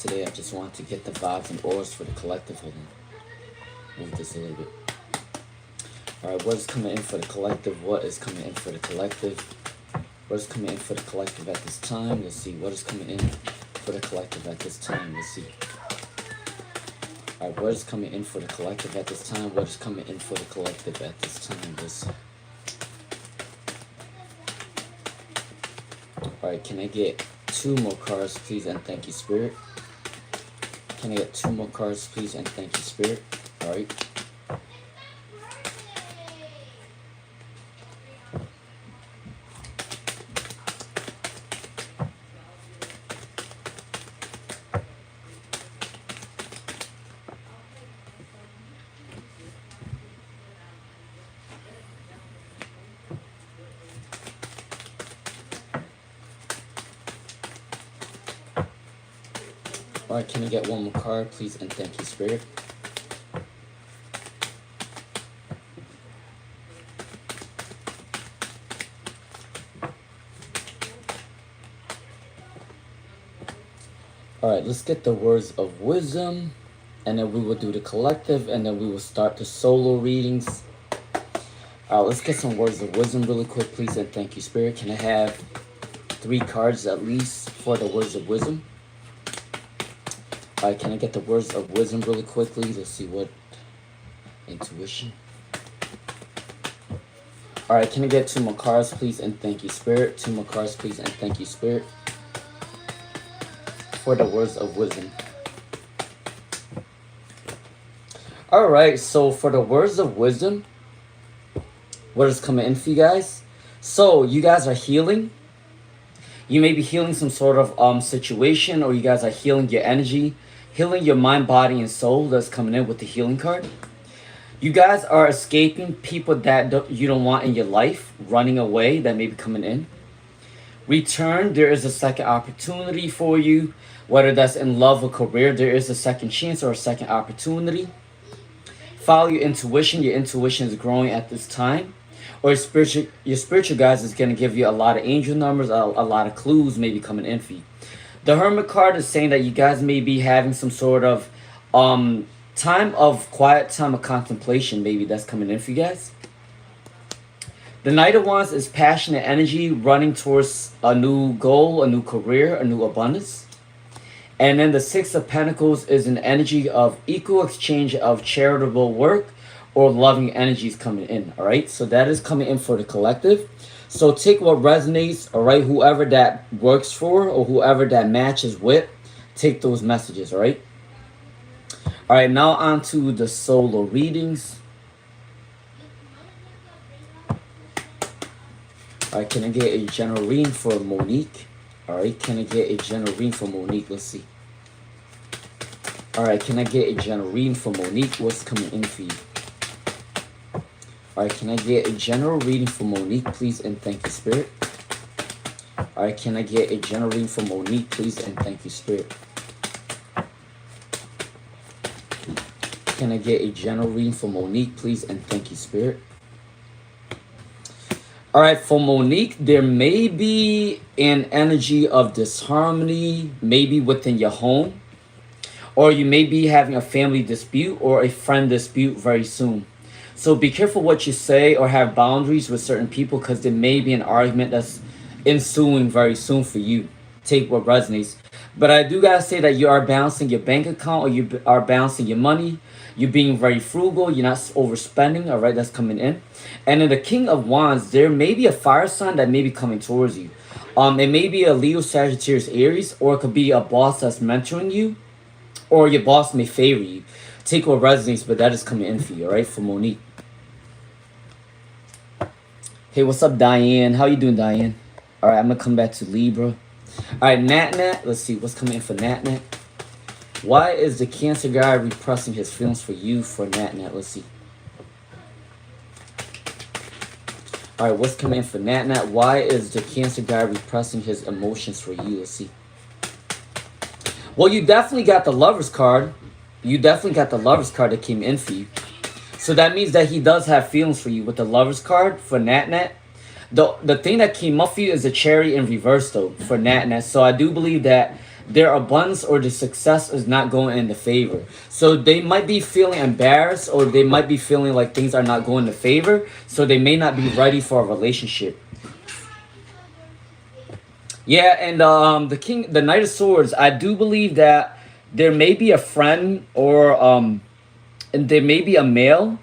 Today I just want to get the vibes and auras for the collective. Hold on. Move this a little bit. Alright, what is coming in for the collective? What is coming in for the collective? What is coming in for the collective at this time? Let's see. What is coming in for the collective at this time? Let's see. Alright, what is coming in for the collective at this time? What is coming in for the collective at this time? Let's see. Alright, can I get 2 more cards, please, and thank you, Spirit? Can I get 2 more cards, please, and thank you, Spirit? Alright. Alright, can I get 1 more card, please, and thank you, Spirit? Alright, let's get the words of wisdom, and then we will do the collective, and then we will start the solo readings. Alright, let's get some words of wisdom really quick, please, and thank you, Spirit. Can I have 3 cards at least for the words of wisdom? Alright, can I get the words of wisdom really quickly? Let's see what. Intuition. Alright, can I get 2 more cards, please, and thank you, Spirit? 2 more cards, please, and thank you, Spirit, for the words of wisdom. Alright, so for the words of wisdom, what is coming in for you guys? So, you guys are healing. You may be healing some sort of situation, or you guys are healing your energy, healing your mind, body, and soul. That's coming in with the healing card. You guys are escaping people that you don't want in your life, running away, that may be coming in. Return, there is a second opportunity for you, whether that's in love or career. There is a second chance or a second opportunity. Follow your intuition. Your intuition is growing at this time. Or your spiritual guides is going to give you a lot of angel numbers, a lot of clues maybe coming in for you. The Hermit card is saying that you guys may be having some sort of time of quiet, time of contemplation, maybe that's coming in for you guys. The Knight of Wands is passionate energy, running towards a new goal, a new career, a new abundance. And then the Six of Pentacles is an energy of equal exchange of charitable work or loving energies coming in. All right, so that is coming in for the collective. So take what resonates. All right, whoever that works for or whoever that matches with, take those messages. All right. All right, now on to the solo readings. All right, can I get a general reading for Monique? All right, can I get a general reading for Monique? Let's see. All right, can I get a general reading for Monique? What's coming in for you? All right, can I get a general reading for Monique, please, and thank you, Spirit? All right, can I get a general reading for Monique, please, and thank you, Spirit? Can I get a general reading for Monique, please, and thank you, Spirit? All right, for Monique, there may be an energy of disharmony, maybe within your home, or you may be having a family dispute or a friend dispute very soon. So be careful what you say or have boundaries with certain people, because there may be an argument that's ensuing very soon for you. Take what resonates. But I do gotta say that you are balancing your bank account, or you are balancing your money. You're being very frugal. You're not overspending. All right, that's coming in. And in the King of Wands, there may be a fire sign that may be coming towards you. It may be a Leo, Sagittarius, Aries, or it could be a boss that's mentoring you, or your boss may favor you. Take what resonates, but that is coming in for you, all right, for Monique. Hey, what's up, Diane? How you doing, Diane? All right, I'm going to come back to Libra. All right, Nat. Let's see what's coming in for Nat. Why is the Cancer guy repressing his feelings for you for Nat? Let's see. All right, what's coming in for Nat? Why is the Cancer guy repressing his emotions for you? Let's see. Well, you definitely got the Lover's card. You definitely got the Lover's card that came in for you. So that means that he does have feelings for you with the Lover's card for Nat. The thing that came up for you is a cherry in reverse, though, for Nat. So I do believe that their abundance or the success is not going in the favor. So they might be feeling embarrassed, or they might be feeling like things are not going in favor. So they may not be ready for a relationship. Yeah, and the Knight of Swords, I do believe that there may be a friend, or and there may be a male,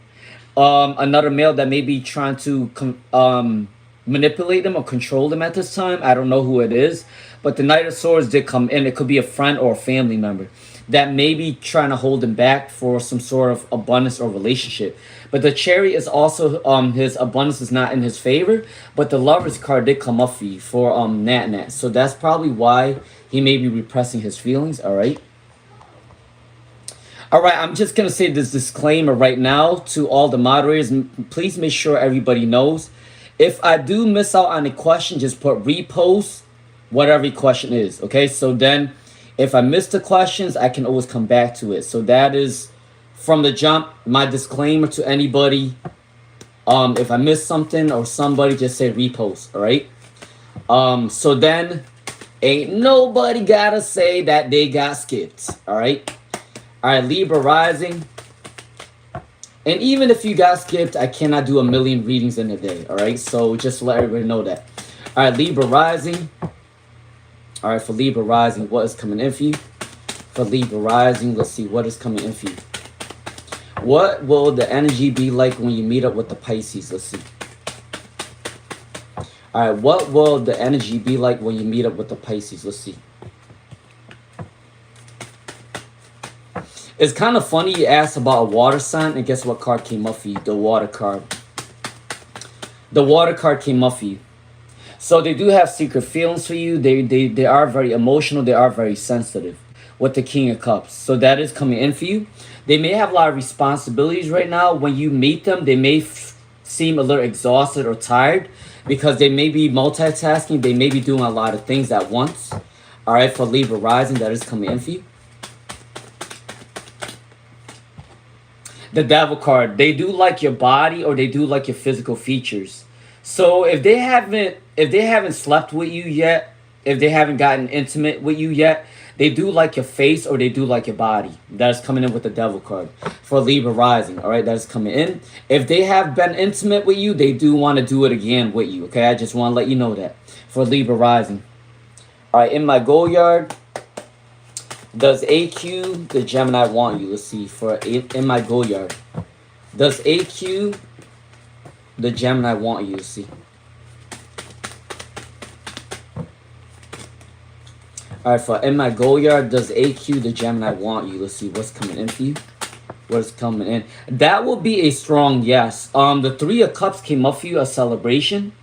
another male that may be trying to manipulate them or control them at this time. I don't know who it is, but the Knight of Swords did come in. It could be a friend or a family member that may be trying to hold him back for some sort of abundance or relationship. But the Chariot is also, his abundance is not in his favor, but the Lover's card did come up for you for Nat Nat. So that's probably why he may be repressing his feelings. All right. All right, I'm just going to say this disclaimer right now to all the moderators. Please make sure everybody knows. If I do miss out on a question, just put repost whatever your question is. Okay, so then if I miss the questions, I can always come back to it. So that is from the jump, my disclaimer to anybody. If I miss something or somebody, just say repost. All right. So then ain't nobody got to say that they got skipped. All right. All right, Libra rising. And even if you got skipped, I cannot do a million readings in a day. All right, so just let everybody know that. All right, Libra rising. All right, for Libra rising, what is coming in for you? For Libra rising, let's see what is coming in for you. What will the energy be like when you meet up with the Pisces? Let's see. All right, what will the energy be like when you meet up with the Pisces? Let's see. It's kind of funny you asked about a water sign, and guess what card came up for you? The water card. The water card came up for you. So they do have secret feelings for you. They are very emotional. They are very sensitive with the King of Cups. So that is coming in for you. They may have a lot of responsibilities right now. When you meet them, they may seem a little exhausted or tired because they may be multitasking. They may be doing a lot of things at once. All right, for Libra rising, that is coming in for you. The Devil card, they do like your body, or they do like your physical features. So if they haven't slept with you yet, if they haven't gotten intimate with you yet, they do like your face, or they do like your body. That is coming in with the Devil card for Libra rising. All right, that is coming in. If they have been intimate with you, they do want to do it again with you. Okay, I just want to let you know that for Libra rising. All right, in my Goliath. Does AQ, the Gemini, want you? Let's see. For in my Goliath. Does AQ, the Gemini, want you? Let's see. All right, for in my Goliath, does AQ, the Gemini, want you? Let's see what's coming in for you. What's coming in? That will be a strong yes. The Three of Cups came up for you, a celebration.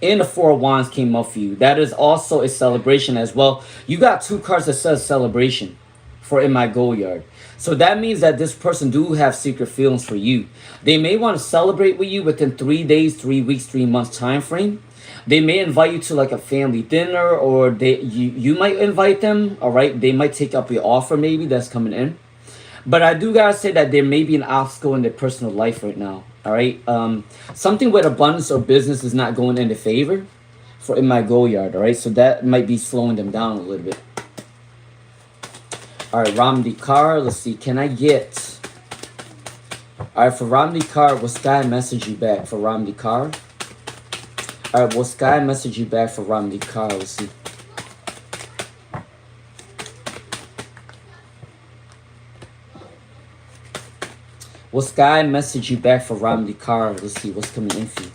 And the Four of Wands came up for you. That is also a celebration as well. You got two cards that says celebration for in my Goliath. So that means that this person do have secret feelings for you. They may want to celebrate with you within 3 days, 3 weeks, 3 months time frame. They may invite you to like a family dinner, or you might invite them. All right, they might take up your offer maybe that's coming in. But I do gotta say that there may be an obstacle in their personal life right now. All right, something with abundance or business is not going into favor for in my Goliath. All right, so that might be slowing them down a little bit. All right, Ramdi Kar, let's see, can I get... All right, for Ramdi Kar, will Sky message you back for Ramdi Kar? All right, will Sky message you back for Ramdi Kar? Let's see. Will Sky message you back for Ramdi Kar? Let's see what's coming in for you.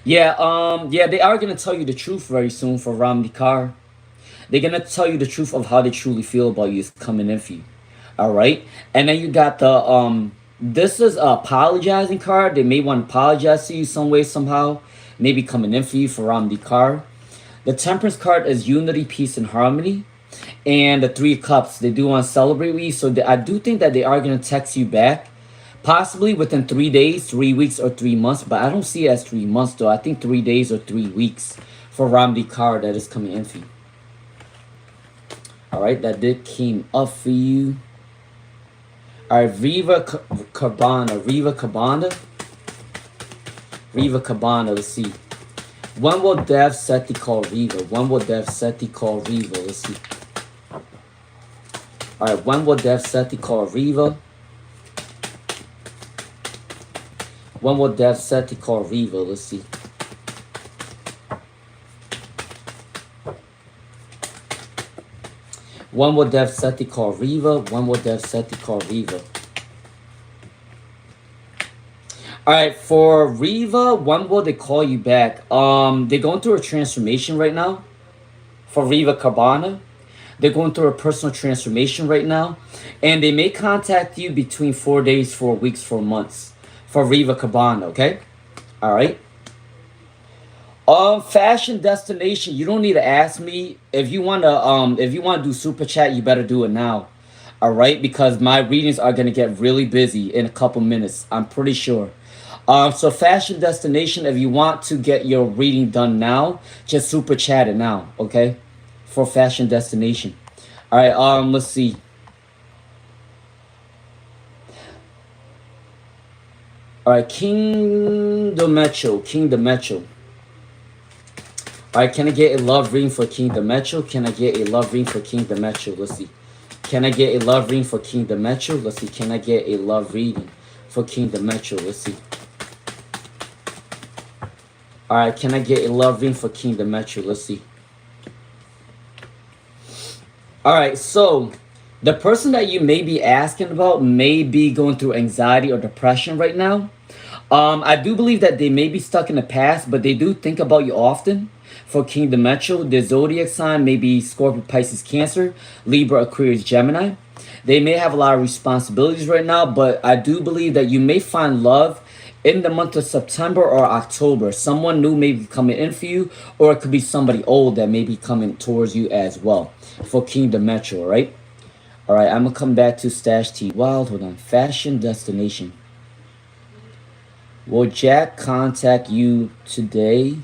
Yeah, they are going to tell you the truth very soon for Ramdi Kar. They're going to tell you the truth of how they truly feel about you is coming in for you. All right. And then you got the, this is a apologizing card. They may want to apologize to you some way, somehow. Maybe coming in for you for Ramdi Kar. The Temperance card is unity, peace, and harmony. And the Three of Cups, they do want to celebrate with you. So I do think that they are going to text you back. Possibly within 3 days, 3 weeks, or 3 months. But I don't see it as 3 months, though. I think 3 days or 3 weeks for Ramdi Kar that is coming in for you. All right, that did came up for you. All right, Riva Cabana. Riva Cabana, let's see. When will Dev Seti call Riva? When will Dev Seti call Riva? Let's see. Alright, when will Dev Seti call Riva? When will Dev Seti call Riva? Let's see. When will Dev Seti call Riva? When will Dev Seti call Riva? Alright, for Riva, when will they call you back? They're going through a transformation right now. For Riva Cabana, they're going through a personal transformation right now. And they may contact you between 4 days, 4 weeks, 4 months. For Riva Cabana, okay? Alright. Fashion destination, you don't need to ask me. If you wanna do super chat, you better do it now. Alright, because my readings are gonna get really busy in a couple minutes. I'm pretty sure. So fashion destination, if you want to get your reading done now, just super chat it now, okay? For fashion destination. Alright, let's see. Alright, King Demetro. King Demetro. Alright, can I get a love reading for King Demetro? Can I get a love reading for King Demetro? Let's see. Can I get a love reading for King Demetro? Let's see. Can I get a love reading for King Demetro? Let's see. Alright, can I get a love reading for King Demetro? Let's see. Alright, so the person that you may be asking about may be going through anxiety or depression right now. I do believe that they may be stuck in the past, but they do think about you often. For King Demetro, the zodiac sign may be Scorpio, Pisces, Cancer, Libra, Aquarius, Gemini. They may have a lot of responsibilities right now, but I do believe that you may find love in the month of September or October. Someone new may be coming in for you, or it could be somebody old that may be coming towards you as well. For King Demetro, right? Alright, I'm going to come back to Stash T Wild. Hold on. Fashion destination. Will Jack contact you today?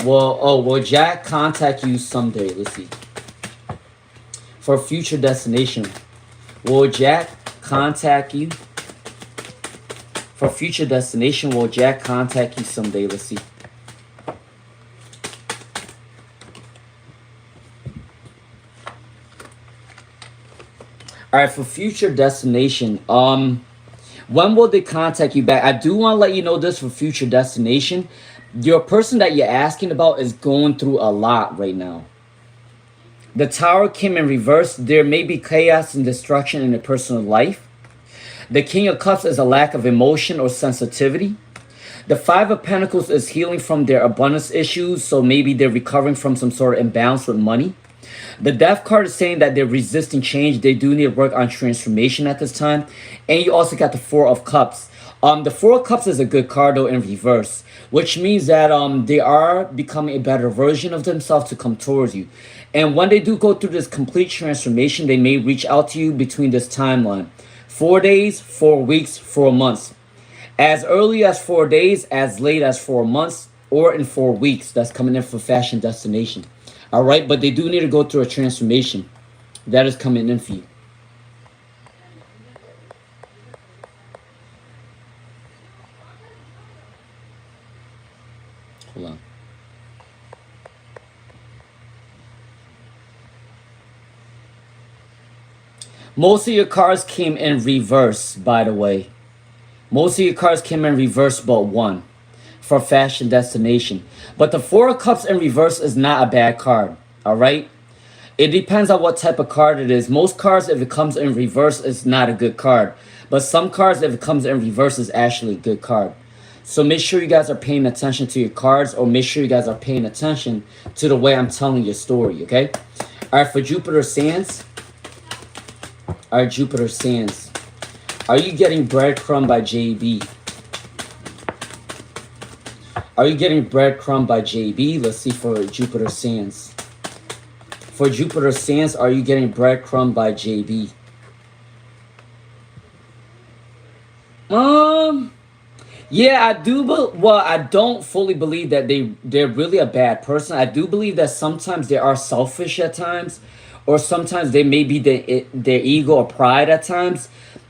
Will Jack contact you someday? Let's see. For future destination. Will Jack contact you? For future destination, will Jack contact you someday? Let's see. Alright, for future destination, when will they contact you back? I do want to let you know this for future destination. Your person that you're asking about is going through a lot right now. The Tower came in reverse. There may be chaos and destruction in their personal life. The King of Cups is a lack of emotion or sensitivity. The Five of Pentacles is healing from their abundance issues, so maybe they're recovering from some sort of imbalance with money. The Death card is saying that they're resisting change. They do need to work on transformation at this time. And you also got the Four of Cups. The Four of Cups is a good card though in reverse, which means that they are becoming a better version of themselves to come towards you. And when they do go through this complete transformation, they may reach out to you between this timeline. 4 days, 4 weeks, 4 months. As early as 4 days, as late as 4 months, or in 4 weeks. That's coming in for fashion destination. Alright, but they do need to go through a transformation. That is coming in for you. Hold on. Most of your cards came in reverse, by the way. Most of your cards came in reverse but one. For fashion destination. But the Four of Cups in reverse is not a bad card. Alright? It depends on what type of card it is. Most cards, if it comes in reverse, is not a good card. But some cards, if it comes in reverse, is actually a good card. So make sure you guys are paying attention to your cards, or make sure you guys are paying attention to the way I'm telling your story, okay? Alright, for Jupiter Sands. Alright, Jupiter Sands. Are you getting breadcrumb by JB? Are you getting breadcrumb by JB? Let's see for Jupiter Sands. For Jupiter Sands, are you getting breadcrumb by JB? Yeah, I do. Well, I don't fully believe that they're really a bad person. I do believe that sometimes they are selfish at times, or sometimes they may be their ego or pride at times.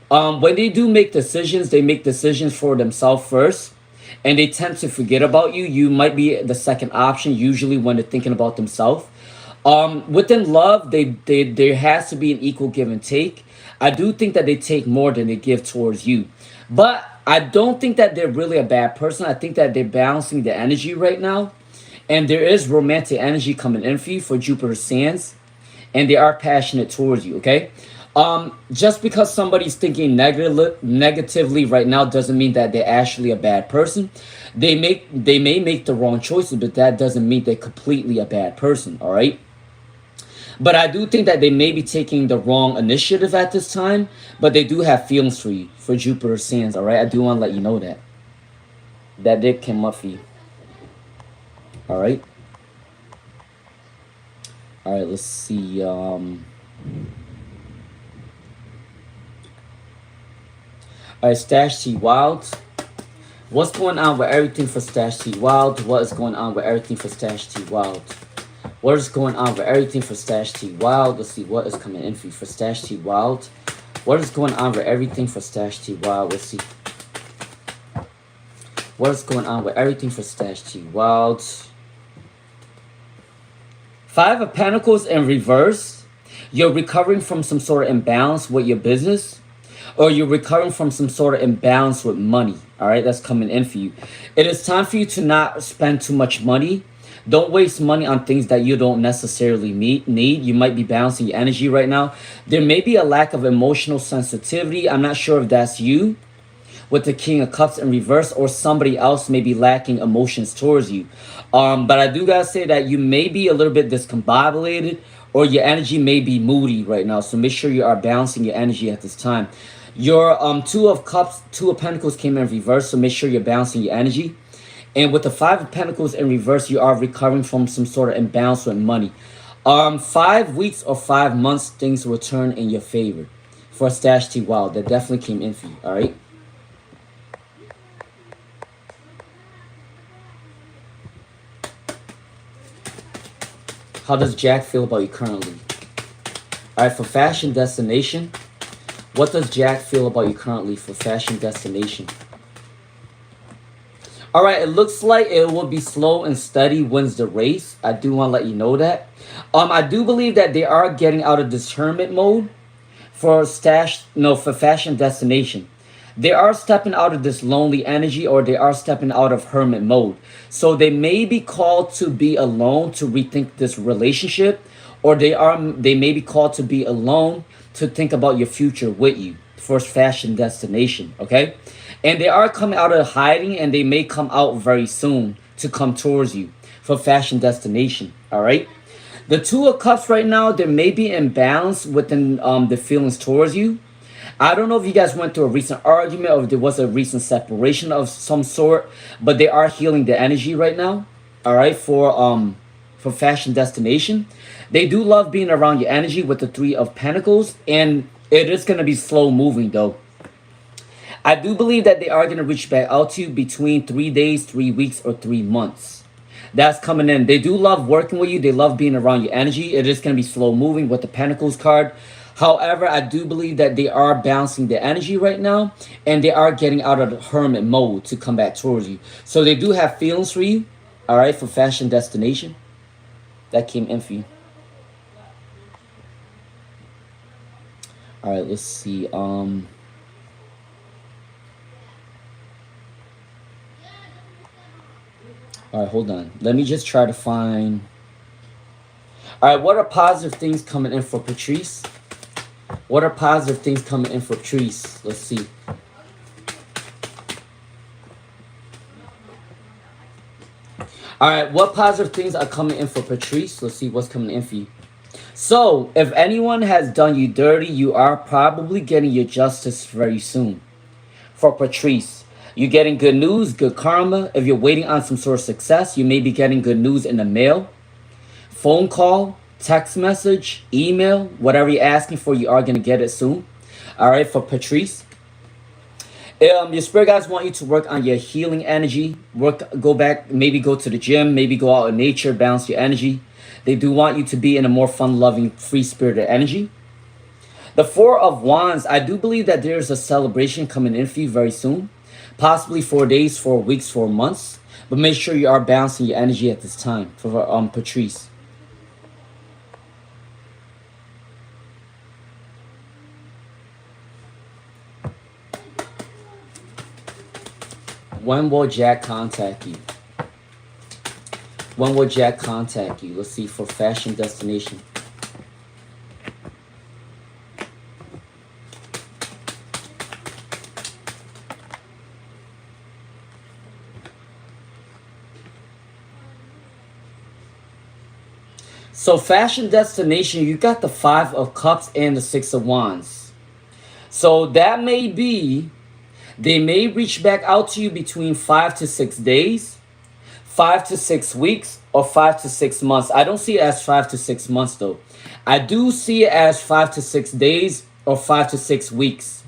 When they do make decisions, they make decisions for themselves first. and they tend to forget about you. You might be the second option usually when they're thinking about themselves. Within love, there has to be an equal give and take. I do think that they take more than they give towards you, but I don't think that they're really a bad person. I think that they're balancing the energy right now, and there is romantic energy coming in for you for Jupiter Sands, and they are passionate towards you. Okay, just because somebody's thinking negatively right now doesn't mean that they're actually a bad person. They may make the wrong choices, but that doesn't mean they're completely a bad person. All right. But I do think that they may be taking the wrong initiative at this time, but they do have feelings for you, for Jupiter Sands, all right? I do want to let you know that. That did come up for you. All right? All right, let's see. All right, Stash T Wild. What's going on with everything for Stash T Wild? What is going on with everything for Stash T Wild? What is going on with everything for Stash T Wild? Let's see what is coming in for you for Stash T Wild. What is going on with everything for Stash T Wild? Let's see. What is going on with everything for Stash T Wild? Five of Pentacles in reverse. You're recovering from some sort of imbalance with your business, or you're recovering from some sort of imbalance with money. All right, that's coming in for you. It is time for you to not spend too much money. Don't waste money on things that you don't necessarily need. You might be balancing your energy right now. There may be a lack of emotional sensitivity. I'm not sure if that's you with the King of Cups in reverse, or somebody else may be lacking emotions towards you. But I do gotta say that you may be a little bit discombobulated, or your energy may be moody right now. So make sure you are balancing your energy at this time. Your Two of Pentacles came in reverse, so make sure you're balancing your energy. And with the Five of Pentacles in reverse, you are recovering from some sort of imbalance with money. 5 weeks or 5 months, things will turn in your favor. For Stash T Wild, that definitely came in for you, all right? How does Jack feel about you currently? All right, for Fashion Destination, what does Jack feel about you currently for Fashion Destination? All right, it looks like it will be slow and steady wins the race. I do want to let you know that. I do believe that they are getting out of this hermit mode for Fashion Destination. They are stepping out of this lonely energy, or they are stepping out of hermit mode. So they may be called to be alone to rethink this relationship, or they may be called to be alone to think about your future with you for Fashion Destination, okay? And they are coming out of hiding, and they may come out very soon to come towards you for Fashion Destination, all right? The Two of Cups right now, there may be imbalance within the feelings towards you. I don't know if you guys went through a recent argument, or if there was a recent separation of some sort, but they are healing the energy right now, all right, for Fashion Destination. They do love being around your energy with the Three of Pentacles, and it is going to be slow moving though. I do believe that they are going to reach back out to you between 3 days, 3 weeks, or 3 months. That's coming in. They do love working with you. They love being around your energy. It is going to be slow moving with the Pentacles card. However, I do believe that they are balancing their energy right now, and they are getting out of the hermit mode to come back towards you. So they do have feelings for you, all right, for Fashion Destination. That came in for you. All right, let's see. All right, hold on. Let me just try to find... All right, what are positive things coming in for Patrice? What are positive things coming in for Patrice? Let's see. All right, what positive things are coming in for Patrice? Let's see what's coming in for you. So, if anyone has done you dirty, you are probably getting your justice very soon. For Patrice, you're getting good news, good karma. If you're waiting on some sort of success, you may be getting good news in the mail, phone call, text message, email, whatever you're asking for, you are going to get it soon. All right, for Patrice. Your spirit guides want you to work on your healing energy. Go back, maybe go to the gym, maybe go out in nature, balance your energy. They do want you to be in a more fun-loving, free-spirited energy. The Four of Wands, I do believe that there's a celebration coming in for you very soon. possibly 4 days, 4 weeks, 4 months. But make sure you are balancing your energy at this time for Patrice. When will Jack contact you? When will Jack contact you? Let's see, for fashion destination. So fashion destination, you got the 5 of Cups and the 6 of Wands. So that may be, they may reach back out to you between 5 to 6 days, 5 to 6 weeks, or 5 to 6 months. I don't see it as 5 to 6 months though. I do see it as 5 to 6 days or 5 to 6 weeks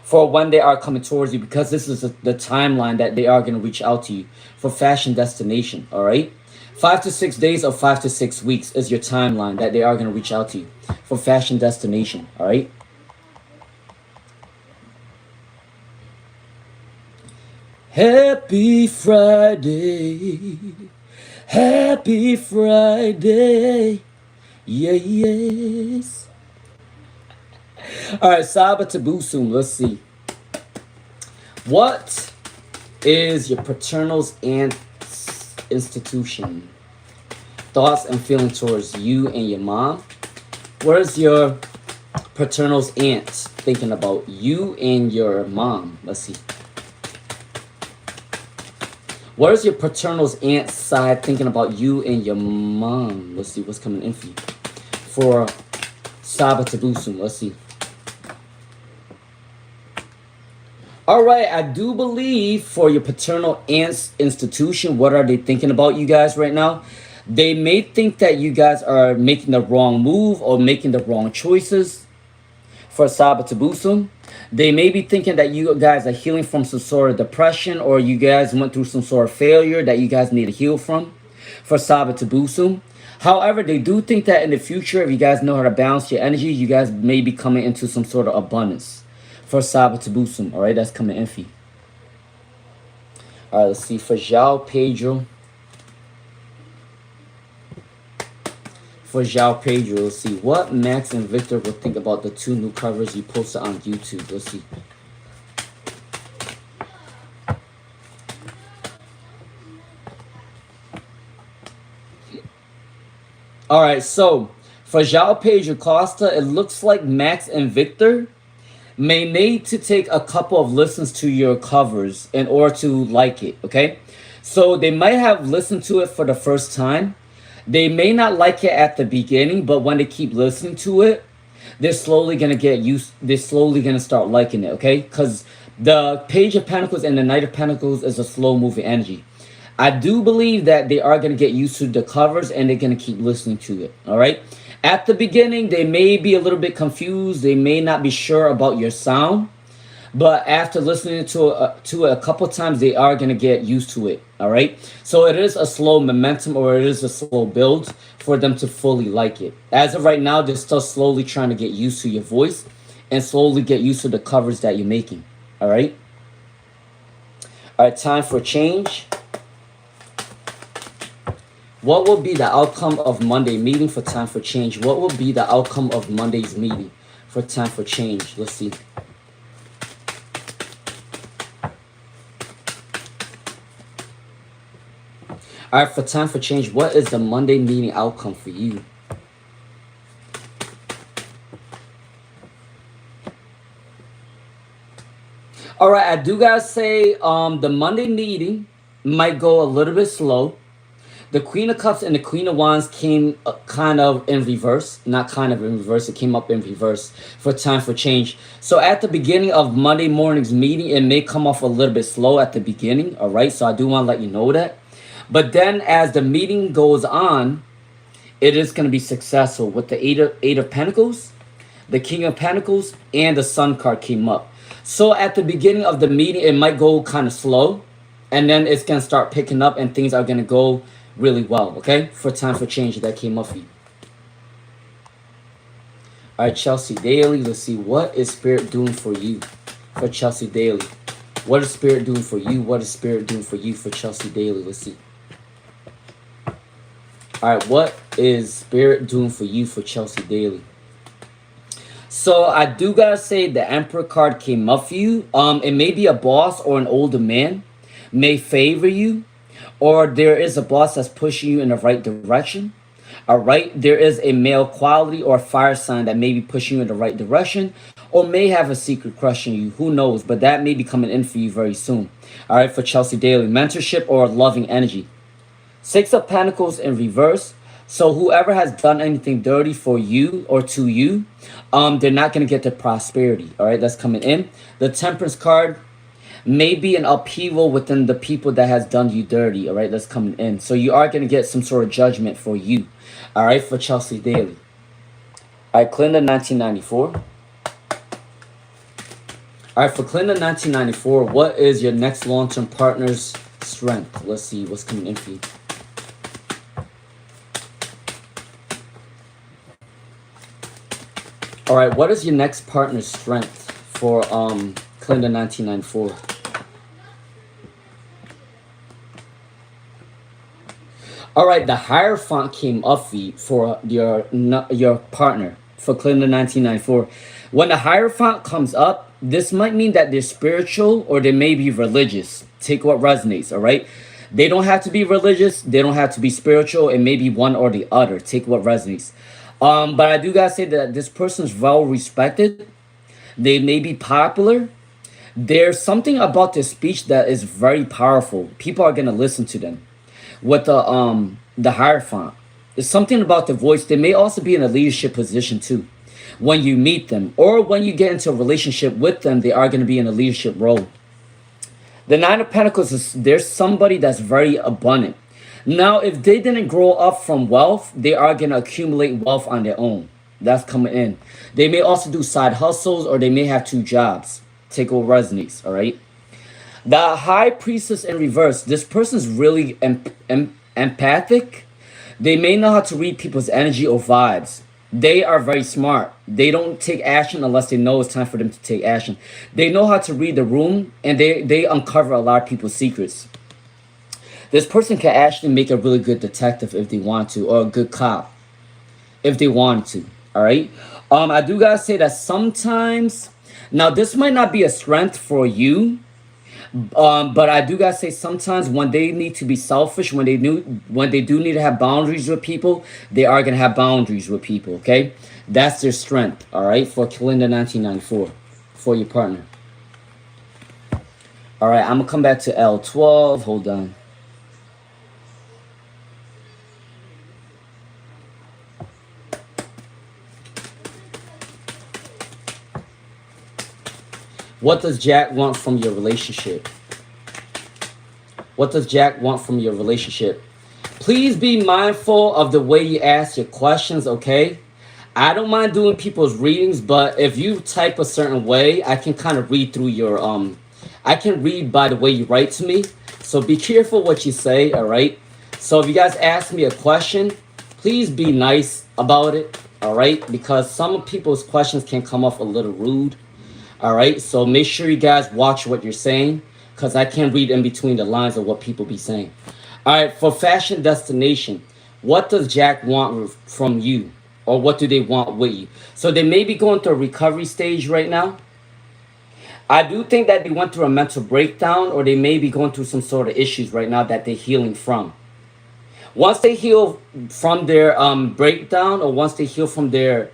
for when they are coming towards you, because this is the timeline that they are going to reach out to you for fashion destination. All right, 5 to 6 days or 5 to 6 weeks is your timeline that they are going to reach out to you for fashion destination. All right. Happy Friday, happy Friday, yeah, yes. All right, Sabatabusum, let's see. What is your paternal's aunt's institution? Thoughts and feelings towards you and your mom. What is your paternal's aunt thinking about you and your mom? Let's see. What is your paternal's aunt's side thinking about you and your mom? Let's see what's coming in for you. For Sabatabusum, let's see. All right, I do believe for your paternal aunt's institution, what are they thinking about you guys right now? They may think that you guys are making the wrong move or making the wrong choices for Sabatabusum. They may be thinking that you guys are healing from some sort of depression, or you guys went through some sort of failure that you guys need to heal from for Sabatabusum. However, they do think that in the future, if you guys know how to balance your energy, you guys may be coming into some sort of abundance for Sabatabusum. All right, that's coming in for you. All right, let's see. For João Pedro. For João Pedro, let's see. What Max and Victor will think about the 2 new covers you posted on YouTube. Let's see. All right, so for João Pedro Costa, it looks like Max and Victor may need to take a couple of listens to your covers in order to like it, okay? So they might have listened to it for the first time. They may not like it at the beginning, but when they keep listening to it, they're slowly going to get used. They're slowly going to start liking it, okay? Because the Page of Pentacles and the Knight of Pentacles is a slow-moving energy. I do believe that they are going to get used to the covers and they're going to keep listening to it, all right? At the beginning, they may be a little bit confused. They may not be sure about your sound. But after listening to it a couple times, they are going to get used to it, all right? So it is a slow momentum, or it is a slow build for them to fully like it. As of right now, they're still slowly trying to get used to your voice and slowly get used to the covers that you're making, all right? All right, time for change. What will be the outcome of Monday meeting for time for change? What will be the outcome of Monday's meeting for time for change? Let's see. All right, for time for change, what is the Monday meeting outcome for you? All right, I do gotta say, the Monday meeting might go a little bit slow. The Queen of Cups and the Queen of Wands came kind of in reverse. Not kind of in reverse. It came up in reverse for time for change. So at the beginning of Monday morning's meeting, it may come off a little bit slow at the beginning. All right. So I do want to let you know that. But then as the meeting goes on, it is going to be successful with the Eight of Pentacles, the King of Pentacles, and the Sun card came up. So at the beginning of the meeting, it might go kind of slow. And then it's going to start picking up and things are going to go really well, okay? For time for change, that came up for you. All right, Chelsea Daily. Let's see, what is Spirit doing for you? For Chelsea Daily. What is Spirit doing for you? What is Spirit doing for you for Chelsea Daily? Let's see. All right, what is Spirit doing for you for Chelsea Daily? So I do gotta say the Emperor card came up for you. It may be a boss or an older man may favor you, or there is a boss that's pushing you in the right direction. All right, there is a male quality or fire sign that may be pushing you in the right direction, or may have a secret crush on you. Who knows? But that may be coming in for you very soon. All right, for Chelsea Daily, mentorship or loving energy. Six of Pentacles in reverse. So whoever has done anything dirty for you or to you, they're not going to get the prosperity. All right, that's coming in. The Temperance card may be an upheaval within the people that has done you dirty. All right, that's coming in. So you are going to get some sort of judgment for you. All right, for Chelsea Daily. All right, Clinton 1994. All right, for Clinton 1994, what is your next long-term partner's strength? Let's see what's coming in for you. All right, what is your next partner's strength for Clinton 1994? All right, the Hierophant came up for your partner for Clinton 1994. When the Hierophant comes up, this might mean that they're spiritual or they may be religious. Take what resonates, all right? They don't have to be religious. They don't have to be spiritual. It may be one or the other. Take what resonates. But I do gotta say that this person's well respected. They may be popular. There's something about their speech that is very powerful. People are gonna listen to them. With the Hierophant, there's something about their voice. They may also be in a leadership position too. When you meet them or when you get into a relationship with them, they are gonna be in a leadership role. The Nine of Pentacles is there's somebody that's very abundant. Now, if they didn't grow up from wealth, they are going to accumulate wealth on their own. That's coming in. They may also do side hustles or they may have two jobs. Take what resonates, all right? The High Priestess in reverse. This person's really empathic. They may know how to read people's energy or vibes. They are very smart. They don't take action unless they know it's time for them to take action. They know how to read the room and they uncover a lot of people's secrets. This person can actually make a really good detective if they want to, or a good cop if they want to. All right. I do gotta say that sometimes, now this might not be a strength for you, but I do gotta say sometimes when they need to be selfish, when they do need to have boundaries with people, they are gonna have boundaries with people. Okay, that's their strength. All right, for Kalinda 1994, for your partner. All right, I'm gonna come back to L12. Hold on. What does Jack want from your relationship? What does Jack want from your relationship? Please be mindful of the way you ask your questions, okay? I don't mind doing people's readings, but if you type a certain way, I can kind of read through your I can read by the way you write to me. So be careful what you say, all right? So if you guys ask me a question, please be nice about it, all right? Because some people's questions can come off a little rude. All right, so make sure you guys watch what you're saying because I can't read in between the lines of what people be saying. All right, for fashion destination, what does Jack want from you, or what do they want with you? So they may be going through a recovery stage right now. I do think that they went through a mental breakdown, or they may be going through some sort of issues right now that they're healing from. Once they heal from their breakdown, or once they heal from their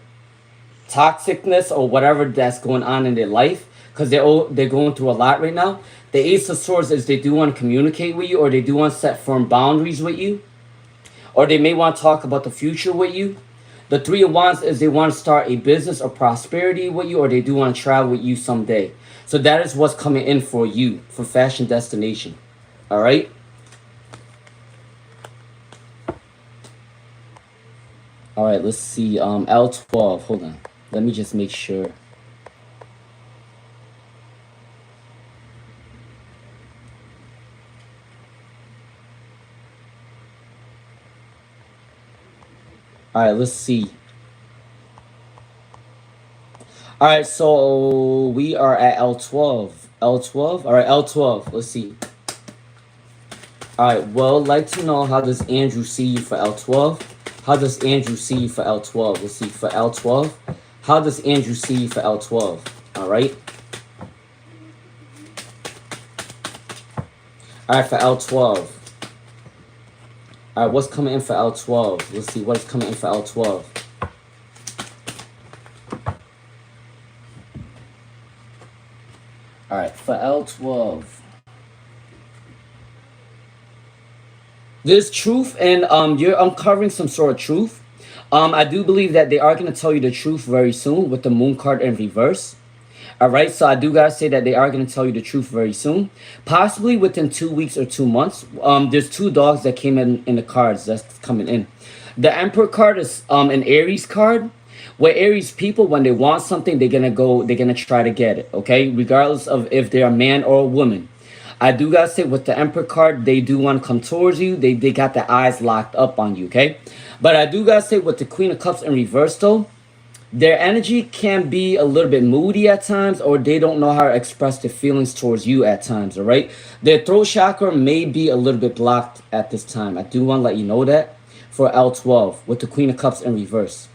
toxicness or whatever that's going on in their life, because they're going through a lot right now. The Ace of Swords is they do want to communicate with you, or they do want to set firm boundaries with you, or they may want to talk about the future with you. The Three of Wands is they want to start a business or prosperity with you, or they do want to travel with you someday. So that is what's coming in for you for fashion destination. All right. All right, let's see. L12. Hold on. Let me just make sure. All right, let's see. All right, so we are at L12. L12. All right, L12. Let's see. All right. Well, like to know, how does Andrew see you for L12? How does Andrew see you for L12? Let's see, for L12. How does Andrew see you for L12? All right. All right, for L12. All right, what's coming in for L12? Let's see what's coming in for L12. All right, for L12. There's truth, and you're uncovering some sort of truth. I do believe that they are going to tell you the truth very soon with the moon card in reverse. All right, so I do gotta say that they are gonna tell you the truth very soon, possibly within 2 weeks or 2 months. There's two dogs that came in the cards that's coming in. The Emperor card is an Aries card, where Aries people, when they want something, they're gonna try to get it. Okay, regardless of if they're a man or a woman. I do gotta say, with the Emperor card, they do want to come towards you. They got their eyes locked up on you. Okay, but I do gotta say, with the Queen of Cups in reverse though, their energy can be a little bit moody at times, or they don't know how to express their feelings towards you at times. All right, their throat chakra may be a little bit blocked at this time. I do want to let you know that for L12 with the Queen of Cups in reverse.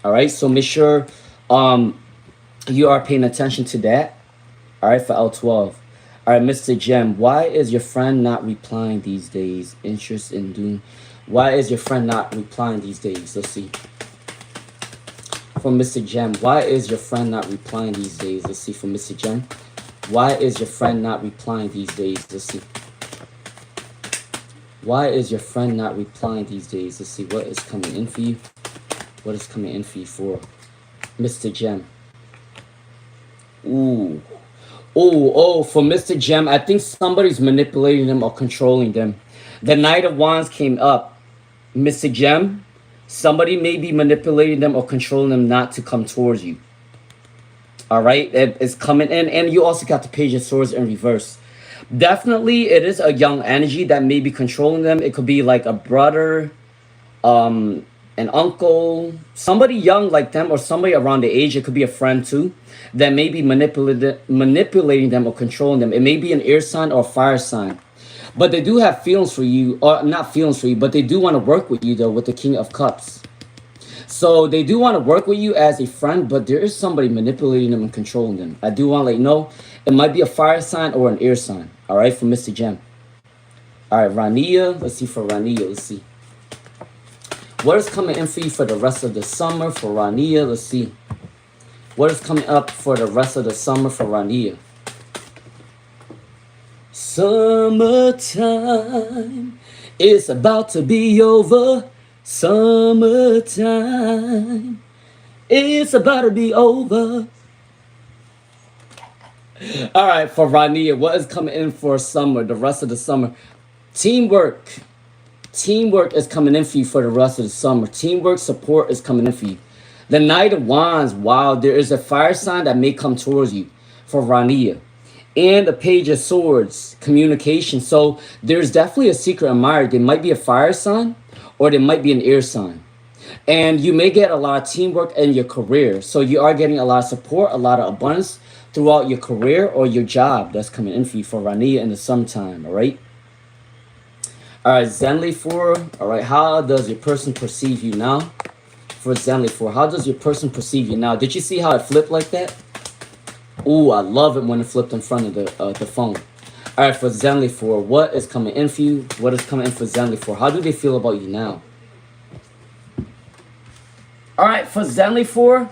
All right, so make sure you are paying attention to that. All right, for L12. All right, Mr. Gem, why is your friend not replying these days? Interest in doing. Why is your friend not replying these days? Let's see. From Mr. Gem, why is your friend not replying these days? Let's see, from Mr. Gem. Why is your friend not replying these days? Let's see. Why is your friend not replying these days? Let's see what is coming in for you. What is coming in for you for Mr. Gem? Ooh. Oh, for Mr. Gem, I think somebody's manipulating them or controlling them. The Knight of Wands came up. Mr. Gem, somebody may be manipulating them or controlling them not to come towards you. All right, it's coming in. And you also got the Page of Swords in reverse. Definitely, it is a young energy that may be controlling them. It could be like a brother, an uncle, somebody young like them, or somebody around the age. It could be a friend too that may be manipulating them or controlling them. It may be an air sign or fire sign. But they do have feelings for you, or not feelings for you, but they do want to work with you though with the King of Cups. So they do want to work with you as a friend, but there is somebody manipulating them and controlling them. I do want to let you know, it might be a fire sign or an air sign. All right, for Mr. Gem. All right, Rania. Let's see for Rania. Let's see. What is coming in for you for the rest of the summer for Rania? Let's see. What is coming up for the rest of the summer for Rania? Summertime is about to be over. Summertime is about to be over. All right, for Rania, what is coming in for summer, the rest of the summer? Teamwork. Teamwork is coming in for you for the rest of the summer. Teamwork support is coming in for you. The Knight of Wands, wow, there is a fire sign that may come towards you for Rania. And the Page of Swords, communication. So there's definitely a secret admirer. There might be a fire sign or there might be an air sign. And you may get a lot of teamwork in your career. So you are getting a lot of support, a lot of abundance throughout your career or your job that's coming in for you for Rania in the summertime, all right? All right, Zenly 4. All right, how does your person perceive you now? For Zenly 4, how does your person perceive you now? Did you see how it flipped like that? Ooh, I love it when it flipped in front of the phone. All right, for Zenly 4, what is coming in for you? What is coming in for Zenly 4? How do they feel about you now? All right, for Zenly 4,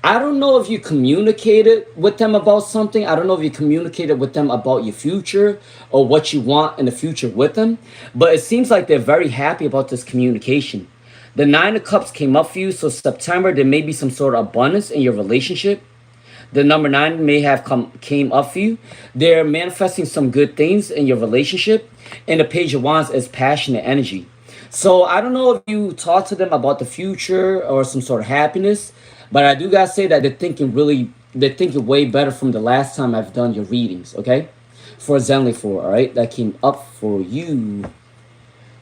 I don't know if you communicated with them about something. I don't know if you communicated with them about your future or what you want in the future with them. But it seems like they're very happy about this communication. The Nine of Cups came up for you. So September, there may be some sort of abundance in your relationship. The number 9 may have came up for you. They're manifesting some good things in your relationship. And the Page of Wands is passionate energy. So I don't know if you talk to them about the future or some sort of happiness. But I do gotta say that they're thinking way better from the last time I've done your readings, okay? For Zenly 4, all right? That came up for you.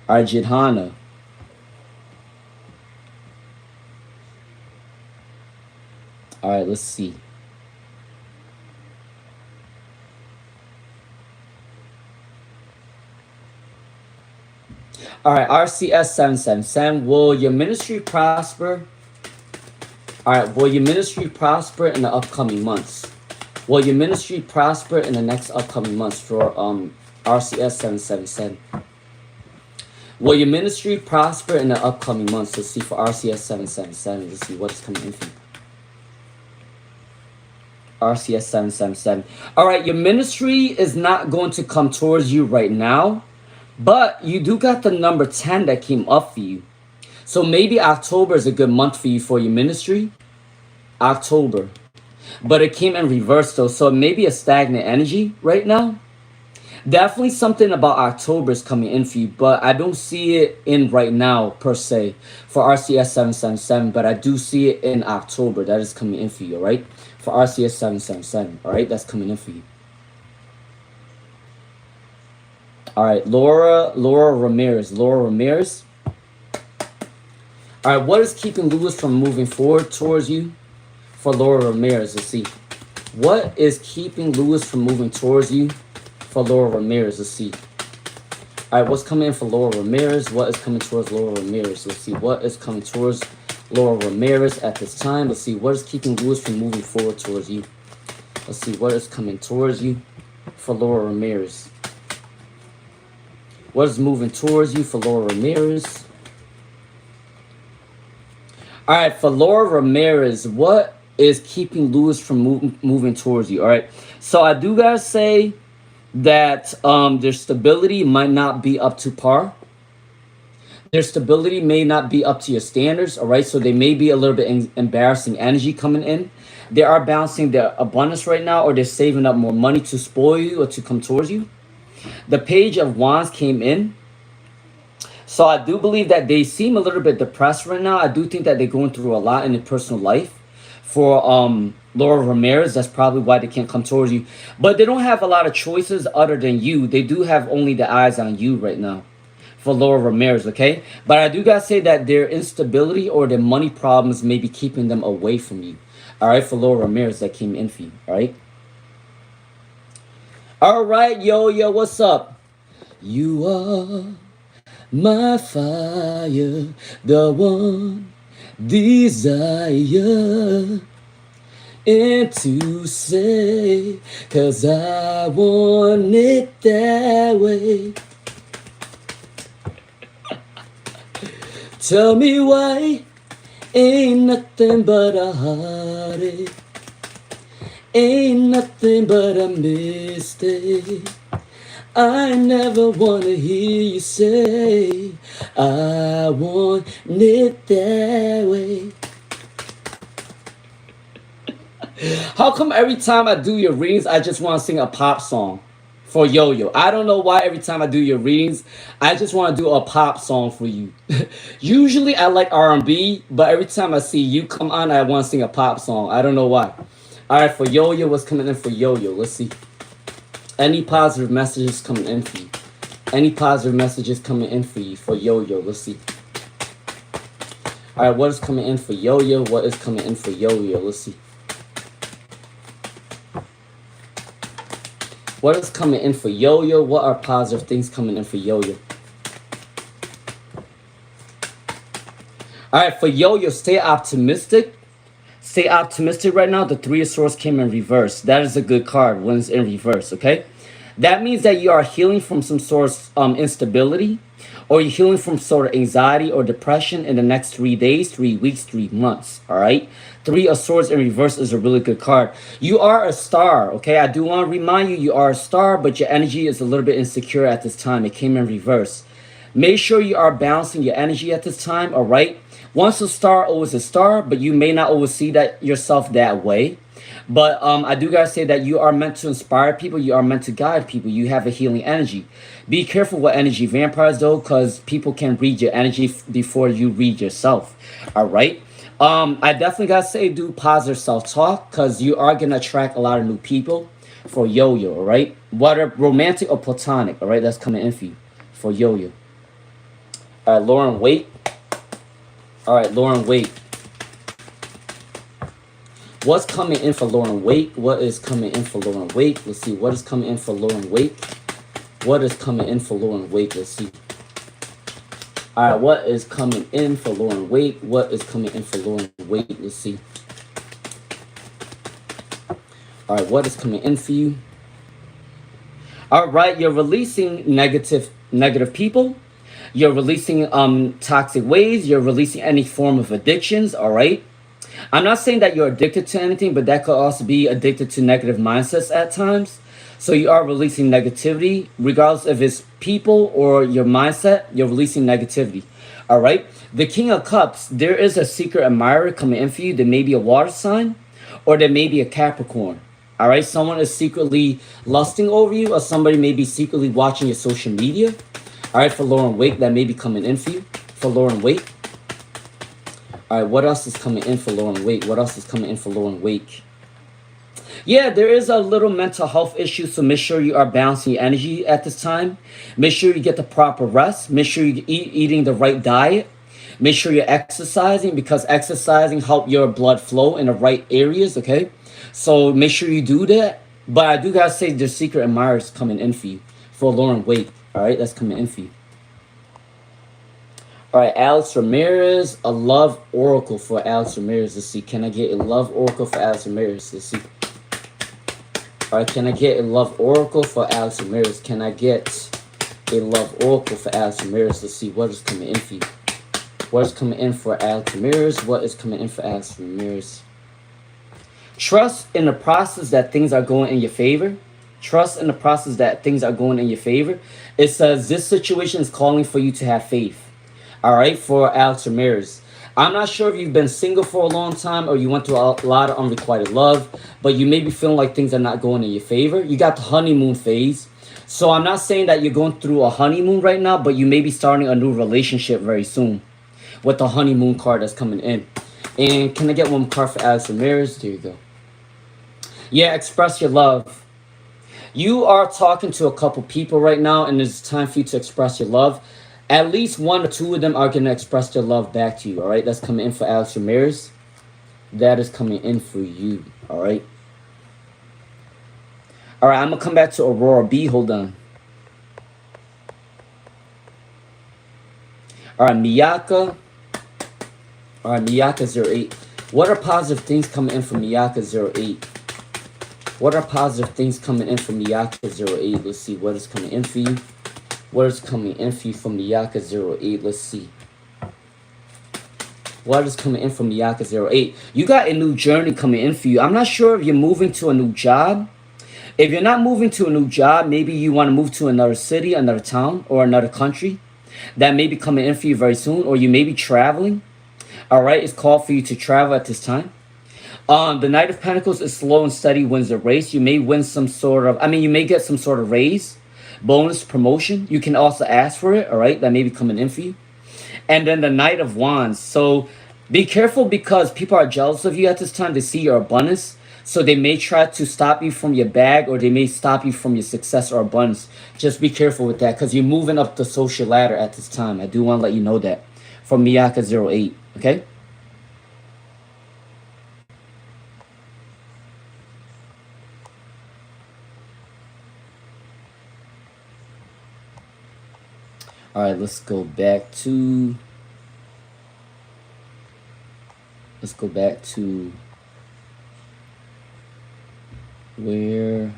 All right, Jidhana. All right, let's see. All right, RCS 777. Will your ministry prosper? All right, will your ministry prosper in the upcoming months? Will your ministry prosper in the next upcoming months for RCS 777? Will your ministry prosper in the upcoming months? Let's see for RCS 777. Let's see what's coming in for you. RCS 777. All right, your ministry is not going to come towards you right now, but you do got the number 10 that came up for you. So maybe October is a good month for you for your ministry. October. But it came in reverse though, so maybe a stagnant energy right now. Definitely something about October is coming in for you, but I don't see it in right now per se for RCS 777, but I do see it in October. That is coming in for you, all right? For RCS 777, all right? That's coming in for you. All right, Laura Ramirez. All right, what is keeping Lewis from moving forward towards you? For Laura Ramirez, let's see. What is keeping Lewis from moving towards you? For Laura Ramirez, let's see. All right, what's coming in for Laura Ramirez? What is coming towards Laura Ramirez? Let's see. What is coming towards Laura Ramirez at this time? Let's see. What is keeping Lewis from moving forward towards you? Let's see. What is coming towards you for Laura Ramirez? What is moving towards you for Laura Ramirez? All right, for Laura Ramirez, what is keeping Lewis from moving towards you? All right, so I do gotta say that their stability might not be up to par. Their stability may not be up to your standards, all right? So they may be a little bit embarrassing energy coming in. They are balancing their abundance right now, or they're saving up more money to spoil you or to come towards you. The Page of Wands came in. So I do believe that they seem a little bit depressed right now. I do think that they're going through a lot in their personal life. For Laura Ramirez, that's probably why they can't come towards you. But they don't have a lot of choices other than you. They do have only the eyes on you right now. For Laura Ramirez, okay? But I do gotta say that their instability or their money problems may be keeping them away from you. All right, for Laura Ramirez, that came in for you, all right? All right, yo, what's up? You are my fire, the one desire, and to say, 'cause I want it that way. Tell me why ain't nothing but a heartache, ain't nothing but a mistake. I never wanna hear you say, I want it that way. How come every time I do your readings, I just want to sing a pop song for Yo-Yo? I don't know why every time I do your readings, I just want to do a pop song for you. Usually I like R&B, but every time I see you come on, I want to sing a pop song. I don't know why. All right, for Yo-Yo, what's coming in for Yo-Yo? Let's see. Any positive messages coming in for you? Any positive messages coming in for you for Yo-Yo? Let's see. All right, what is coming in for Yo-Yo? What is coming in for Yo-Yo? Let's see. What is coming in for Yo-Yo? What are positive things coming in for Yo-Yo? All right, for Yo-Yo, stay optimistic. Stay optimistic right now. The Three of Swords came in reverse. That is a good card when it's in reverse, okay? That means that you are healing from some sort of instability, or you're healing from sort of anxiety or depression in the next 3 days, 3 weeks, 3 months, all right? Three of Swords in reverse is a really good card. You are a star, okay? I do want to remind you, you are a star, but your energy is a little bit insecure at this time. It came in reverse. Make sure you are balancing your energy at this time, all right? Once a star, always a star, but you may not always see that yourself that way. But I do gotta say that you are meant to inspire people. You are meant to guide people. You have a healing energy. Be careful with energy vampires though, because people can read your energy before you read yourself. All right. I definitely gotta say do positive self-talk, because you are gonna attract a lot of new people for Yo-Yo. All right. Whether romantic or platonic. All right. That's coming in for you for Yo-Yo. All right, Lauren, wait. All right, Lauren, wait. What's coming in for Lauren Wake? What is coming in for Lauren Wake? Let's see. What is coming in for Lauren Wake? What is coming in for Lauren Wake? Let's see. All right, what is coming in for Lauren Wake? What is coming in for Lauren Wake? Let's see. All right, what is coming in for you? All right, you're releasing negative people. You're releasing toxic ways. You're releasing any form of addictions. All right. I'm not saying that you're addicted to anything, but that could also be addicted to negative mindsets at times. So you are releasing negativity, regardless if it's people or your mindset. You're releasing negativity. All right. The King of Cups. There is a secret admirer coming in for you. There may be a water sign, or there may be a Capricorn. All right, someone is secretly lusting over you, or somebody may be secretly watching your social media. All right, for Lauren Wake, that may be coming in for you. For Lauren Wake. All right, what else is coming in for Lauren Wake? What else is coming in for Lauren Wake? Yeah, there is a little mental health issue, so make sure you are balancing your energy at this time. Make sure you get the proper rest. Make sure you're eating the right diet. Make sure you're exercising, because exercising helps your blood flow in the right areas, okay? So make sure you do that. But I do gotta say, the secret admirer is coming in for you. For Lauren Wake, all right? That's coming in for you. All right, Alex Ramirez, a love oracle for Alex Ramirez. Let's see. Can I get a love oracle for Alex Ramirez? Let's see. All right, can I get a love oracle for Alex Ramirez? Can I get a love oracle for Alex Ramirez? Let's see. What is coming in for you? What is coming in for Alex Ramirez? What is coming in for Alex Ramirez? Trust in the process that things are going in your favor. Trust in the process that things are going in your favor. It says this situation is calling for you to have faith. All right, for Alex Ramirez. I'm not sure if you've been single for a long time or you went through a lot of unrequited love, but you may be feeling like things are not going in your favor. You got the honeymoon phase. So I'm not saying that you're going through a honeymoon right now, but you may be starting a new relationship very soon with the honeymoon card that's coming in. And can I get one card for Alex Ramirez? There you go. Yeah, express your love. You are talking to a couple people right now, and it's time for you to express your love. At least one or two of them are going to express their love back to you, all right? That's coming in for Alex Ramirez. That is coming in for you, all right? All right, I'm going to come back to Aurora B. Hold on. All right, Miyaka. All right, Miyaka08. What are positive things coming in from Miyaka08? What are positive things coming in from Miyaka08? Let's see what is coming in for you. What is coming in for you from Miyaka08? Let's see. What is coming in from Miyaka08? You got a new journey coming in for you. I'm not sure if you're moving to a new job. If you're not moving to a new job, maybe you want to move to another city, another town, or another country. That may be coming in for you very soon. Or you may be traveling. All right, it's called for you to travel at this time. The Knight of Pentacles is slow and steady, wins the race. You may win some sort of, you may get some sort of raise, bonus, promotion. You can also ask for it, all right? That may be coming in for you. And then the Knight of Wands. So be careful, because people are jealous of you at this time. They see your abundance. So they may try to stop you from your bag, or they may stop you from your success or abundance. Just be careful with that, because you're moving up the social ladder at this time. I do want to let you know that from Miyaka08, okay? All right, let's go back to where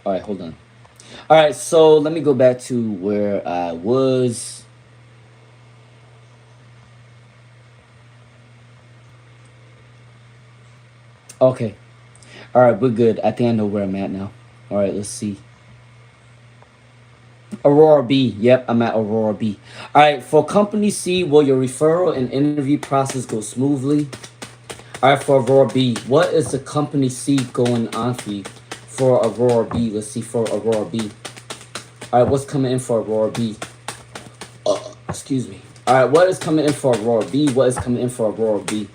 all right, hold on. All right, so let me go back to where I was. Okay. All right, we're good. I think I know where I'm at now. All right, let's see. Aurora B. Yep, I'm at Aurora B. All right, for Company C, will your referral and interview process go smoothly? All right, for Aurora B, what is the Company C going on for you? For Aurora B, let's see for Aurora B. All right, what's coming in for Aurora B? Excuse me. All right, what is coming in for Aurora B? What is coming in for Aurora B?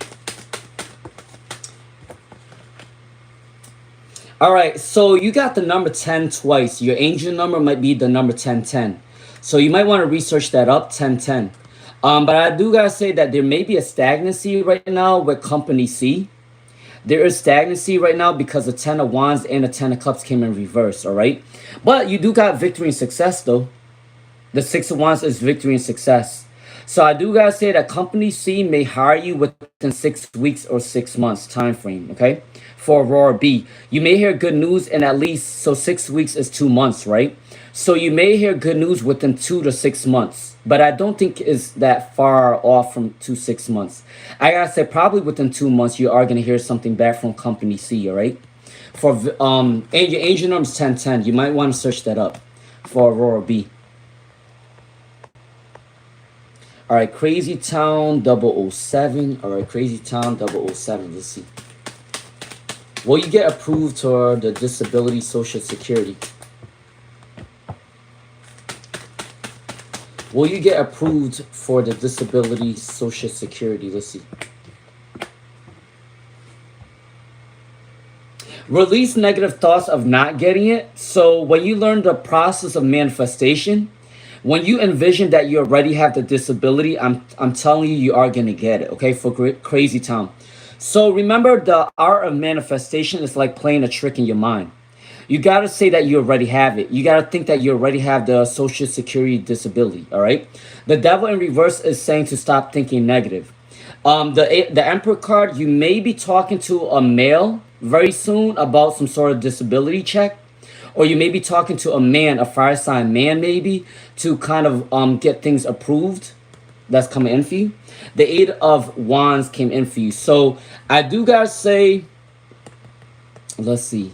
All right, so you got the number 10 twice. Your angel number might be the number 1010. So you might want to research that up, 1010. But I do got to say that there may be a stagnancy right now with Company C. There is stagnancy right now because the 10 of Wands and the 10 of Cups came in reverse, all right? But you do got victory and success, though. The 6 of Wands is victory and success. So I do gotta say that company C may hire you within 6 weeks or 6 months time frame, okay? For Aurora B, you may hear good news in at least, so 6 weeks is 2 months, right? So you may hear good news within 2 to 6 months, but I don't think it's that far off from 2 6 months. I gotta say probably within 2 months you are gonna hear something back from company C, all right? For and your angel number is 1010. You might want to search that up for Aurora B. All right, Crazy Town 007. All right, Crazy Town 007. Let's see. Will you get approved for the disability social security? Will you get approved for the disability social security? Let's see. Release negative thoughts of not getting it. So when you learn the process of manifestation, when you envision that you already have the disability, I'm telling you, you are gonna get it. Okay, for Crazy Town. So remember, the art of manifestation is like playing a trick in your mind. You gotta say that you already have it. You gotta think that you already have the social security disability. All right. The devil in reverse is saying to stop thinking negative. The Emperor card, you may be talking to a male very soon about some sort of disability check, or you may be talking to a man, a fire sign man, maybe to kind of get things approved. That's coming in for you. The 8 of Wands came in for you. So I do gotta say, let's see.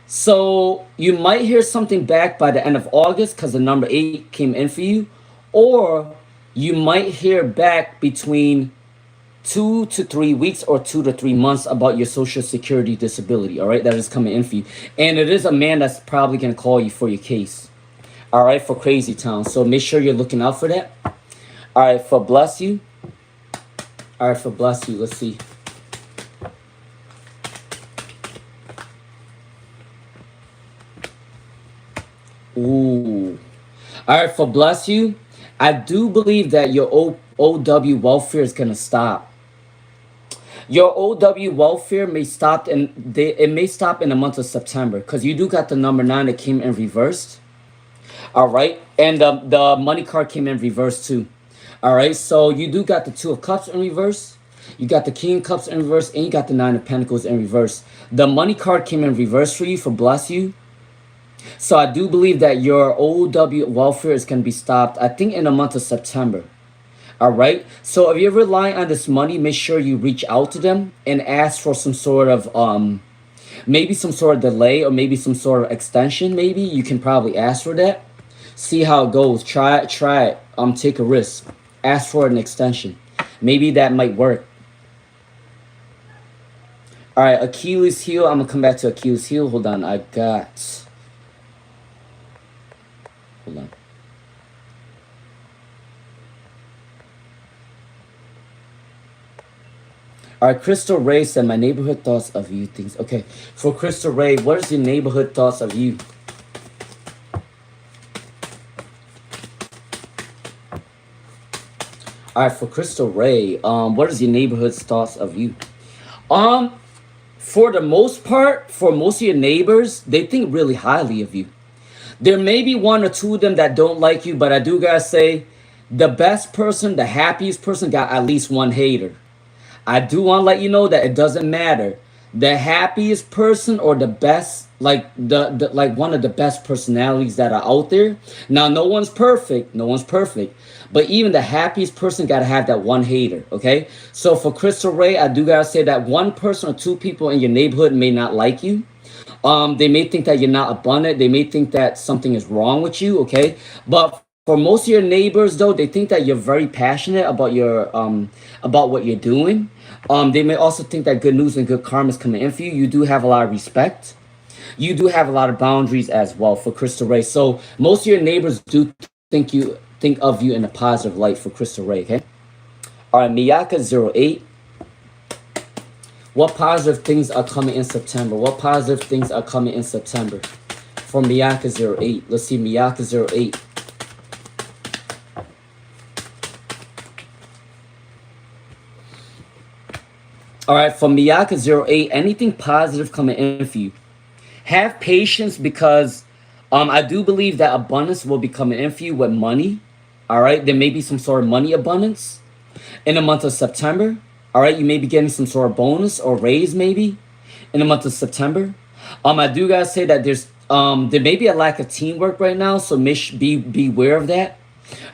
So you might hear something back by the end of August because the number 8 came in for you, or you might hear back between 2 to 3 weeks or 2 to 3 months about your social security disability. All right, that is coming in for you, and it is a man that's probably gonna call you for your case. All right, for Crazy Town. So make sure you're looking out for that. All right, for Bless You. All right, for Bless You. Let's see. Ooh. All right, for Bless You. I do believe that your OW welfare is gonna stop. Your OW welfare may stop it may stop in the month of September because you do got the number 9 that came in reversed. All right, and the money card came in reverse too. All right, so you do got the 2 of Cups in reverse. You got the King of Cups in reverse, and you got the 9 of Pentacles in reverse. The money card came in reverse for you for Bless You. So I do believe that your OW welfare is going to be stopped, I think, in the month of September. All right. So if you're relying on this money, make sure you reach out to them and ask for some sort of maybe some sort of delay or maybe some sort of extension. Maybe you can probably ask for that. See how it goes. Try it. Try it. Take a risk. Ask for an extension. Maybe that might work. All right, Achilles heel. I'm gonna come back to Achilles heel. Hold on. Hold on. All right, Crystal Ray said, my neighborhood thoughts of you things. Okay, for Crystal Ray, what is your neighborhood thoughts of you? All right, for Crystal Ray, what is your neighborhood's thoughts of you? For the most part, for most of your neighbors, they think really highly of you. There may be 1 or 2 of them that don't like you, but I do gotta say, the best person, the happiest person got at least 1 hater. I do want to let you know that it doesn't matter. The happiest person or the best, like like one of the best personalities that are out there. Now, no one's perfect. No one's perfect. But even the happiest person got to have that 1 hater, okay? So for Crystal Ray, I do got to say that 1 person or 2 people in your neighborhood may not like you. They may think that you're not abundant. They may think that something is wrong with you, okay? But for most of your neighbors, though, they think that you're very passionate about your about what you're doing. They may also think that good news and good karma is coming in for you. You do have a lot of respect. You do have a lot of boundaries as well for Crystal Ray. So most of your neighbors do think of you in a positive light for Crystal Ray, okay? All right, Miyaka08. What positive things are coming in September? What positive things are coming in September for Miyaka08? Let's see, Miyaka08. All right, from Miyaka08, anything positive coming in for you. Have patience because I do believe that abundance will be coming in for you with money. All right, there may be some sort of money abundance in the month of September. All right, you may be getting some sort of bonus or raise maybe in the month of September. I do gotta say that there may be a lack of teamwork right now, so beware of that.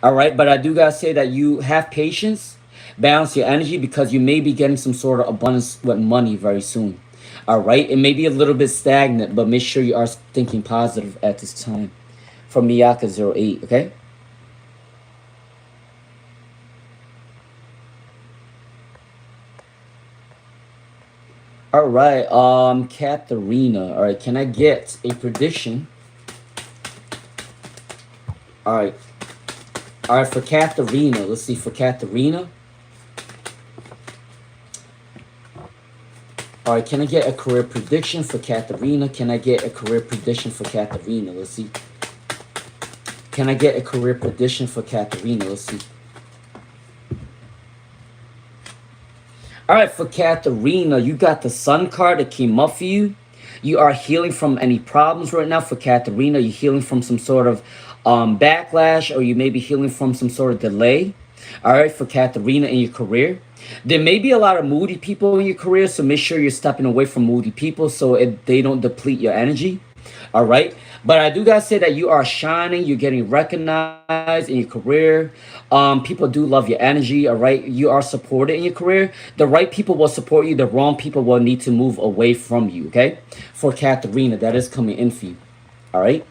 All right, but I do gotta say that you have patience, balance your energy because you may be getting some sort of abundance with money very soon. All right, it may be a little bit stagnant, but make sure you are thinking positive at this time. From Miyaka08, okay? All right, Katharina. All right, can I get a prediction? All right, all right, for Katharina. Let's see, for Katharina. All right, can I get a career prediction for Katharina? Can I get a career prediction for Katharina? Let's see. Can I get a career prediction for Katharina? Let's see. All right, for Katharina, you got the Sun card that came up for you. You are healing from any problems right now. For Katharina, you're healing from some sort of backlash, or you may be healing from some sort of delay. All right, for Katharina in your career. There may be a lot of moody people in your career, so make sure you're stepping away from moody people so they don't deplete your energy. All right, but I do gotta say that you are shining, you're getting recognized in your career. People do love your energy. All right, you are supported in your career. The right people will support you, the wrong people will need to move away from you. Okay, for Katharina, that is coming in for you. All right.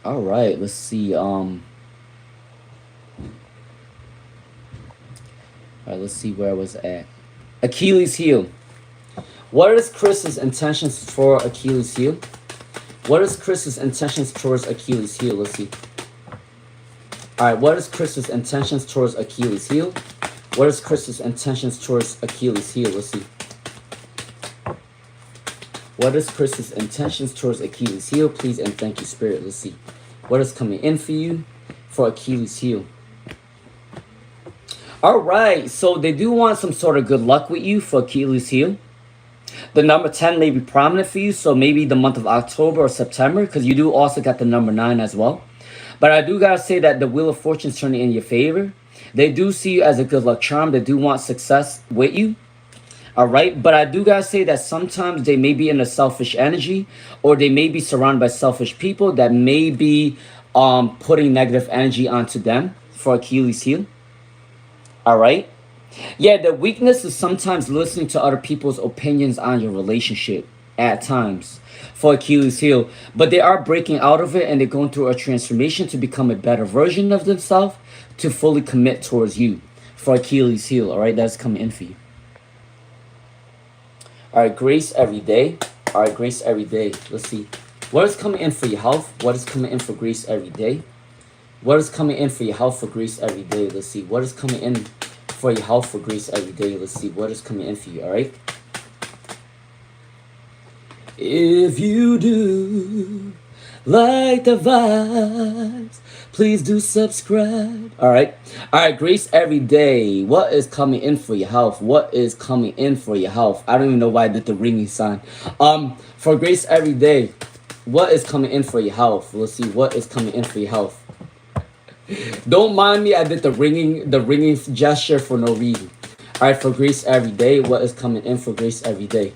All right, let's see. All right, let's see where I was at. Achilles heel. What is Chris's intentions for Achilles heel? What is Chris's intentions towards Achilles heel? Let's see. All right, what is Chris's intentions towards Achilles heel? What is Chris's intentions towards Achilles heel? Let's see. What is Chris's intentions towards Achilles heel? Please and thank you, Spirit. Let's see. What is coming in for you for Achilles heel? All right, so they do want some sort of good luck with you for Achilles heel. The number 10 may be prominent for you, so maybe the month of October or September, because you do also got the number 9 as well. But I do gotta say that the Wheel of Fortune is turning in your favor. They do see you as a good luck charm. They do want success with you. All right, but I do gotta say that sometimes they may be in a selfish energy, or they may be surrounded by selfish people that may be putting negative energy onto them for Achilles heel. All right. Yeah, the weakness is sometimes listening to other people's opinions on your relationship at times for Achilles heel. But they are breaking out of it and they're going through a transformation to become a better version of themselves to fully commit towards you for Achilles heel. All right, that's coming in for you. All right, grace every day. All right, grace every day. Let's see. What is coming in for your health? What is coming in for grace every day? What is coming in for your health for grace every day? Let's see. What is coming in for your health for grace every day? Let's see. What is coming in for you? All right. If you do like the vibes, please do subscribe. All right. All right. Grace every day. What is coming in for your health? What is coming in for your health? I don't even know why I did the ringing sign. For grace every day, what is coming in for your health? Let's see. What is coming in for your health? Don't mind me. I did the ringing gesture for no reason. All right. For grace every day, what is coming in for grace every day?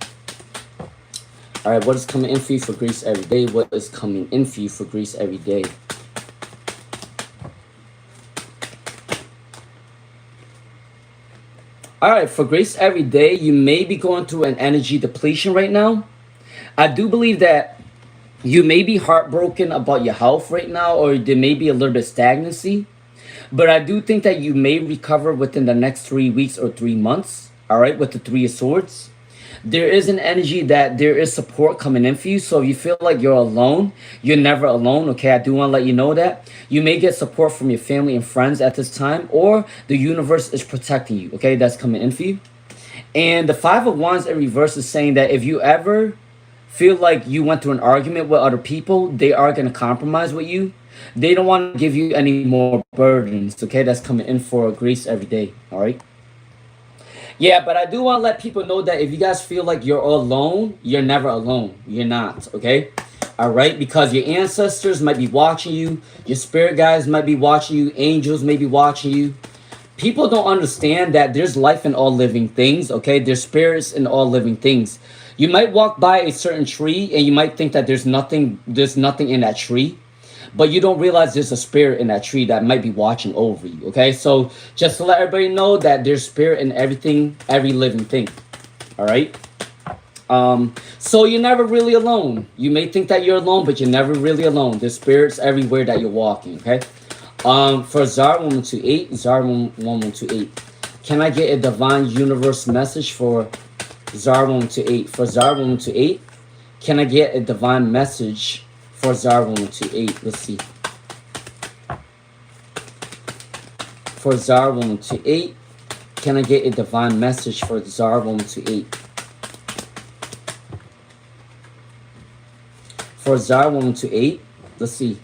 All right, what is coming in for you for grace every day? What is coming in for you for grace every day? All right, for grace every day, you may be going through an energy depletion right now. I do believe that you may be heartbroken about your health right now, or there may be a little bit of stagnancy. But I do think that you may recover within the next 3 weeks or 3 months. All right, with the Three of Swords. There is an energy that there is support coming in for you. So if you feel like you're alone, you're never alone. Okay, I do want to let you know that. You may get support from your family and friends at this time, or the universe is protecting you. Okay, that's coming in for you. And the Five of Wands in reverse is saying that if you ever feel like you went through an argument with other people, they are going to compromise with you. They don't want to give you any more burdens, okay? That's coming in for grace every day, all right? Yeah, but I do want to let people know that if you guys feel like you're all alone, you're never alone. You're not, okay? All right? Because your ancestors might be watching you, your spirit guides might be watching you, angels may be watching you. People don't understand that there's life in all living things, okay? There's spirits in all living things. You might walk by a certain tree and you might think that there's nothing in that tree, but you don't realize there's a spirit in that tree that might be watching over you, okay? So just to let everybody know that there's spirit in everything, every living thing, all right? So you're never really alone. You may think that you're alone, but you're never really alone. There's spirits everywhere that you're walking, okay? For Zar 1128, Zar 1128. Can I get a divine universe message for Zar 1128? For Zar 1128, can I get a divine message for Zar 1128? Let's see. For Zar 1128, can I get a divine message for Zar 1128? For Zar 1128, let's see.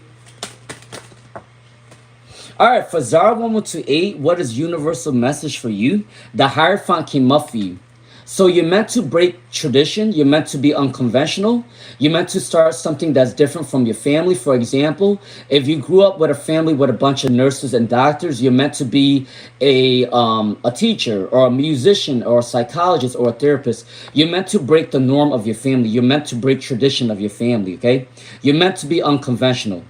All right, for Zar 1128, what is universal message for you? The Hierophant came up for you. So you're meant to break tradition. You're meant to be unconventional. You're meant to start something that's different from your family. For example, if you grew up with a family with a bunch of nurses and doctors, you're meant to be a teacher or a musician or a psychologist or a therapist. You're meant to break the norm of your family. You're meant to break tradition of your family, okay? You're meant to be unconventional.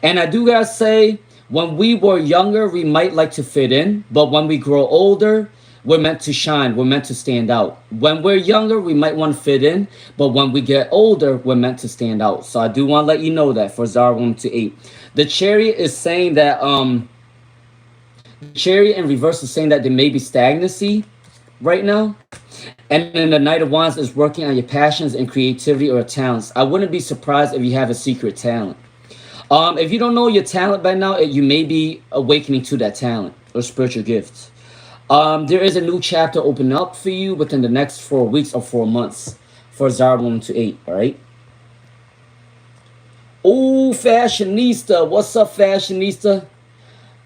And I do gotta say, when we were younger, we might like to fit in, but when we grow older, we're meant to shine. We're meant to stand out. When we're younger, we might want to fit in, but when we get older, we're meant to stand out. So I do want to let you know that for Zar 128. The Chariot is saying that, the Chariot in reverse is saying that there may be stagnancy right now. And then the Knight of Wands is working on your passions and creativity or talents. I wouldn't be surprised if you have a secret talent. If you don't know your talent by now, you may be awakening to that talent or spiritual gifts. There is a new chapter open up for you within the next 4 weeks or 4 months for Zar 128, all right? Oh, Fashionista. What's up, Fashionista?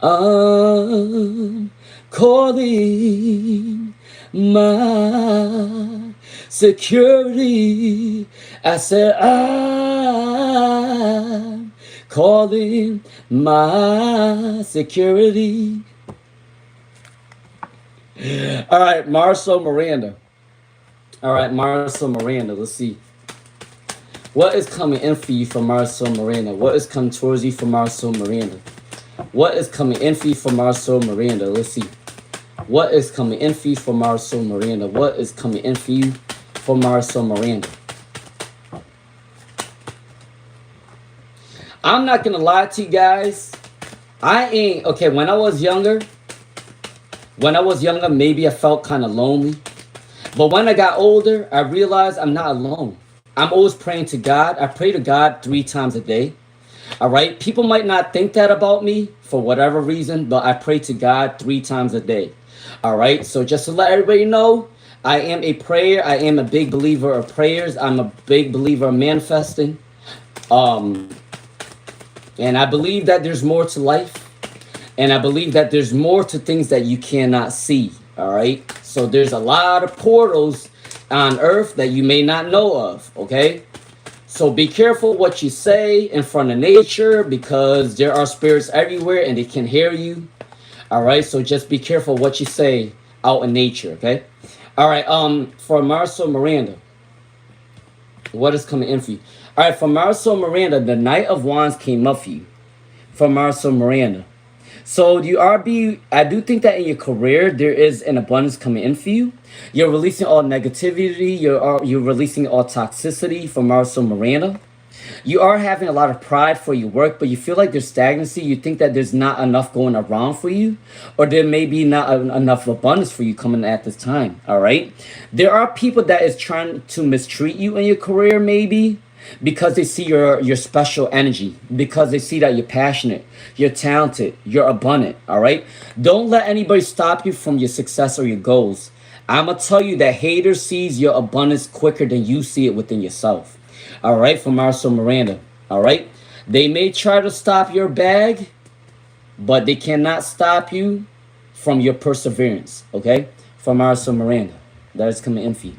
I'm calling my security. I said, I'm calling my security. All right, Marcel Miranda. All right, Marcel Miranda. Let's see. What is coming in for you for Marcel Miranda? What is coming towards you for Marcel Miranda? What is coming in for you for Marcel Miranda? Let's see. What is coming in for you for Marcel Miranda? What is coming in for you for Marcel Miranda? I'm not gonna lie to you guys. Okay, when I was younger, maybe I felt kind of lonely. But when I got older, I realized I'm not alone. I'm always praying to God. I pray to God 3 times a day. All right? People might not think that about me for whatever reason, but I pray to God 3 times a day. All right? So just to let everybody know, I am a prayer. I am a big believer of prayers. I'm a big believer of manifesting. And I believe that there's more to life. And I believe that there's more to things that you cannot see, all right? So there's a lot of portals on earth that you may not know of, okay? So be careful what you say in front of nature because there are spirits everywhere and they can hear you, all right? So just be careful what you say out in nature, okay? All right, for Marcel Miranda, what is coming in for you? All right, for Marcel Miranda, the Knight of Wands came up for you. For Marcel Miranda. So I do think that in your career, there is an abundance coming in for you. You're releasing all negativity. You're releasing all toxicity from Marcel Miranda. You are having a lot of pride for your work, but you feel like there's stagnancy. You think that there's not enough going around for you, or there may be not enough abundance for you coming at this time, all right? There are people that is trying to mistreat you in your career, maybe, because they see your special energy, because they see that you're passionate, you're talented, you're abundant, all right? Don't let anybody stop you from your success or your goals. I'm going to tell you that haters sees your abundance quicker than you see it within yourself. All right, from Marcel Miranda. All right. They may try to stop your bag, but they cannot stop you from your perseverance. Okay, from Marcel Miranda. That is coming in for you.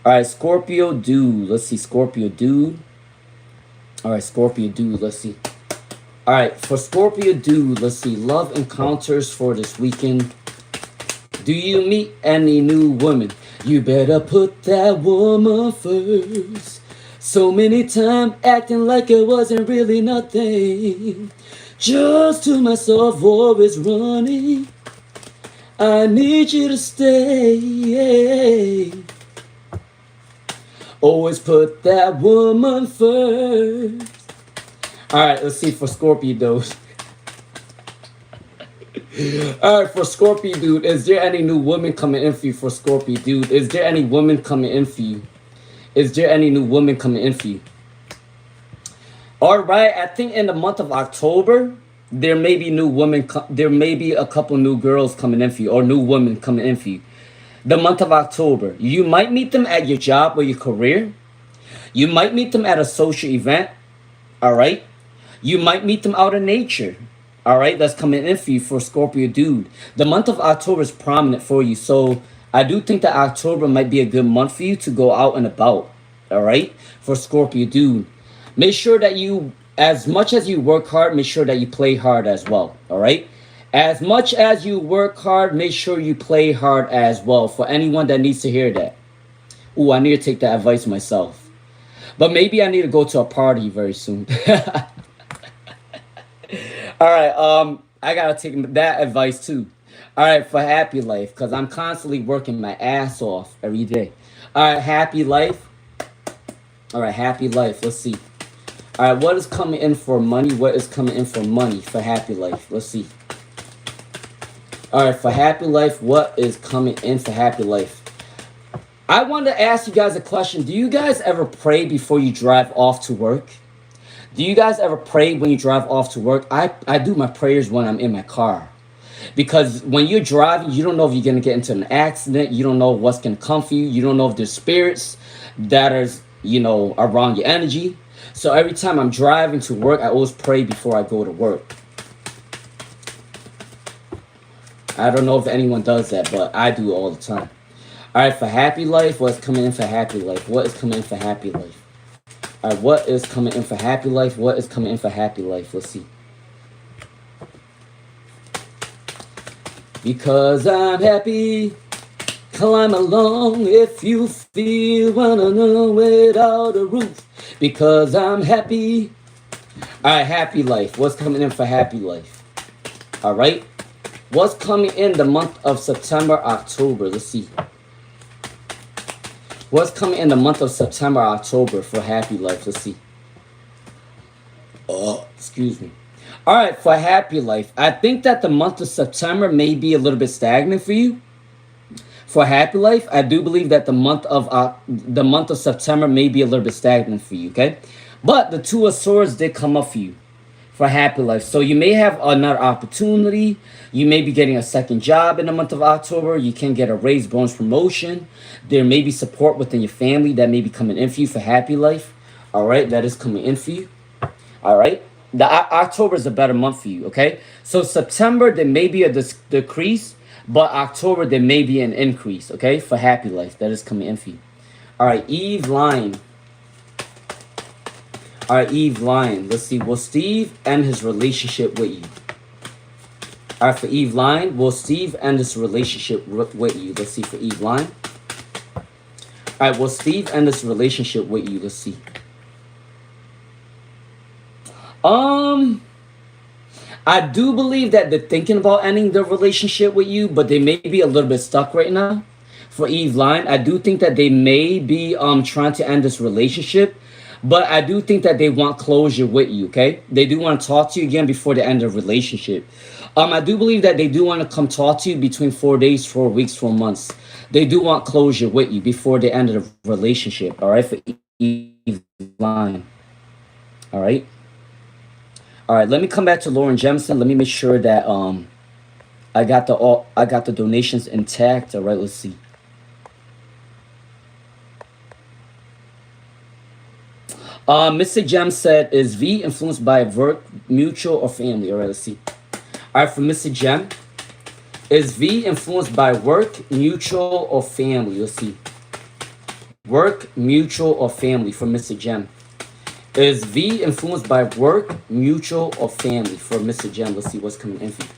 All right, Scorpio dude. Let's see, Scorpio dude. All right, Scorpio dude. Let's see. All right, for Scorpio dude, let's see. Love encounters for this weekend. Do you meet any new woman? You better put that woman first. So many times acting like it wasn't really nothing. Just to myself, always running. I need you to stay. Always put that woman first. All right, let's see for Scorpio though. All right, for Scorpio dude, is there any new woman coming in for you? For Scorpio dude, is there any woman coming in for you? Is there any new woman coming in for you? All right, I think in the month of October, there may be new women. There may be a couple new girls coming in for you, or new women coming in for you. The month of October, you might meet them at your job or your career. You might meet them at a social event. All right. You might meet them out in nature. All right, that's coming in for you for Scorpio dude. The month of October is prominent for you, so I do think that October might be a good month for you to go out and about. All right, for Scorpio dude. Make sure that you, as much as you work hard, make sure that you play hard as well. All right, as much as you work hard, make sure you play hard as well. For anyone that needs to hear that. Ooh, I need to take that advice myself. But maybe I need to go to a party very soon. All right, I gotta take that advice too. All right, for happy life, because I'm constantly working my ass off every day. All right, happy life. All right, happy life. Let's see. All right, what is coming in for money? What is coming in for money for happy life? Let's see. All right, for happy life, what is coming in for happy life? I wanted to ask you guys a question. Do you guys ever pray before you drive off to work? Do you guys ever pray when you drive off to work? I do my prayers when I'm in my car. Because when you're driving, you don't know if you're going to get into an accident. You don't know what's going to come for you. You don't know if there's spirits that are, around your energy. So every time I'm driving to work, I always pray before I go to work. I don't know if anyone does that, but I do all the time. All right, for happy life, what's coming in for happy life? What is coming in for happy life? All right, what is coming in for happy life? What is coming in for happy life? Let's see. Because I'm happy, climb along if you feel wanna know without a roof. Because I'm happy. All right, happy life. What's coming in for happy life? All right. What's coming in the month of September, October? Let's see. What's coming in the month of September, October for happy life? Let's see. Oh, excuse me. All right, for happy life, I think that the month of September may be a little bit stagnant for you. For happy life, I do believe that the month of September may be a little bit stagnant for you. Okay, but the Two of Swords did come up for you for happy life. So you may have another opportunity. You may be getting a second job in the month of October. You can get a raise, bonus, promotion. There may be support within your family that may be coming in for you for happy life. All right, that is coming in for you. All right, October is a better month for you. Okay, so September there may be a decrease, but October there may be an increase. Okay, for happy life, that is coming in for you. All right, Eve Line. All right, Eve Line. Let's see. Will Steve end his relationship with you? All right, for Eve Line. Will Steve end his relationship with you? Let's see for Eve Line. All right, will Steve end his relationship with you? Let's see. I do believe that they're thinking about ending their relationship with you, but they may be a little bit stuck right now. For Eve Line, I do think that they may be trying to end this relationship. But I do think that they want closure with you, okay? They do want to talk to you again before the end of the relationship. I do believe that they do want to come talk to you between 4 days, 4 weeks, 4 months. They do want closure with you before the end of the relationship, all right? For Eve Line, all right? All right, let me come back to Lauren Jemison. Let me make sure that I got the donations intact. All right, let's see. Mr. Jem said, is V influenced by work, mutual, or family? All right, let's see. All right, for Mr. Jem, is V influenced by work, mutual, or family? Let's see. Work, mutual, or family for Mr. Jem. Is V influenced by work, mutual, or family for Mr. Jem? Let's see what's coming in for you.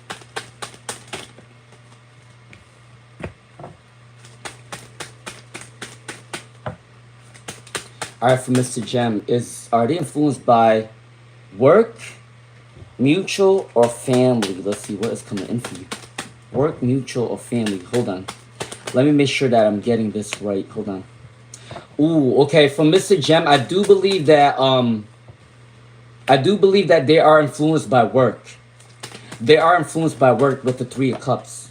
All right, for Mr. Jem, are they influenced by work, mutual, or family? Let's see what is coming in for you. Work, mutual, or family? Hold on. Let me make sure that I'm getting this right. Hold on. Ooh, okay. For Mr. Jem, I do believe that they are influenced by work. They are influenced by work with the Three of Cups.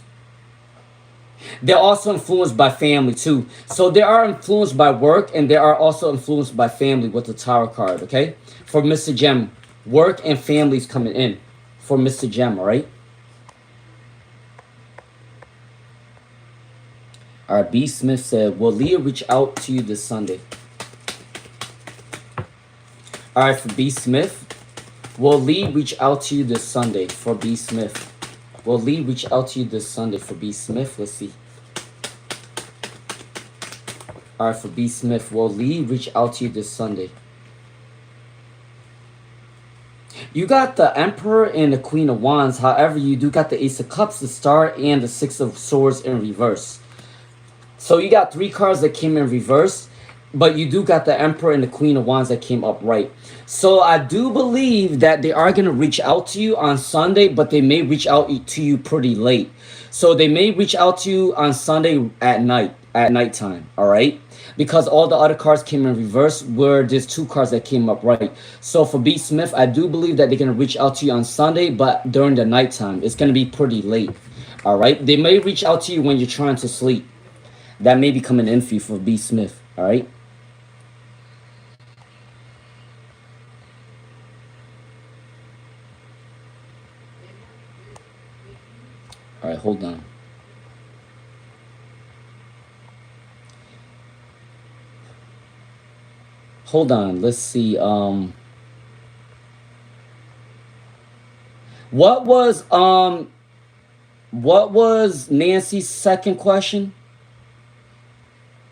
They're also influenced by family too. So they are influenced by work and they are also influenced by family with the Tower card, okay? For Mr. Jem, work and families coming in for Mr. Jem, all right? All right, B. Smith said, will Leah reach out to you this Sunday? All right, for B. Smith, will Lee reach out to you this Sunday for B. Smith? Will Lee reach out to you this Sunday for B. Smith? Let's see. All right, for B. Smith, will Lee reach out to you this Sunday? You got the Emperor and the Queen of Wands. However, you do got the Ace of Cups, the Star, and the Six of Swords in reverse. So you got 3 cards that came in reverse, but you do got the Emperor and the Queen of Wands that came upright. So I do believe that they are going to reach out to you on Sunday, but they may reach out to you pretty late. So they may reach out to you on Sunday at nighttime, all right? Because all the other cards came in reverse where there's 2 cards that came upright. So for B. Smith, I do believe that they're going to reach out to you on Sunday, but during the nighttime. It's going to be pretty late, all right? They may reach out to you when you're trying to sleep. That may be coming in for you for B. Smith, all right? All right, hold on. Hold on, let's see. What was Nancy's second question?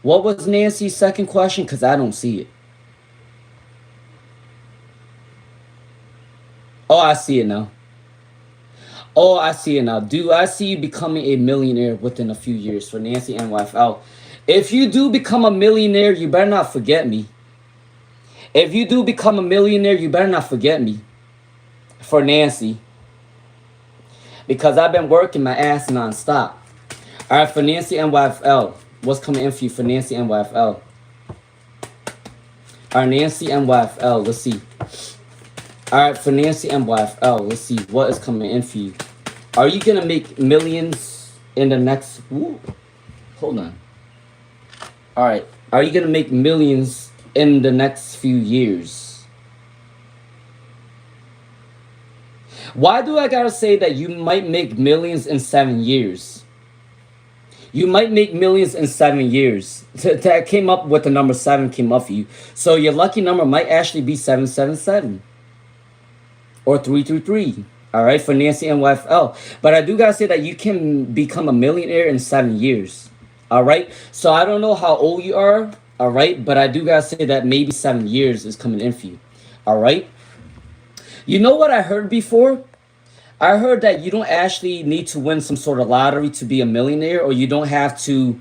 What was Nancy's second question? Because I don't see it. Oh, I see it now. Oh, I see it now. Do I see you becoming a millionaire within a few years for Nancy NYFL? If you do become a millionaire, you better not forget me. If you do become a millionaire, you better not forget me for Nancy. Because I've been working my ass nonstop. All right, for Nancy NYFL. What's coming in for you for Nancy NYFL? All right, Nancy NYFL. Let's see. All right, for Nancy NYFL, let's see what is coming in for you. Are you going to make millions in the next... Ooh, hold on. All right. Are you going to make millions in the next few years? Why do I got to say that you might make millions in 7 years? You might make millions in 7 years. That came up with the number 7 came up for you. So your lucky number might actually be 777. Or 333. All right, for Nancy NYFL. But I do got to say that you can become a millionaire in 7 years. All right. So I don't know how old you are. All right. But I do got to say that maybe 7 years is coming in for you. All right. You know what I heard before? I heard that you don't actually need to win some sort of lottery to be a millionaire, or you don't have to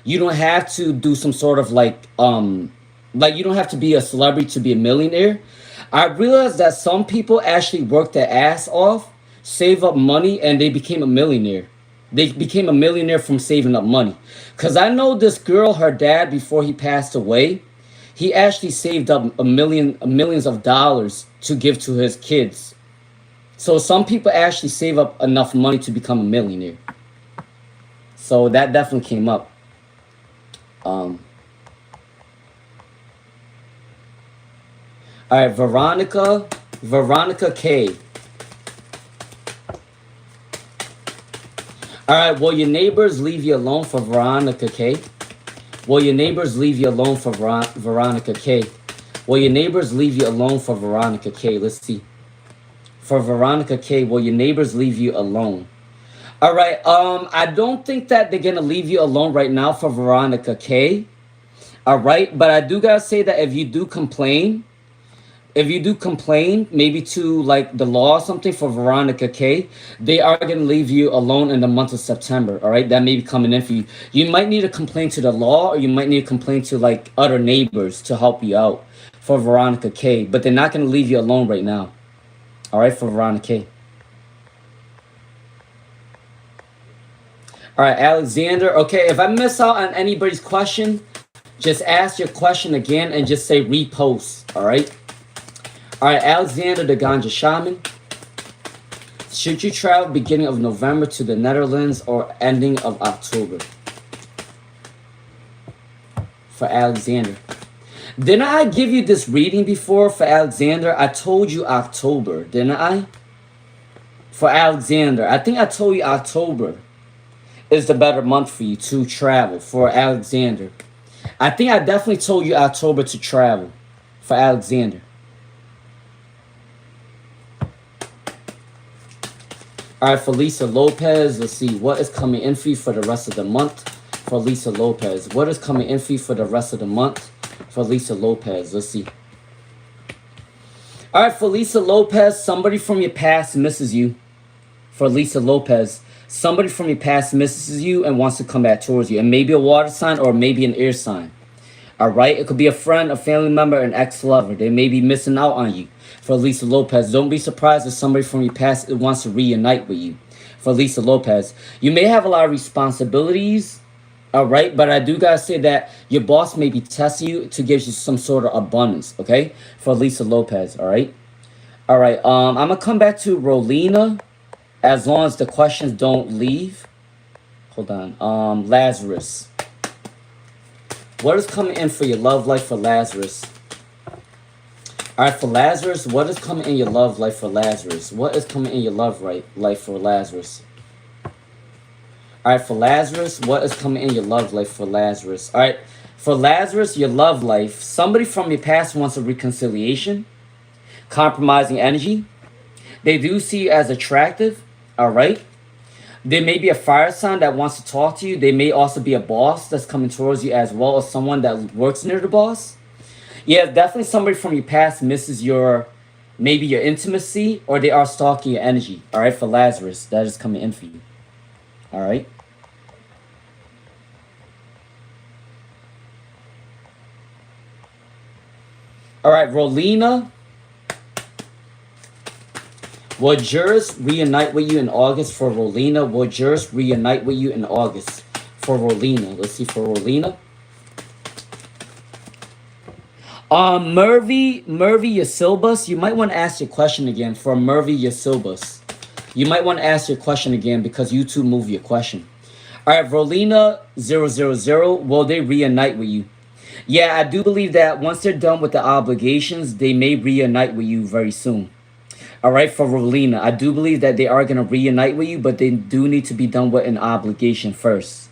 do some sort of like you don't have to be a celebrity to be a millionaire. I realized that some people actually worked their ass off, save up money, and they became a millionaire. They became a millionaire from saving up money. Because I know this girl, her dad, before he passed away, he actually saved up millions of dollars to give to his kids. So some people actually save up enough money to become a millionaire. So that definitely came up. All right, Veronica K. All right, will your neighbors leave you alone for Veronica K? Will your neighbors leave you alone for Veronica K? Will your neighbors leave you alone for Veronica K? Let's see. For Veronica K, will your neighbors leave you alone? All right, I don't think that they're gonna leave you alone right now for Veronica K. All right, but I do gotta say that if you do complain, maybe to like the law or something for Veronica K, they are going to leave you alone in the month of September. All right, that may be coming in for you. You might need to complain to the law, or you might need to complain to like other neighbors to help you out for Veronica K, but they're not going to leave you alone right now. All right, for Veronica K. All right, Alexander. Okay, if I miss out on anybody's question, just ask your question again and just say repost. All right. All right, Alexander the Ganja Shaman. Should you travel beginning of November to the Netherlands or ending of October? For Alexander. Didn't I give you this reading before for Alexander? I told you October, didn't I? For Alexander. I think I told you October is the better month for you to travel for Alexander. I think I definitely told you October to travel for Alexander. All right, for Lisa Lopez, let's see. What is coming in for you for the rest of the month? For Lisa Lopez. What is coming in for you for the rest of the month? For Lisa Lopez, let's see. All right, for Lisa Lopez, somebody from your past misses you. For Lisa Lopez, somebody from your past misses you and wants to come back towards you. And maybe a water sign or maybe an air sign. All right, it could be a friend, a family member, an ex-lover. They may be missing out on you. For Lisa Lopez, don't be surprised if somebody from your past wants to reunite with you. For Lisa Lopez, you may have a lot of responsibilities, all right, but I do gotta say that your boss may be testing you to give you some sort of abundance, okay? For Lisa Lopez, all right? All right, I'm gonna come back to Rolina as long as the questions don't leave. Hold on, Lazarus. What is coming in for your love life for Lazarus? All right, for Lazarus, what is coming in your love life for Lazarus? What is coming in your love life for Lazarus? All right, for Lazarus, what is coming in your love life for Lazarus? All right, for Lazarus, your love life, somebody from your past wants a reconciliation, compromising energy. They do see you as attractive, all right? There may be a fire sign that wants to talk to you. There may also be a boss that's coming towards you as well, or someone that works near the boss. Yeah, definitely somebody from your past misses maybe your intimacy, or they are stalking your energy. All right, for Lazarus, that is coming in for you. All right. All right, Rolina. Will Juris reunite with you in August for Rolina? Will Juris reunite with you in August for Rolina? Let's see for Rolina. Murphy Yasilbus, you might want to ask your question again for Murphy Yasilbus. You might want to ask your question again because YouTube moved your question. All right, Rolina 000, will they reunite with you? Yeah, I do believe that once they're done with the obligations, they may reunite with you very soon. All right, for Rolina, I do believe that they are going to reunite with you, but they do need to be done with an obligation first.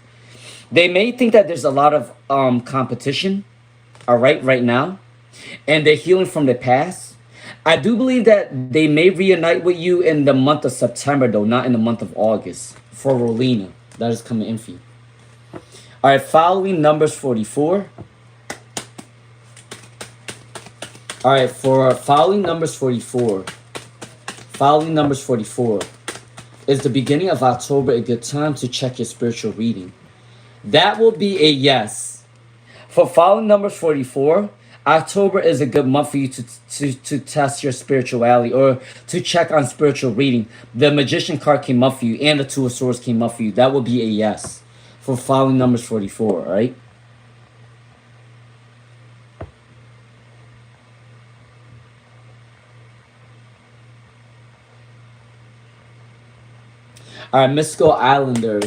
They may think that there's a lot of competition, all right now, and they're healing from the past. I do believe that they may reunite with you in the month of September, though, not in the month of August. For Rolina, that is coming in for you. All right, following numbers 44. All right, for following numbers 44. Following numbers 44. Is the beginning of October a good time to check your spiritual reading? That will be a yes. For following numbers 44, October is a good month for you to test your spirituality or to check on spiritual reading. The Magician card came up for you and the Two of Swords came up for you. That will be a yes for following numbers 44, all right? All right, Mystical Islander.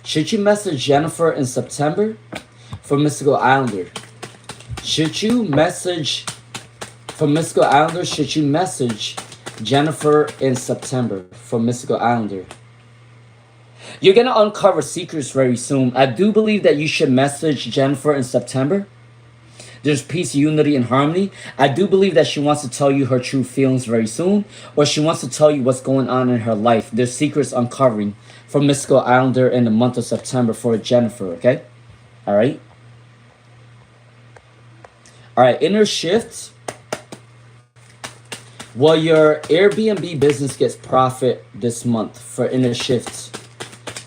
Should you message Jennifer in September? For Mystical Islander. Should you message Jennifer in September? For Mystical Islander. You're gonna uncover secrets very soon. I do believe that you should message Jennifer in September. There's peace, unity, and harmony. I do believe that she wants to tell you her true feelings very soon, or she wants to tell you what's going on in her life. There's secrets uncovering from Mystical Islander in the month of September for Jennifer, okay? All right? All right, inner shift. Well, your Airbnb business gets profit this month for inner shifts.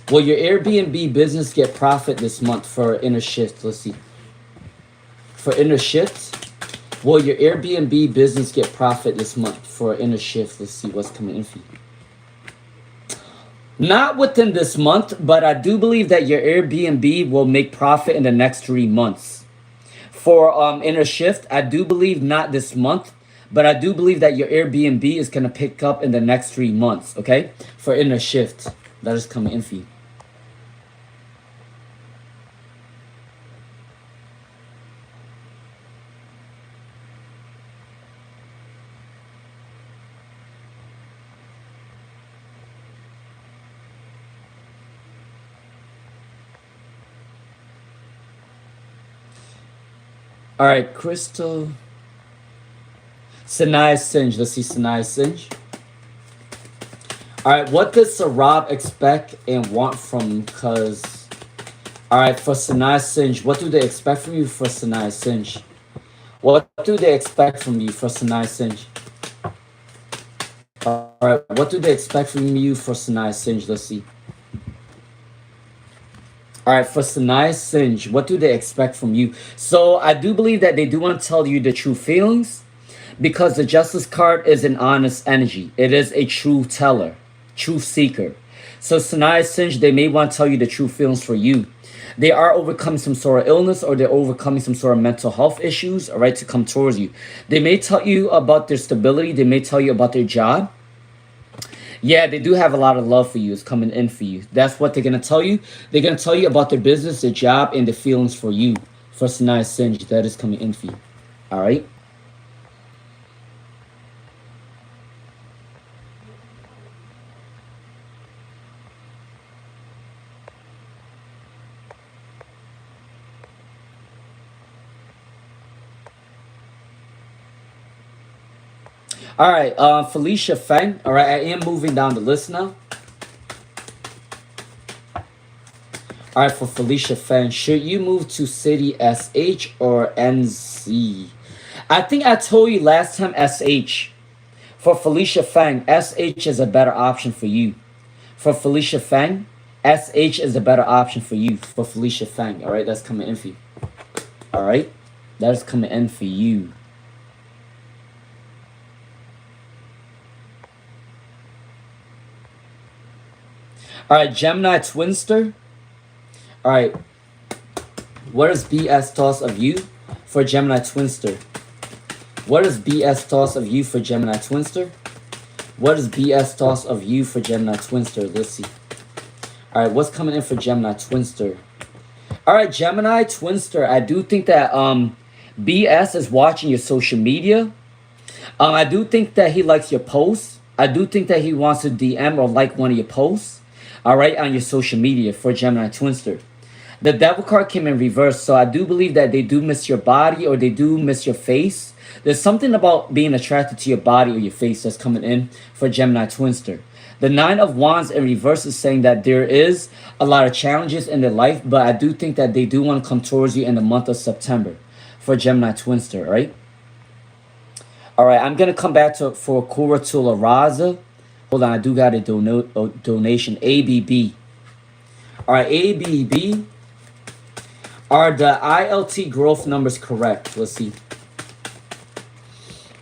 Will your Airbnb business get profit this month for inner shift? Let's see. For inner shift, will your Airbnb business get profit this month for inner shift? Let's see what's coming in for you. Not within this month, but I do believe that your Airbnb will make profit in the next 3 months. For inner shift, I do believe not this month, but I do believe that your Airbnb is going to pick up in the next 3 months, okay? For inner shift, that is coming in for you. All right, Crystal. Sanaya Singe. Let's see Sanaya Singe. All right, what does Sarab expect and want from? Because, all right, for Sanaya Singe, what do they expect from you for Sanaya Singe? What do they expect from you for Sanaya Singe? All right, what do they expect from you for Sanaya Singe? Let's see. All right, for Sanaya Singe, what do they expect from you? So I do believe that they do want to tell you the true feelings because the Justice card is an honest energy. It is a true teller, truth seeker. So Sanaya Singe, they may want to tell you the true feelings for you. They are overcoming some sort of illness or they're overcoming some sort of mental health issues, all right, to come towards you. They may tell you about their stability. They may tell you about their job. Yeah, they do have a lot of love for you. It's coming in for you. That's what they're going to tell you. They're going to tell you about their business, their job, and their feelings for you. For Sanaya Singe, that is coming in for you. All right? All right, Felicia Feng. All right, I am moving down the list now. All right, for Felicia Feng, should you move to city SH or NZ? I think I told you last time SH. For Felicia Feng, SH is a better option for you. For Felicia Feng, SH is a better option for you. For Felicia Feng, all right, that's coming in for you. All right, that is coming in for you. All right, Gemini Twinster. All right, what is BS thoughts of you for Gemini Twinster? What is BS thoughts of you for Gemini Twinster? What is BS thoughts of you for Gemini Twinster? Let's see. All right, what's coming in for Gemini Twinster? All right, Gemini Twinster, I do think that BS is watching your social media. I do think that he likes your posts. I do think that he wants to DM or like one of your posts. All right, on your social media for Gemini Twinster. The Devil card came in reverse, so I do believe that they do miss your body or they do miss your face. There's something about being attracted to your body or your face that's coming in for Gemini Twinster. The Nine of Wands in reverse is saying that there is a lot of challenges in their life, but I do think that they do want to come towards you in the month of September for Gemini Twinster, all right? All right, I'm going to come back to for Kuratula Raza. Hold on, I do got a donation. ABB. All right, ABB. Are the ILT growth numbers correct? Let's see.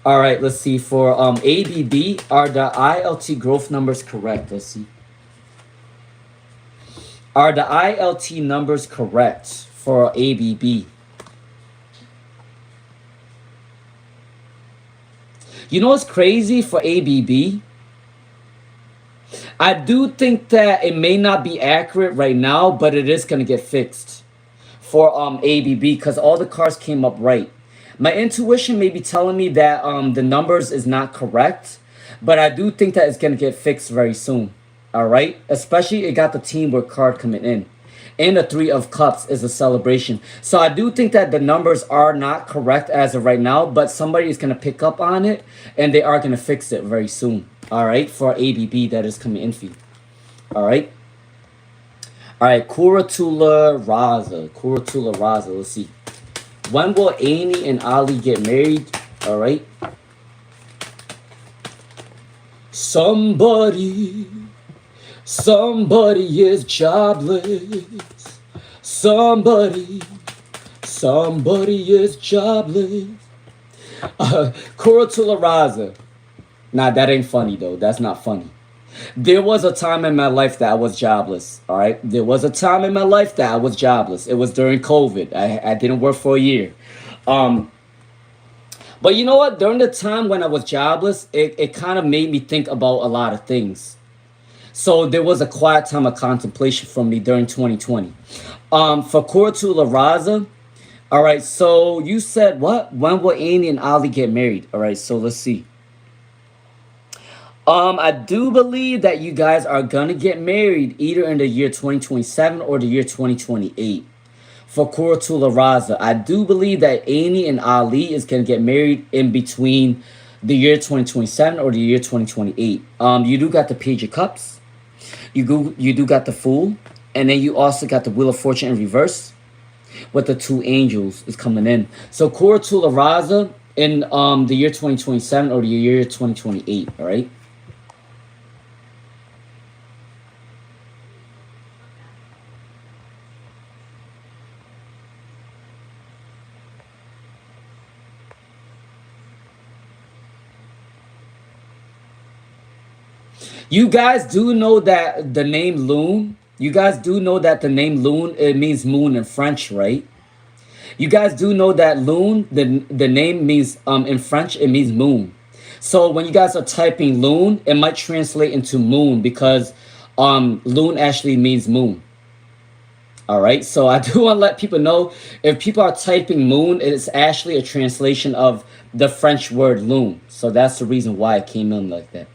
All right, let's see. For ABB, are the ILT growth numbers correct? Let's see. Are the ILT numbers correct for ABB? You know what's crazy for ABB? I do think that it may not be accurate right now, but it is going to get fixed for ABB because all the cards came up right. My intuition may be telling me that the numbers is not correct, but I do think that it's going to get fixed very soon. All right, especially it got the teamwork card coming in. And the Three of Cups is a celebration. So I do think that the numbers are not correct as of right now, but somebody is going to pick up on it and they are going to fix it very soon. All right, for ABB that is coming in for you. All right. All right, Kuratula Raza. Kuratula Raza. Let's see. When will Amy and Ali get married? All right. Somebody is jobless. Somebody is jobless. Kuratula Raza. Nah, that ain't funny though. That's not funny. There was a time in my life that I was jobless. All right. There was a time in my life that I was jobless. It was during COVID. I didn't work for a year. Um, but you know what? During the time when I was jobless, it kind of made me think about a lot of things. So there was a quiet time of contemplation from me during 2020. For Kuratula Raza, all right. So you said what? When will Annie and Ali get married? All right. So let's see. I do believe that you guys are gonna get married either in the year 2027 or the year 2028. For Kuratula Raza, I do believe that Amy and Ali is gonna get married in between the year 2027 or the year 2028. You do got the Page of Cups, you do got the Fool, and then you also got the Wheel of Fortune in reverse with the two angels is coming in. So Kuratula Raza in the year 2027 or the year 2028. All right. You guys do know that the name Loon. You guys do know that the name Loon it means moon in French, right? You guys do know that Loon the name means in French it means moon. So when you guys are typing Loon, it might translate into moon because Loon actually means moon. All right. So I do want to let people know if people are typing moon, it is actually a translation of the French word loon. So that's the reason why it came in like that.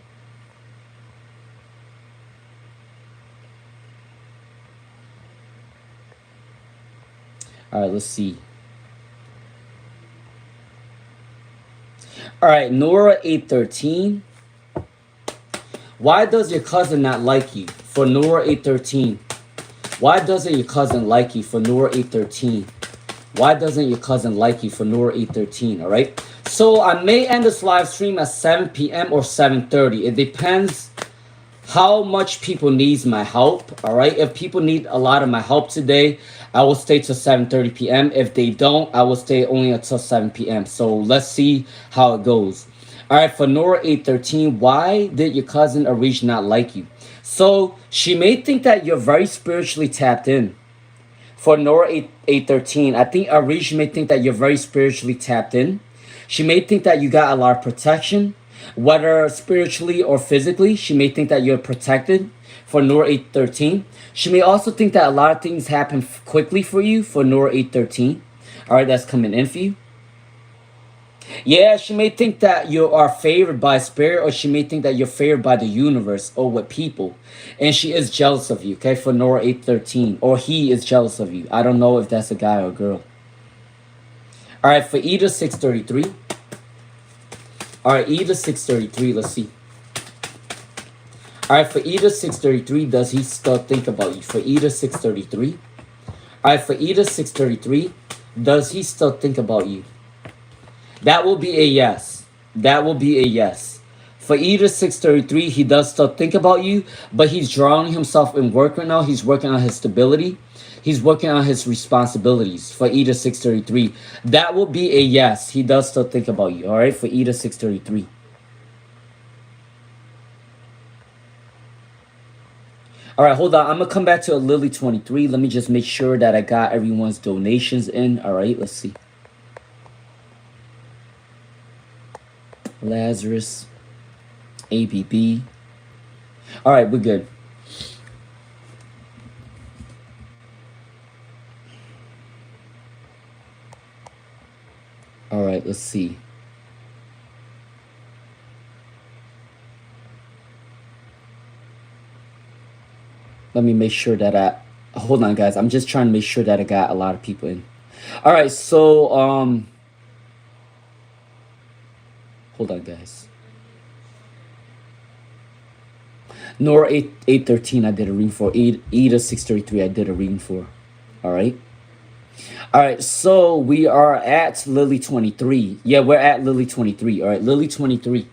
All right, let's see. All right, Nora 813. Why does your cousin not like you? For Nora 813. Why doesn't your cousin like you? For Nora 813. Why doesn't your cousin like you? For Nora 813. All right. So I may end this live stream at 7 p.m. or 7:30. It depends how much people needs my help. All right. If people need a lot of my help today, I will stay till 7:30 p.m. If they don't, I will stay only until 7 p.m. So let's see how it goes. All right, for Nora 813, why did your cousin Arish not like you? So she may think that you're very spiritually tapped in. For Nora 813, I think Arish may think that you're very spiritually tapped in. She may think that you got a lot of protection, whether spiritually or physically. She may think that you're protected for Nora 813. She may also think that a lot of things happen quickly for you for Nora 813. All right, that's coming in for you. Yeah, she may think that you are favored by spirit, or she may think that you're favored by the universe or with people. And she is jealous of you, okay, for Nora 813. Or he is jealous of you. I don't know if that's a guy or a girl. All right, for Eda 633. All right, Eda 633, let's see. All right, for Eda 633, does he still think about you? For Eda 633. All right, for Eda 633, does he still think about you? That will be a yes. That will be a yes. For Eda 633, he does still think about you, but he's drawing himself in work right now. He's working on his stability. He's working on his responsibilities for Eda 633. That will be a yes. He does still think about you. All right, for Eda 633. All right, hold on. I'm going to come back to a Lily 23. Let me just make sure that I got everyone's donations in. All right, let's see. Lazarus, ABB. All right, we're good. All right, let's see. Let me make sure that I hold on, guys. I'm just trying to make sure that I got a lot of people in. All right, so hold on, guys. Nora 813 I did a reading for. Eda 633 I did a reading for. All right. All right, so we are at Lily 23. Yeah, we're at Lily 23. All right, Lily 23.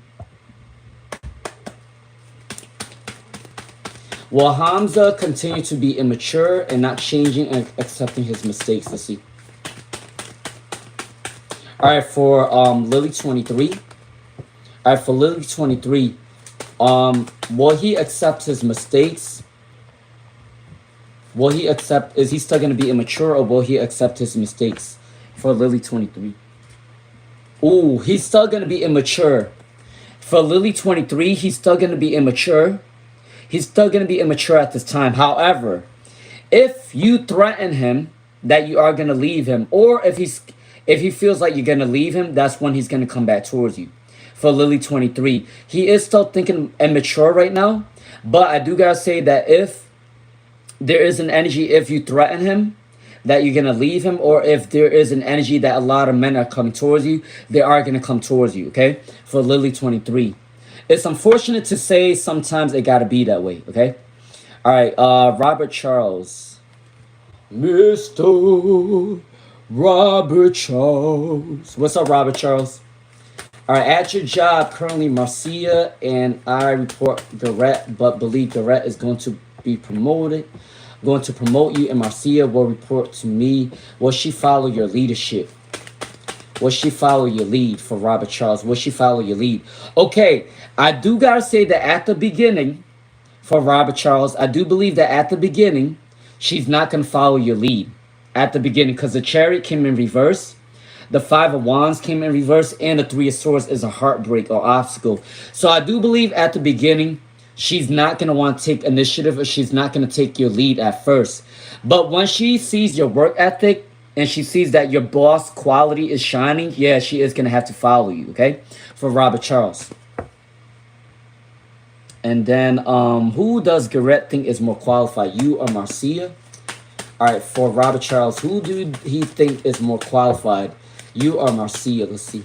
Will Hamza continue to be immature and not changing and accepting his mistakes? Let's see. All right, for Lily 23. All right, for Lily 23, will he accept his mistakes? Will he accept, is he still going to be immature, or will he accept his mistakes for Lily 23? Ooh, he's still going to be immature. For Lily 23, he's still going to be immature. He's still going to be immature at this time. However, if you threaten him that you are going to leave him, or if he feels like you're going to leave him, that's when he's going to come back towards you. For Lily 23, he is still thinking immature right now, but I do got to say that if there is an energy, if you threaten him that you're going to leave him, or if there is an energy that a lot of men are coming towards you, they are going to come towards you, okay? For Lily 23. It's unfortunate to say sometimes it got to be that way, okay? All right, Robert Charles. Mr. Robert Charles. What's up, Robert Charles? All right, at your job, currently Marcia and I report Garrett, but believe Garrett is going to be promoted, going to promote you, and Marcia will report to me. Will she follow your leadership? Will she follow your lead? For Robert Charles, will she follow your lead? Okay, I do gotta say that at the beginning, for Robert Charles, I do believe that at the beginning, she's not gonna follow your lead. At the beginning, because the Chariot came in reverse. The Five of Wands came in reverse, and the Three of Swords is a heartbreak or obstacle. So I do believe at the beginning, she's not going to want to take initiative, or she's not going to take your lead at first. But when she sees your work ethic and she sees that your boss quality is shining, yeah, she is going to have to follow you, okay? For Robert Charles. And then who does Garrett think is more qualified, you or Marcia? All right, for Robert Charles, who do he think is more qualified? You or Marcia? Let's see.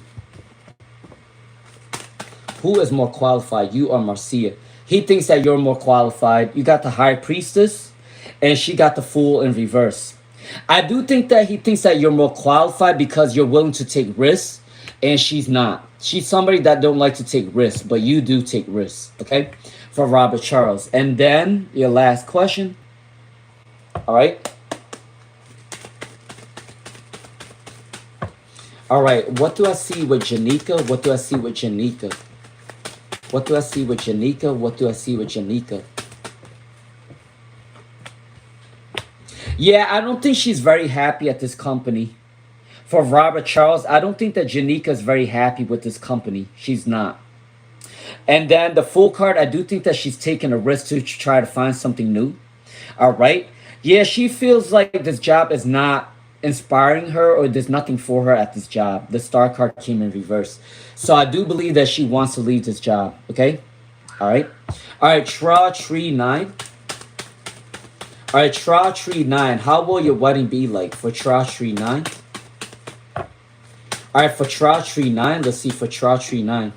Who is more qualified, you or Marcia? He thinks that you're more qualified. You got the High Priestess, and she got the Fool in reverse. I do think that he thinks that you're more qualified because you're willing to take risks, and she's not. She's somebody that don't like to take risks, but you do take risks, okay? For Robert Charles. And then your last question. All right. All right, what do I see with Janika? What do I see with Janika? What do I see with Janika? What do I see with Janika? Yeah, I don't think she's very happy at this company. For Robert Charles, I don't think that Janika is very happy with this company. She's not. And then the Fool card, I do think that she's taking a risk to try to find something new. All right. Yeah, she feels like this job is not inspiring her, or there's nothing for her at this job. The Star card came in reverse. So I do believe that she wants to leave this job. Okay? All right. All right, Tra Tree 9. All right, Tra Tree 9. How will your wedding be like for Tra Tree 9? All right, for Tra Tree 9. Let's see for Tra Tree 9.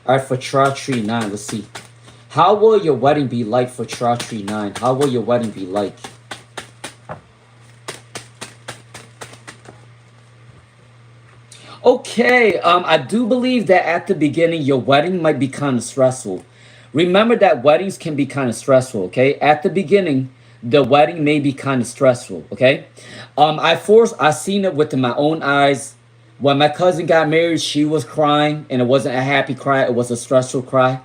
All right, for Tra Tree 9. Let's see. How will your wedding be like for Tra Tree 9? How will your wedding be like? Okay, I do believe that at the beginning, your wedding might be kind of stressful. Remember that weddings can be kind of stressful, okay? At the beginning, the wedding may be kind of stressful, okay? I seen it with my own eyes. When my cousin got married, she was crying, and it wasn't a happy cry, it was a stressful cry.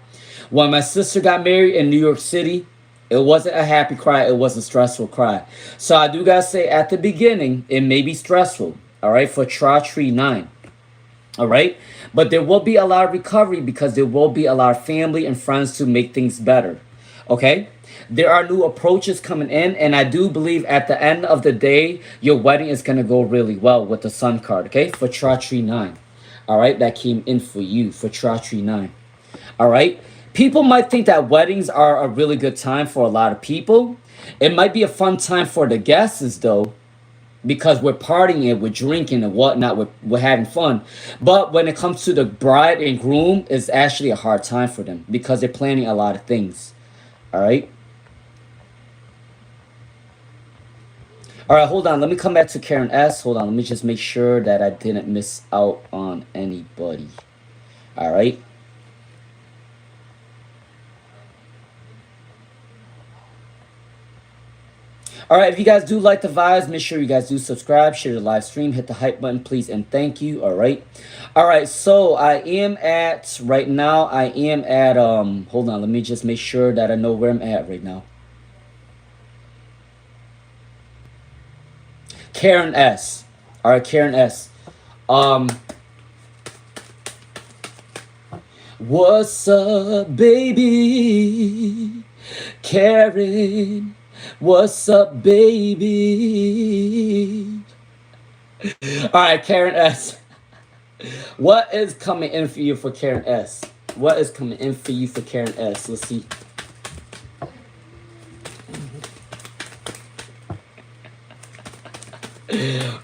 When my sister got married in New York City, it wasn't a happy cry, it was a stressful cry. So I do gotta say, at the beginning, it may be stressful, all right, for Tra Tree 9. All right. But there will be a lot of recovery because there will be a lot of family and friends to make things better. Okay. There are new approaches coming in. And I do believe at the end of the day, your wedding is going to go really well with the Sun card. Okay. For Tra Tree 9. All right. That came in for you for Tra Tree 9. All right. People might think that weddings are a really good time for a lot of people. It might be a fun time for the guests, though, because we're partying and we're drinking and whatnot, we're having fun. But when it comes to the bride and groom, it's actually a hard time for them because they're planning a lot of things. All right. All right, hold on. Let me come back to Karen S. Hold on. Let me just make sure that I didn't miss out on anybody. All right. All right, if you guys do like the vibes, make sure you guys do subscribe, share the live stream, hit the hype button, please, and thank you. All right. All right, so I am at, right now, I am at, hold on, let me just make sure that I know where I'm at right now. Karen S. All right, Karen S. Um, what's up, baby? Karen, what's up, baby? All right, Karen S. What is coming in for you for Karen S? What is coming in for you for Karen S? Let's see.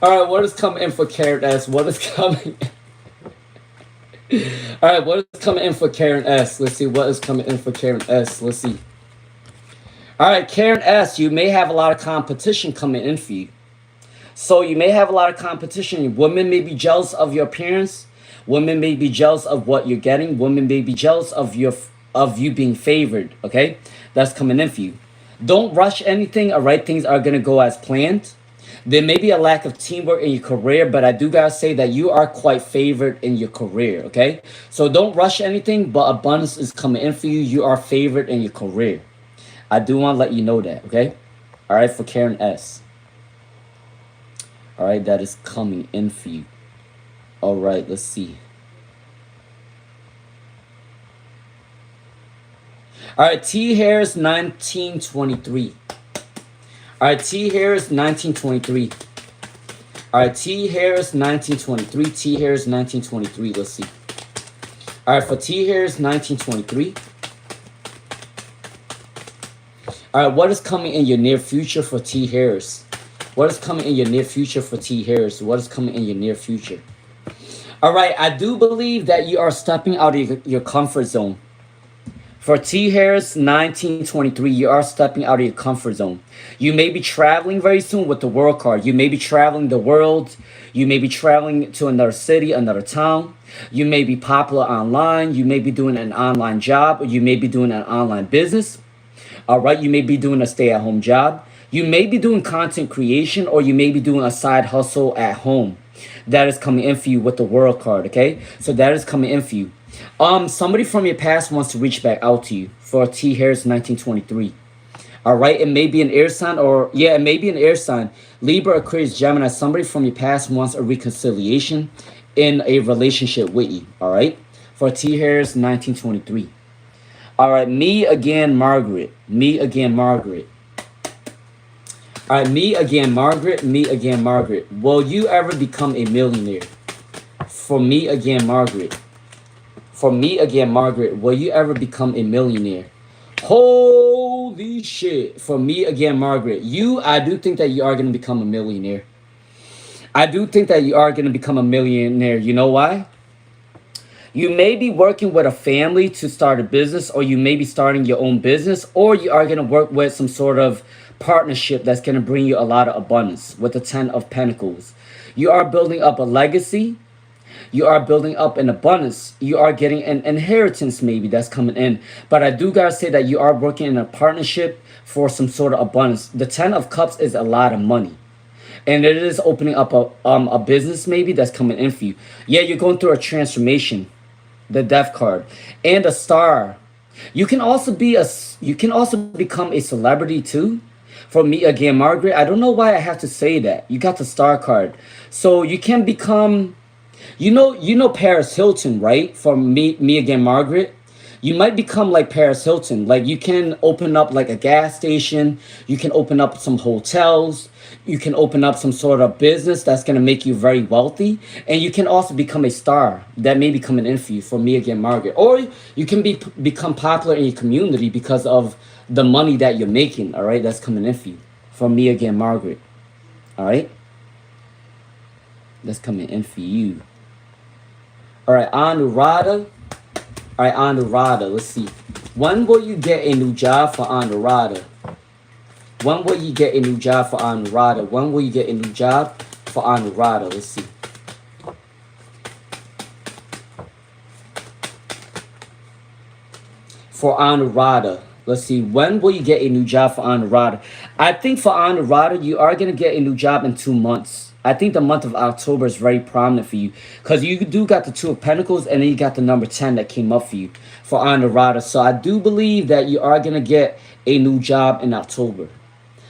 All right, what is coming in for Karen S? What is coming? All right, what is coming in for Karen S? Let's see. What is coming in for Karen S? Let's see. All right, Karen S, you may have a lot of competition coming in for you. So you may have a lot of competition. Women may be jealous of your appearance. Women may be jealous of what you're getting. Women may be jealous of you being favored. Okay, that's coming in for you. Don't rush anything. All right, things are gonna go as planned. There may be a lack of teamwork in your career, but I do gotta say that you are quite favored in your career. Okay, so don't rush anything. But abundance is coming in for you. You are favored in your career. I do want to let you know that. Okay, all right, for Karen S. All right, that is coming in for you. All right, let's see. All right, T Harris 1923. All right, T Harris 1923. All right, T Harris 1923. T Harris 1923. Let's see. All right, for T Harris 1923. All right, what is coming in your near future for T Harris? What is coming in your near future for T Harris? What is coming in your near future? All right, I do believe that you are stepping out of your comfort zone. For T Harris 1923, you are stepping out of your comfort zone. You may be traveling very soon with the world card. You may be traveling the world. You may be traveling to another city, another town. You may be popular online. You may be doing an online job. Or you may be doing an online business. All right, you may be doing a stay-at-home job. You may be doing content creation, or you may be doing a side hustle at home. That is coming in for you with the world card, okay? So that is coming in for you. Somebody from your past wants to reach back out to you for T Harris 1923. All right, it may be an air sign, or yeah, it may be an air sign. Libra, Aquarius, Gemini. Somebody from your past wants a reconciliation in a relationship with you. All right, for T Harris 1923. All right, me again, Margaret. Me again, Margaret. All right, me again, Margaret. Me again, Margaret. Will you ever become a millionaire? For me again, Margaret. For me again, Margaret. Will you ever become a millionaire? Holy shit. For me again, Margaret. I do think that you are going to become a millionaire. I do think that you are going to become a millionaire. You know why? You may be working with a family to start a business, or you may be starting your own business, or you are going to work with some sort of partnership that's going to bring you a lot of abundance with the 10 of Pentacles. You are building up a legacy. You are building up an abundance. You are getting an inheritance maybe that's coming in. But I do got to say that you are working in a partnership for some sort of abundance. The 10 of Cups is a lot of money. And it is opening up a business maybe that's coming in for you. Yeah, you're going through a transformation. The Death card. And a star. You can also become a celebrity too. For me again, Margaret, I don't know why I have to say that. You got the star card. So you can become, you know Paris Hilton, right? For me again, Margaret. You might become like Paris Hilton. Like you can open up like a gas station. You can open up some hotels. you can open up some sort of business that's going to make you very wealthy, and you can also become a star that may be coming in for you, for me again Margaret, or you can become popular in your community because of the money that you're making. All right, that's coming in for you, for me again Margaret. All right, that's coming in for you. All right, Anurada. All right, Anurada, let's see. When will you get a new job for Anurada? When will you get a new job for Anurada? When will you get a new job for Anurada? Let's see. For Anurada, let's see. When will you get a new job for Anurada? I think for Anurada, you are going to get a new job in 2 months. I think the month of October is very prominent for you because you do got the Two of Pentacles and then you got the number 10 that came up for you for Anurada. So I do believe that you are going to get a new job in October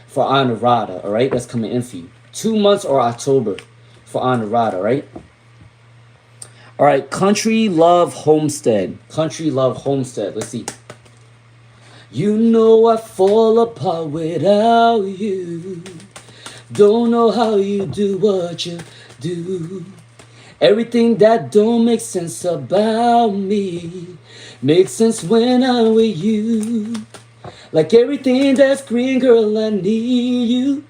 for Anurada, all right? That's coming in for you. 2 months or October for Anurada, right? All right, Country Love Homestead. Country Love Homestead. Let's see. You know I fall apart without you. Don't know how you do what you do. Everything that don't make sense about me makes sense when I'm with you. Like everything that's green, girl, I need you.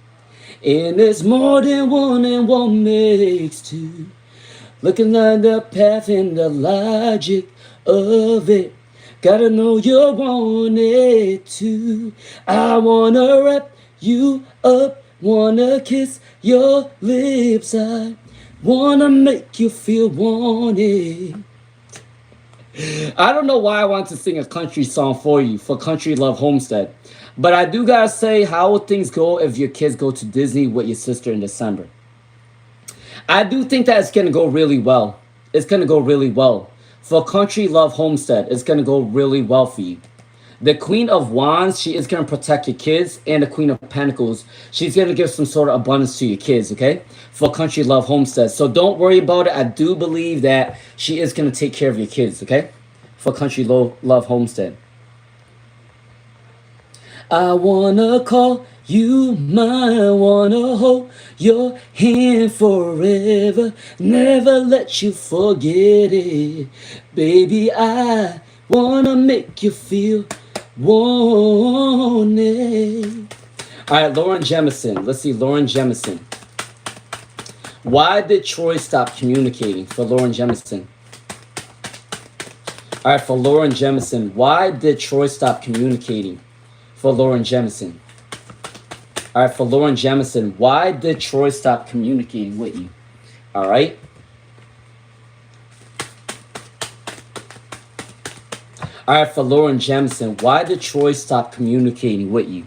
And there's more than one and one makes two. Looking at the path and the logic of it. Gotta know you want it too. I wanna wrap you up, wanna kiss your lips. I wanna make you feel wanted. I don't know why I want to sing a country song for you, for Country Love Homestead. But I do gotta say, how would things go if your kids go to Disney with your sister in December? I do think that it's gonna go really well. It's gonna go really well. For Country Love Homestead, it's gonna go really well for you. The Queen of Wands, she is going to protect your kids. And the Queen of Pentacles, she's going to give some sort of abundance to your kids, okay? For Country Love Homestead. So don't worry about it. I do believe that she is going to take care of your kids, okay? For Country Love Homestead. I want to call you mine. Want to hold your hand forever. Never let you forget it. Baby, I want to make you feel wanted. All right, Lauren Jemison. Let's see, Lauren Jemison. Why did Troy stop communicating? For Lauren Jemison. All right, for Lauren Jemison. Why did Troy stop communicating? For Lauren Jemison. All right, for Lauren Jemison. Why did Troy stop communicating with you? All right. All right, for Lauren Jemison, why did Troy stop communicating with you?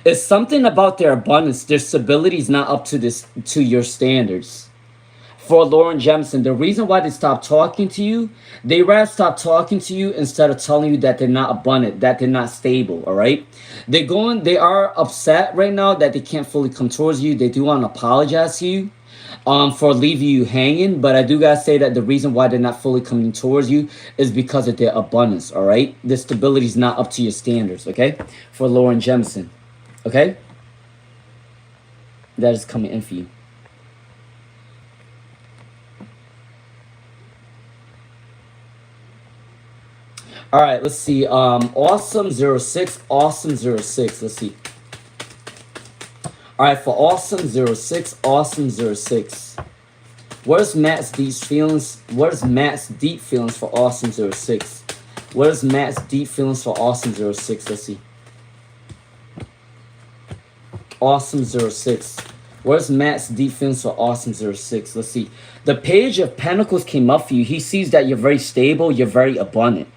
It's something about their abundance. Their stability is not up to your standards. For Lauren Jemison, the reason why they stopped talking to you, they rather stop talking to you instead of telling you that they're not abundant, that they're not stable, all right? They are upset right now that they can't fully come towards you. They do want to apologize to you for leaving you hanging, but I do gotta say that the reason why they're not fully coming towards you is because of their abundance, all right? The stability is not up to your standards, okay? For Lauren Jemison, okay? That is coming in for you. All right, let's see. Awesome06, Awesome06. Let's see. All right, for Awesome06, Awesome06. What is Matt's deep feelings? What is Matt's deep feelings for Awesome06? What is Matt's deep feelings for Awesome06? Let's see. Awesome06. What is Matt's deep feelings for Awesome06? Let's see. The Page of Pentacles came up for you. He sees that you're very stable, you're very abundant.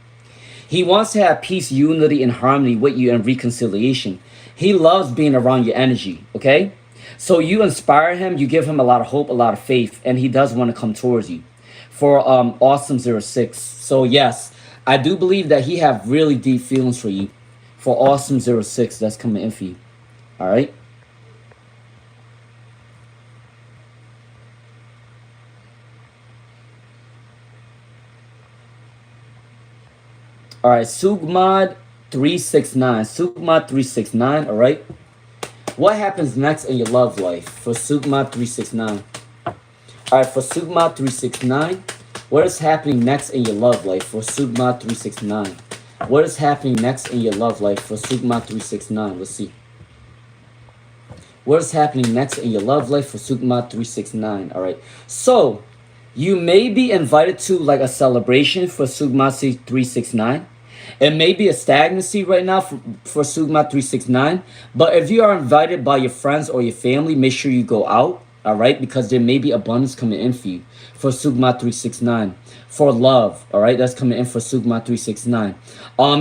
He wants to have peace, unity, and harmony with you and reconciliation. He loves being around your energy, okay? So you inspire him, you give him a lot of hope, a lot of faith, and he does want to come towards you. For Awesome06. So yes, I do believe that he have really deep feelings for you. For Awesome06, that's coming in for you. All right? All right, Sugmad 369. Sugmad 369, all right? What happens next in your love life for Sugma 369? All right, for Sugma 369, what is happening next in your love life for Sugma 369? What is happening next in your love life for Sugma 369? Let's see. What is happening next in your love life for Sugma 369? All right. So, you may be invited to like a celebration for Sugma 369. It may be a stagnancy right now for Sugma 369. But if you are invited by your friends or your family, make sure you go out. All right. Because there may be abundance coming in for you for Sugma 369. For love. All right. That's coming in for Sugma 369.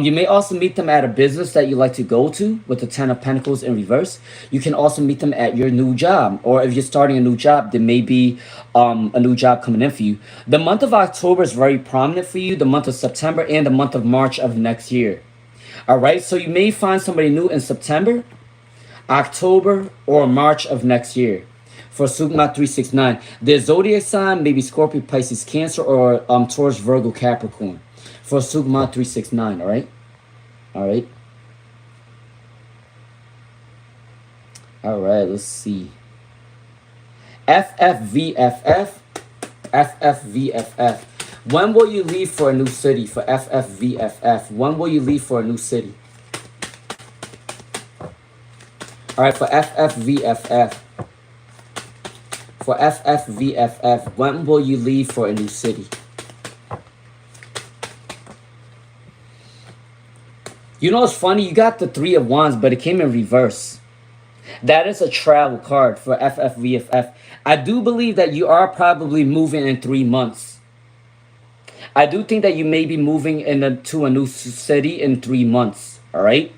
You may also meet them at a business that you like to go to with the 10 of Pentacles in reverse. You can also meet them at your new job. Or if you're starting a new job, there may be a new job coming in for you. The month of October is very prominent for you. The month of September and the month of March of next year. All right. So you may find somebody new in September, October, or March of next year. For Sugma 369, their zodiac sign may be Scorpio, Pisces, Cancer, or Taurus, Virgo, Capricorn. For Sugma 369, all right? All right. All right, let's see. FFVFF. FFVFF. When will you leave for a new city? For FFVFF. When will you leave for a new city? All right, for FFVFF. For FFVFF, when will you leave for a new city? You know, it's funny. You got the 3 of Wands, but it came in reverse. That is a travel card for FFVFF. I do believe that you are probably moving in 3 months. I do think that you may be moving to a new city in 3 months. All right?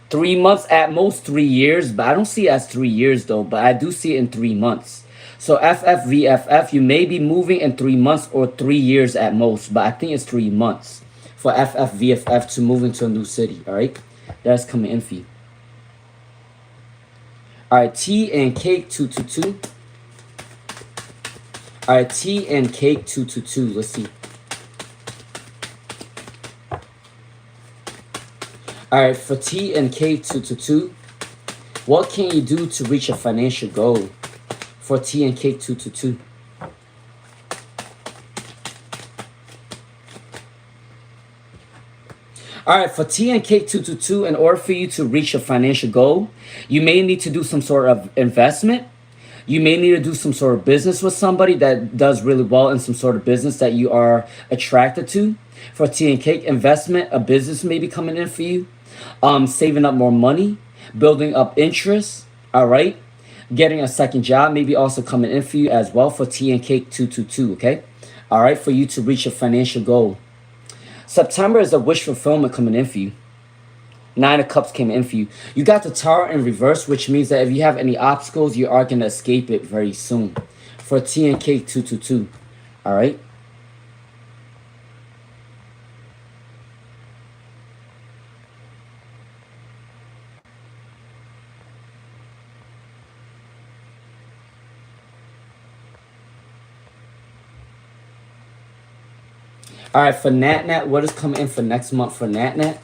3 months, at most 3 years. But I don't see it as 3 years, though. But I do see it in 3 months. So FFVFF, you may be moving in 3 months or 3 years at most. But I think it's 3 months for FFVFF to move into a new city. All right? That's coming in for you. All right, Tea and Cake 222. All right, Tea and Cake 222. Let's see. All right, for Tea and Cake 222, what can you do to reach a financial goal? For Tea and Cake 222. All right, for Tea and Cake 222, in order for you to reach a financial goal, you may need to do some sort of investment. You may need to do some sort of business with somebody that does really well in some sort of business that you are attracted to. For Tea and Cake, investment, a business may be coming in for you. Saving up more money, building up interest, all right? Getting a second job maybe also coming in for you as well for Tea and Cake 222, okay? All right, for you to reach a financial goal. September is a wish fulfillment coming in for you. 9 of Cups came in for you. You got the Tower in reverse, which means that if you have any obstacles, you are going to escape it very soon. For Tea and Cake 222, all right? All right, for Nat, what is coming in for next month for Nat?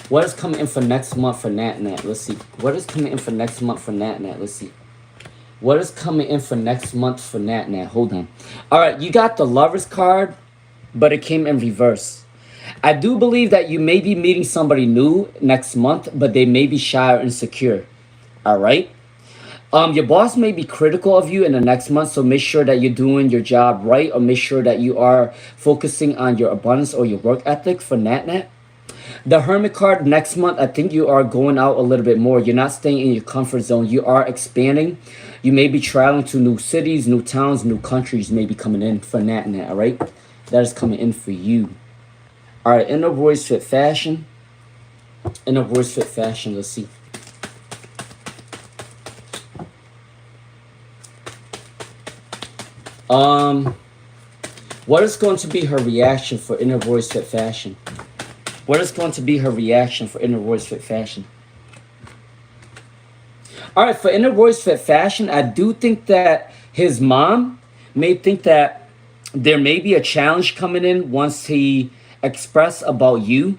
What is coming in for next month for Nat? Let's see. What is coming in for next month for Nat? Let's see. What is coming in for next month for Nat? Hold on. All right, you got the Lovers card, but it came in reverse. I do believe that you may be meeting somebody new next month, but they may be shy or insecure. All right? Your boss may be critical of you in the next month, so make sure that you're doing your job right, or make sure that you are focusing on your abundance or your work ethic for Nat. The Hermit card next month, I think you are going out a little bit more. You're not staying in your comfort zone. You are expanding. You may be traveling to new cities, new towns, new countries may be coming in for Nat, all right? That is coming in for you. All right, Inner Voice Fit Fashion. Inner Voice Fit Fashion, let's see. What is going to be her reaction for Inner Voice Fit Fashion? What is going to be her reaction for Inner Voice Fit Fashion? All right, for Inner Voice Fit Fashion, I do think that his mom may think that there may be a challenge coming in once he express about you.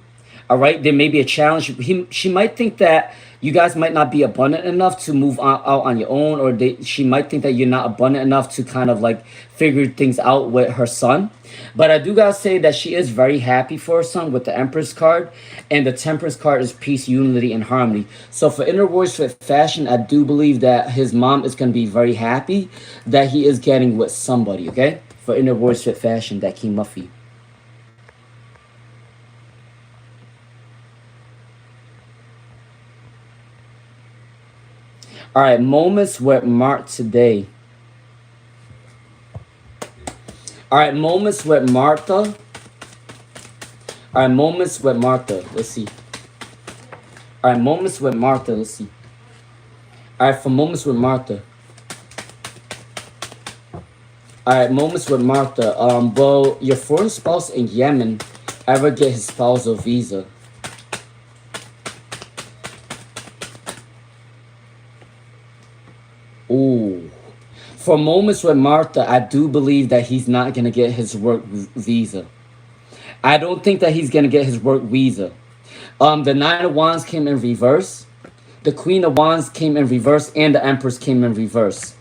All right, there may be a challenge. She might think that You guys might not be abundant enough to move out on your own, or she might think that you're not abundant enough to kind of like figure things out with her son. But I do gotta say that she is very happy for her son with the Empress card, and the Temperance card is peace, unity, and harmony. So for Inner Warriors Fit Fashion, I do believe that his mom is gonna be very happy that he is getting with somebody. Okay, for Inner Warriors Fit Fashion, that King Muffy. All right, moments with Mark today. All right, moments with Martha. All right, moments with Martha. Let's see. All right, moments with Martha. Let's see. All right, for moments with Martha. All right, moments with Martha. Will your foreign spouse in Yemen ever get his spousal visa? Ooh. For moments with Martha, I do believe that he's not gonna get his work visa. I don't think that he's gonna get his work visa. The Nine of Wands came in reverse. The Queen of Wands came in reverse, and the Empress came in reverse.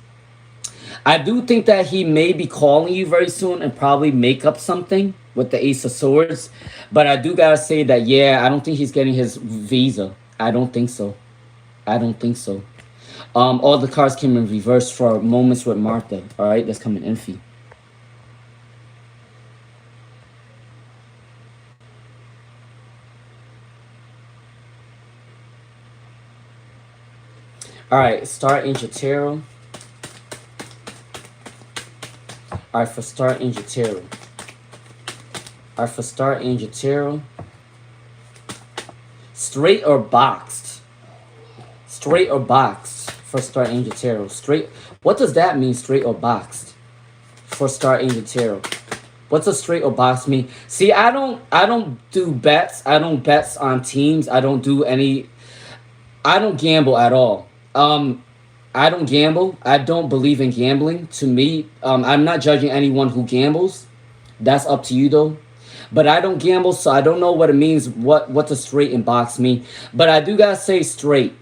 I do think that he may be calling you very soon and probably make up something with the Ace of Swords. But I do gotta say that, yeah, I don't think he's getting his visa. I don't think so. I don't think so. All the cards came in reverse for moments with Martha. All right, that's coming in fee. All right, Star Angel Tarot. All right, for Star Angel Tarot. All right, for Star Angel Tarot. Straight or boxed? Straight or boxed for Star Angel Tarot? Straight. What does that mean, straight or boxed? For Star Angel Tarot. What's a straight or box mean? See, I don't do bets. I don't bets on teams. I don't do any. I don't gamble at all. I don't gamble. I don't believe in gambling. To me, I'm not judging anyone who gambles. That's up to you though. But I don't gamble, so I don't know what it means. What the straight and box mean? But I do gotta say straight.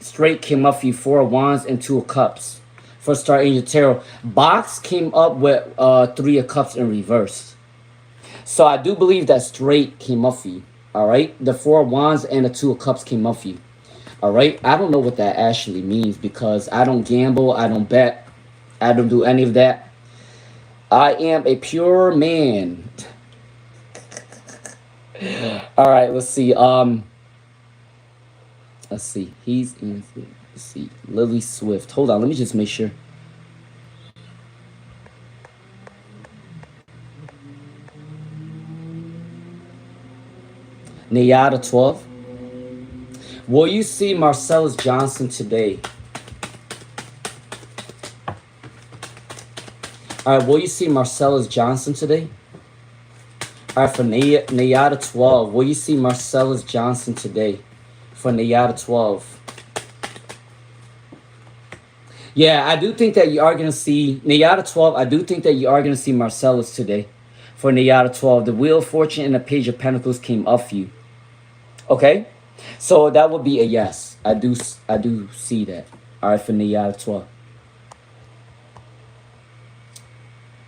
Straight came up for you, Four of Wands and Two of Cups. For Star Angel Tarot, box came up with Three of Cups in reverse. So I do believe that straight came up for you. All right, the Four of Wands and the Two of Cups came up for you. All right, I don't know what that actually means because I don't gamble, I don't bet, I don't do any of that. I am a pure man. All right, let's see. Let's see. He's in. Let's see. Lily Swift. Hold on. Let me just make sure. Nayada 12. Will you see Marcellus Johnson today? All right. Will you see Marcellus Johnson today? All right. For Nayada 12. Will you see Marcellus Johnson today? For Nayada 12. Yeah, I do think that you are going to see Nayada 12. I do think that you are going to see Marcellus today. For Nayada 12. The Wheel of Fortune and the Page of Pentacles came up for you. Okay? So that would be a yes. I do see that. All right, for Nayada 12.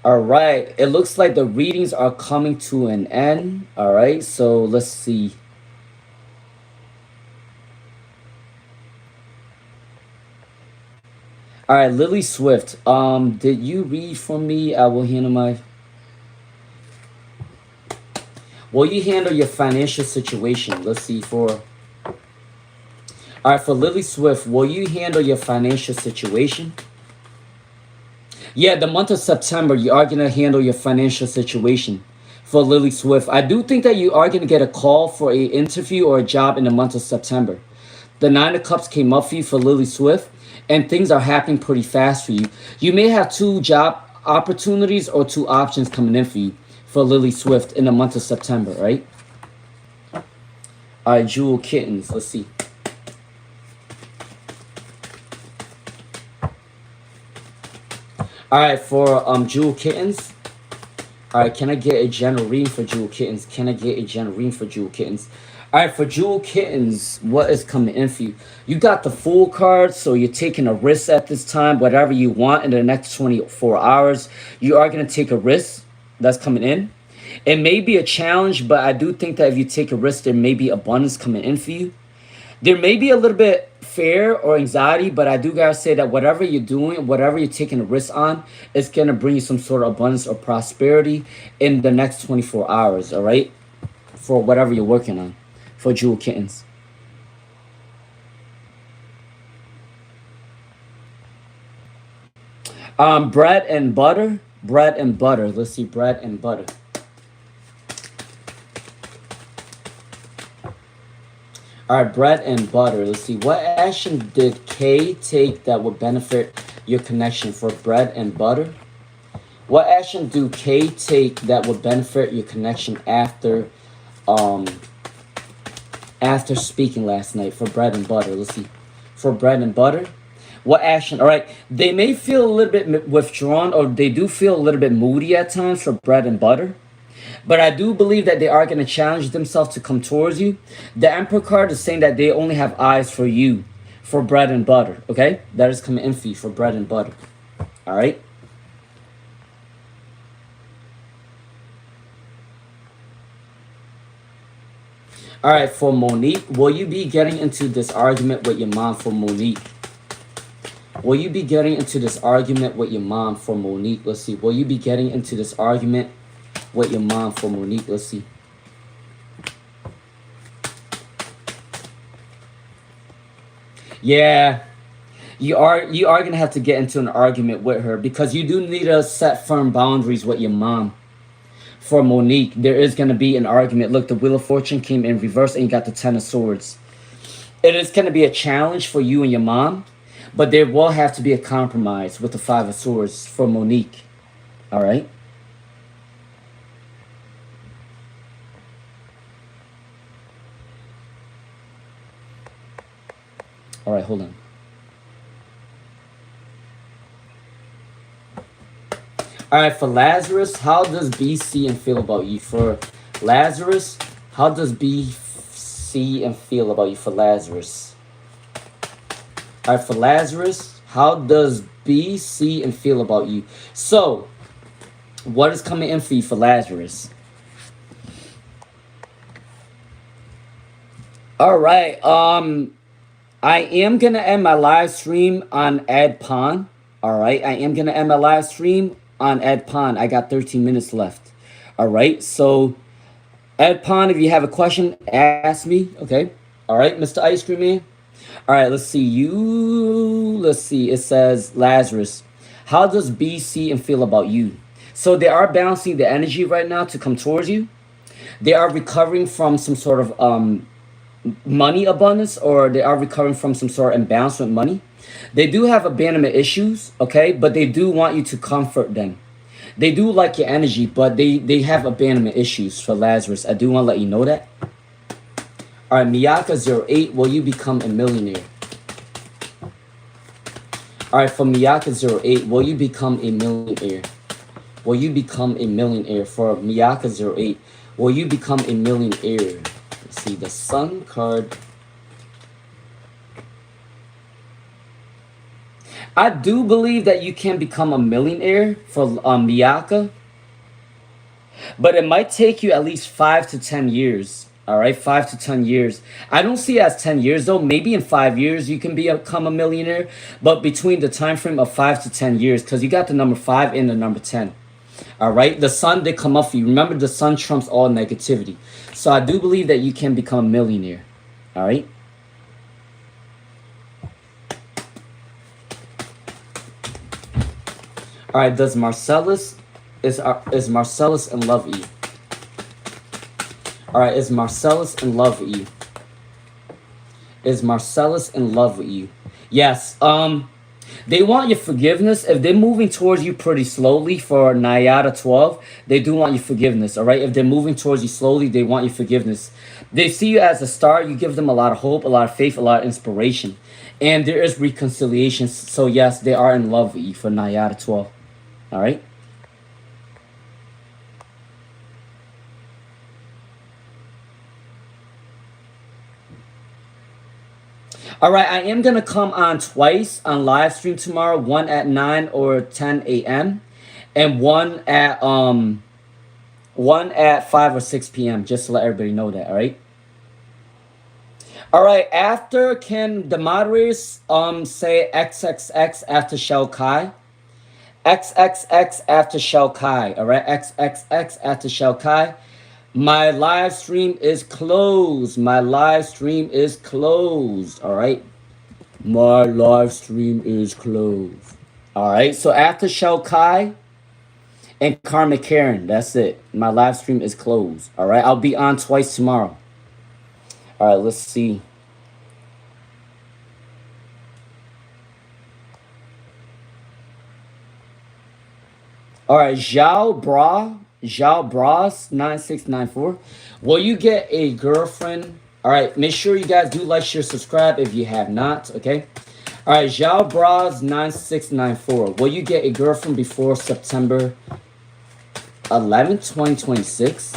All right. It looks like the readings are coming to an end. All right. So let's see. All right, Lily Swift. Did you read for me? I will handle my. Will you handle your financial situation? Let's see for. All right, for Lily Swift, will you handle your financial situation? Yeah, the month of September, you are gonna handle your financial situation. For Lily Swift, I do think that you are gonna get a call for a interview or a job in the month of September. The Nine of Cups came up for you for Lily Swift, and things are happening pretty fast for you. You may have two job opportunities or two options coming in for you for Lily Swift in the month of September, right? All right, Jewel Kittens, let's see. All right, for Jewel Kittens. All right, can I get a general reading for Jewel Kittens? Can I get a general reading for Jewel Kittens? All right, for Jewel Kittens, what is coming in for you? You got the Fool card, so you're taking a risk at this time. Whatever you want in the next 24 hours, you are going to take a risk that's coming in. It may be a challenge, but I do think that if you take a risk, there may be abundance coming in for you. There may be a little bit fear or anxiety, but I do gotta say that whatever you're doing, whatever you're taking a risk on, it's gonna bring you some sort of abundance or prosperity in the next 24 hours, all right? For whatever you're working on, for Jewel Kittens. Bread and butter. Bread and butter. Let's see, bread and butter. All right, bread and butter. Let's see. What action did K take that would benefit your connection for bread and butter? What action do K take that would benefit your connection um, after speaking last night for bread and butter? Let's see. For bread and butter, what action? All right. They may feel a little bit withdrawn, or they do feel a little bit moody at times for bread and butter. But I do believe that they are going to challenge themselves to come towards you. The Emperor card is saying that they only have eyes for you, for bread and butter. Okay? That is coming in for you for bread and butter. All right? All right, for Monique, will you be getting into this argument with your mom for Monique? Will you be getting into this argument with your mom for Monique? Let's see. Will you be getting into this argument with your mom for Monique? Let's see. Yeah, you are gonna have to get into an argument with her because you do need to set firm boundaries with your mom. For Monique, there is gonna be an argument. Look, the Wheel of Fortune came in reverse and you got the Ten of Swords. It is gonna be a challenge for you and your mom, but there will have to be a compromise with the Five of Swords for Monique. All right. All right, hold on. All right, for Lazarus, how does B, C, and feel about you? For Lazarus, how does B, C, and feel about you for Lazarus? All right, for Lazarus, how does B, C, and feel about you? So, what is coming in for you for Lazarus? All right, I am gonna end my live stream on AdPon. All right, I am gonna end my live stream on AdPon. I got 13 minutes left. All right, so AdPon, if you have a question, ask me. Okay. All right, Mr. Ice Cream Man. All right, let's see. Let's see. It says Lazarus. How does B see and feel about you? So they are balancing the energy right now to come towards you. They are recovering from some sort of money abundance, or they are recovering from some sort of imbalance with money. They do have abandonment issues, okay, but they do want you to comfort them. They do like your energy, but they have abandonment issues for Lazarus. I do want to let you know that. All right, Miyaka08, will you become a millionaire? All right, for Miyaka08, will you become a millionaire? Will you become a millionaire? For Miyaka08, will you become a millionaire? Let's see, the Sun card. I do believe that you can become a millionaire for Miyaka, but it might take you at least 5 to 10 years. All right, 5 to 10 years. I don't see it as 10 years though. Maybe in 5 years you can become a millionaire, but between the time frame of 5 to 10 years, because you got the number 5 and the number 10. All right, the sun did come up for you. Remember, the sun trumps all negativity. So I do believe that you can become a millionaire. All right. All right, does Marcellus is Marcellus in love with you? All right, is Marcellus in love with you? Is Marcellus in love with you? Yes. They want your forgiveness. If they're moving towards you pretty slowly for Nayada 12, they do want your forgiveness, all right? If they're moving towards you slowly, they want your forgiveness. They see you as a star. You give them a lot of hope, a lot of faith, a lot of inspiration. And there is reconciliation. So, yes, they are in love with you for Nayada 12, all right? All right, I am gonna come on twice on live stream tomorrow. One at 9 or 10 a.m. and one at 5 or 6 p.m. Just to let everybody know that. All right. All right. After, can the moderators say XXX after Shell Kai? XXX after Shell Kai. All right. XXX after Shell Kai. My live stream is closed. My live stream is closed. All right. My live stream is closed. All right. So after Shell Kai and Karma Karen, that's it. My live stream is closed. All right. I'll be on twice tomorrow. All right. Let's see. All right. Zhao Bras 9694. Will you get a girlfriend? All right. Make sure you guys do like, share, subscribe if you have not. Okay. All right. Zhao Bras 9694. Will you get a girlfriend before September 11th, 2026?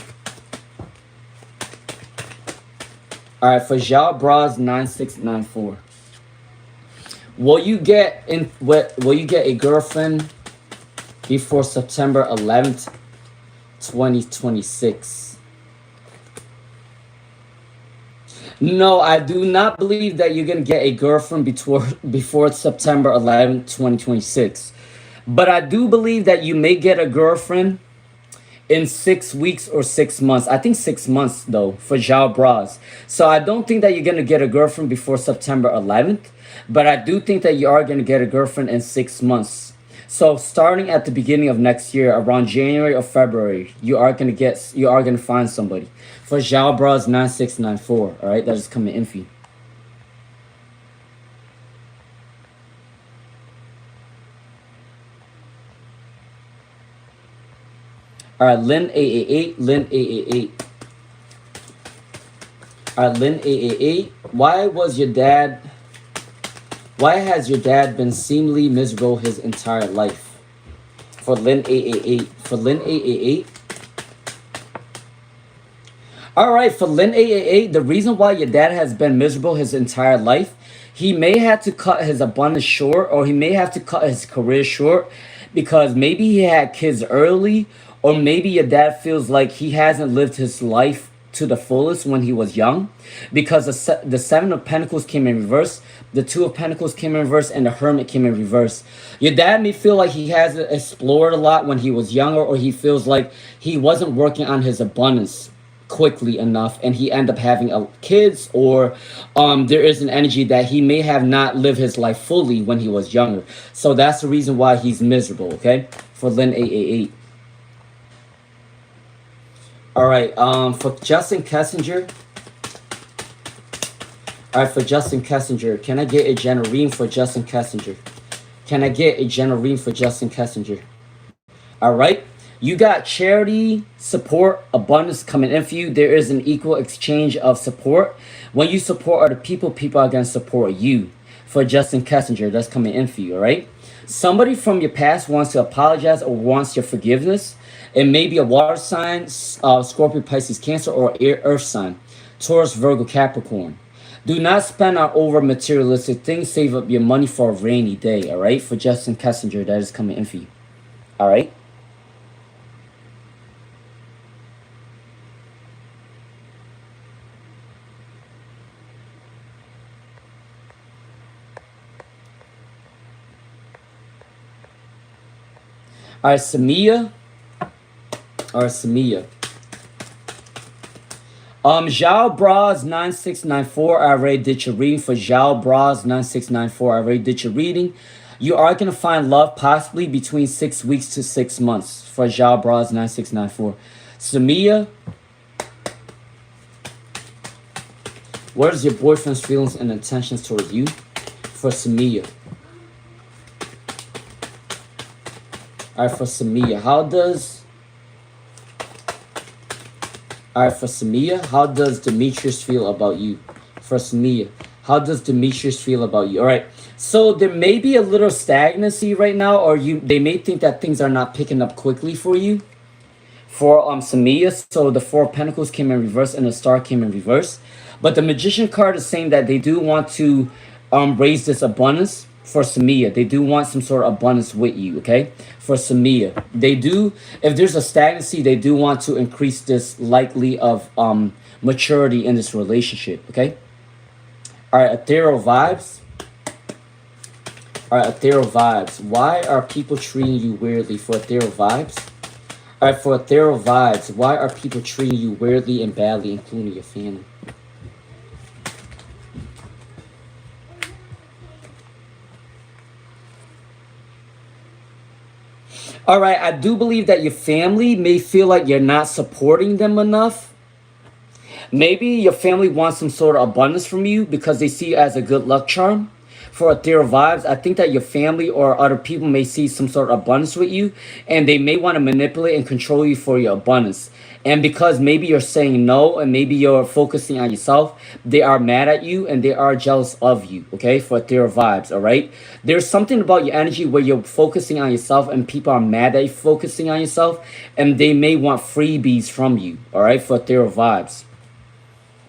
All right. For Zhao Bras 9694. Will you get a girlfriend before September 11th, 2026? No, I do not believe that you're gonna get a girlfriend before September 11th, 2026. But I do believe that you may get a girlfriend in 6 weeks or 6 months. I think 6 months though for Zhao Bras. So I don't think that you're gonna get a girlfriend before September 11th, but I do think that you are gonna get a girlfriend in 6 months. So starting at the beginning of next year, around January or February, you are gonna find somebody. For Zhao Bras 9694, all right, that is coming in for you. All right, Lynn 888, Lynn 888. All right, Lynn 888. Why has your dad been seemingly miserable his entire life? For Lynn 888. For Lynn 888. All right, for Lynn 888, the reason why your dad has been miserable his entire life, he may have to cut his abundance short, or he may have to cut his career short because maybe he had kids early, or maybe your dad feels like he hasn't lived his life to the fullest when he was young, because the Seven of Pentacles came in reverse, the Two of Pentacles came in reverse, and the Hermit came in reverse. Your dad may feel like he hasn't explored a lot when he was younger, or he feels like he wasn't working on his abundance quickly enough, and he end up having kids, or there is an energy that he may have not lived his life fully when he was younger. So that's the reason why he's miserable. Okay, for Lynn 888. All right, for Justin Kessinger. All right, for Justin Kessinger, can I get a general reading for Justin Kessinger? Can I get a general reading for Justin Kessinger? All right, you got charity, support, abundance coming in for you. There is an equal exchange of support. When you support other people, people are going to support you. For Justin Kessinger, that's coming in for you, all right? Somebody from your past wants to apologize or wants your forgiveness. It may be a water sign, Scorpio, Pisces, Cancer, or earth sign, Taurus, Virgo, Capricorn. Do not spend on over materialistic things. Save up your money for a rainy day, all right? For Justin Kessinger, that is coming in for you, all right? All right, Samia. All right, Samia. Zhao Bras 9694. I already did your reading. For Zhao Bras 9694, I already did your reading. You are going to find love possibly between 6 weeks to 6 months. For Zhao Bras 9694. Samia. What is your boyfriend's feelings and intentions towards you? For Samia. All right, for Samia, how does Demetrius feel about you? For Samia, how does Demetrius feel about you? All right, so there may be a little stagnancy right now, or they may think that things are not picking up quickly for you. For Samia, so the Four of Pentacles came in reverse and the Star came in reverse. But the Magician card is saying that they do want to raise this abundance for Samia. They do want some sort of abundance with you, okay? For Samia. They do, if there's a stagnancy, they do want to increase this likely of maturity in this relationship, okay? All right, ethereal vibes. All right, ethereal vibes. Why are people treating you weirdly for ethereal vibes? All right, for ethereal vibes, why are people treating you weirdly and badly, including your family? All right, I do believe that your family may feel like you're not supporting them enough. Maybe your family wants some sort of abundance from you because they see you as a good luck charm. For ethereal vibes, I think that your family or other people may see some sort of abundance with you, and they may want to manipulate and control you for your abundance. And because maybe you're saying no and maybe you're focusing on yourself, they are mad at you and they are jealous of you, okay? For ethereal vibes, all right? There's something about your energy where you're focusing on yourself and people are mad at you focusing on yourself, and they may want freebies from you, all right? For ethereal vibes.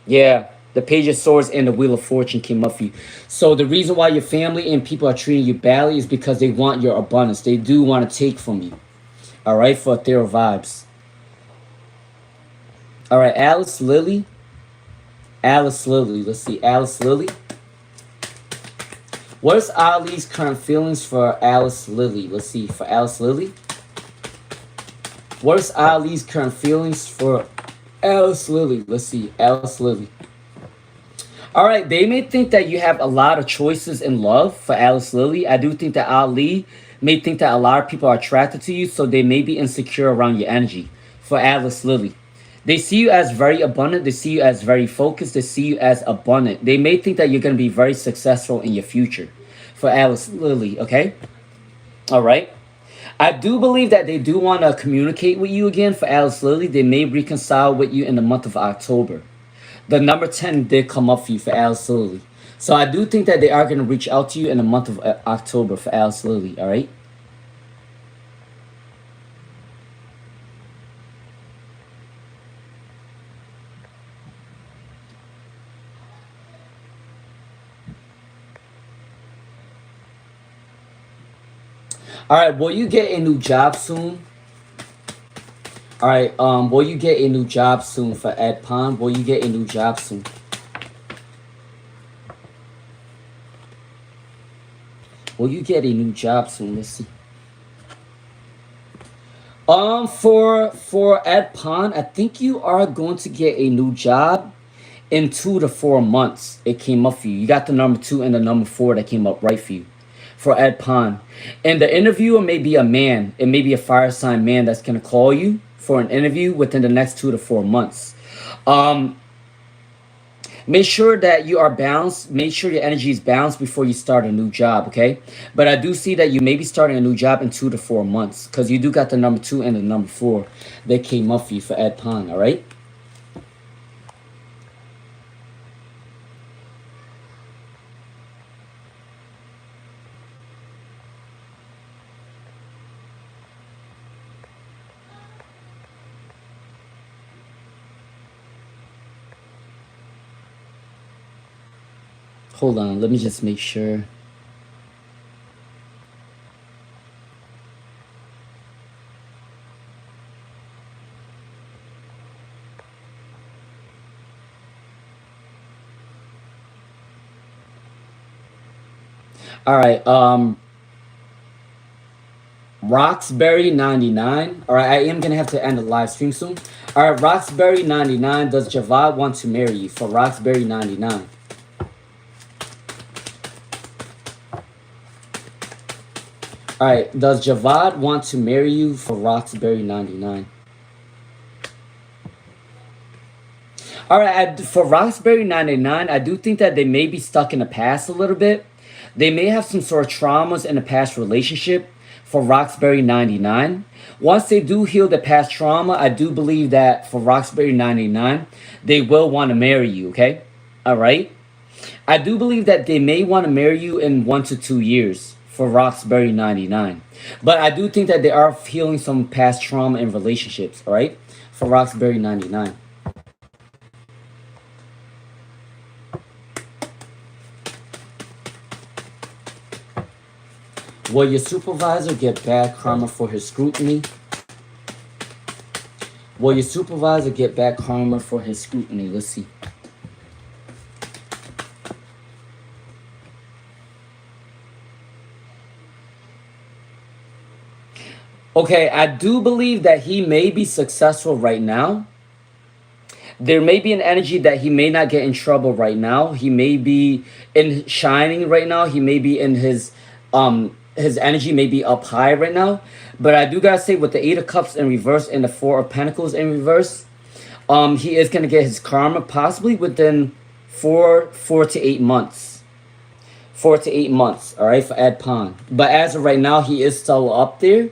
Yeah, the Page of Swords and the Wheel of Fortune came up for you. So the reason why your family and people are treating you badly is because they want your abundance. They do want to take from you. All right, for ethereal vibes. All right, Alice Lily. Alice Lily. Let's see, Alice Lily. What is Ali's current feelings for Alice Lily? Let's see, for Alice Lily. What is Ali's current feelings for Alice Lily? Let's see, Alice Lily. All right, they may think that you have a lot of choices in love for Alice Lily. I do think that Ali may think that a lot of people are attracted to you, so they may be insecure around your energy for Alice Lily. They see you as very abundant. They see you as very focused. They see you as abundant. They may think that you're going to be very successful in your future for Alice Lily, okay? All right. I do believe that they do want to communicate with you again for Alice Lily. They may reconcile with you in the month of October. The number 10 did come up for you for Alice Lily. So I do think that they are going to reach out to you in the month of October for Alice Lily, all right? All right, will you get a new job soon? All right, will you get a new job soon for Ed Pond? Will you get a new job soon? Will you get a new job soon? Let's see. For Ed Pond, I think you are going to get a new job in 2 to 4 months. It came up for you. You got the number 2 and the number 4 that came up right for you. For Ed Pond. And the interviewer may be a man. It may be a fire sign man that's going to call you for an interview within the next 2 to 4 months. Make sure that you are balanced. Make sure your energy is balanced before you start a new job, okay? But I do see that you may be starting a new job in 2 to 4 months because you do got the number 2 and the number 4 that came up for you for Ed Pond, all right? Hold on, let me just make sure. All right, Roxbury 99. All right, I am gonna have to end the live stream soon. All right, Roxbury 99. Does Javad want to marry you? For Roxbury 99. All right, does Javad want to marry you? For Roxbury 99. All right, for Roxbury 99, I do think that they may be stuck in the past a little bit. They may have some sort of traumas in the past relationship for Roxbury 99. Once they do heal the past trauma, I do believe that for Roxbury 99, they will want to marry you, okay? All right? I do believe that they may want to marry you in 1 to 2 years for Roxbury 99. But I do think that they are healing some past trauma in relationships, all right? For Roxbury 99. Will your supervisor get bad karma for his scrutiny? Will your supervisor get bad karma for his scrutiny? Let's see. Okay, I do believe that he may be successful right now. There may be an energy that he may not get in trouble right now. He may be in shining right now. He may be in his energy may be up high right now. But I do gotta say, with the Eight of Cups in reverse and the Four of Pentacles in reverse, he is gonna get his karma possibly within 4 to 8 months. 4 to 8 months, all right, for Ed Pond. But as of right now, he is still up there.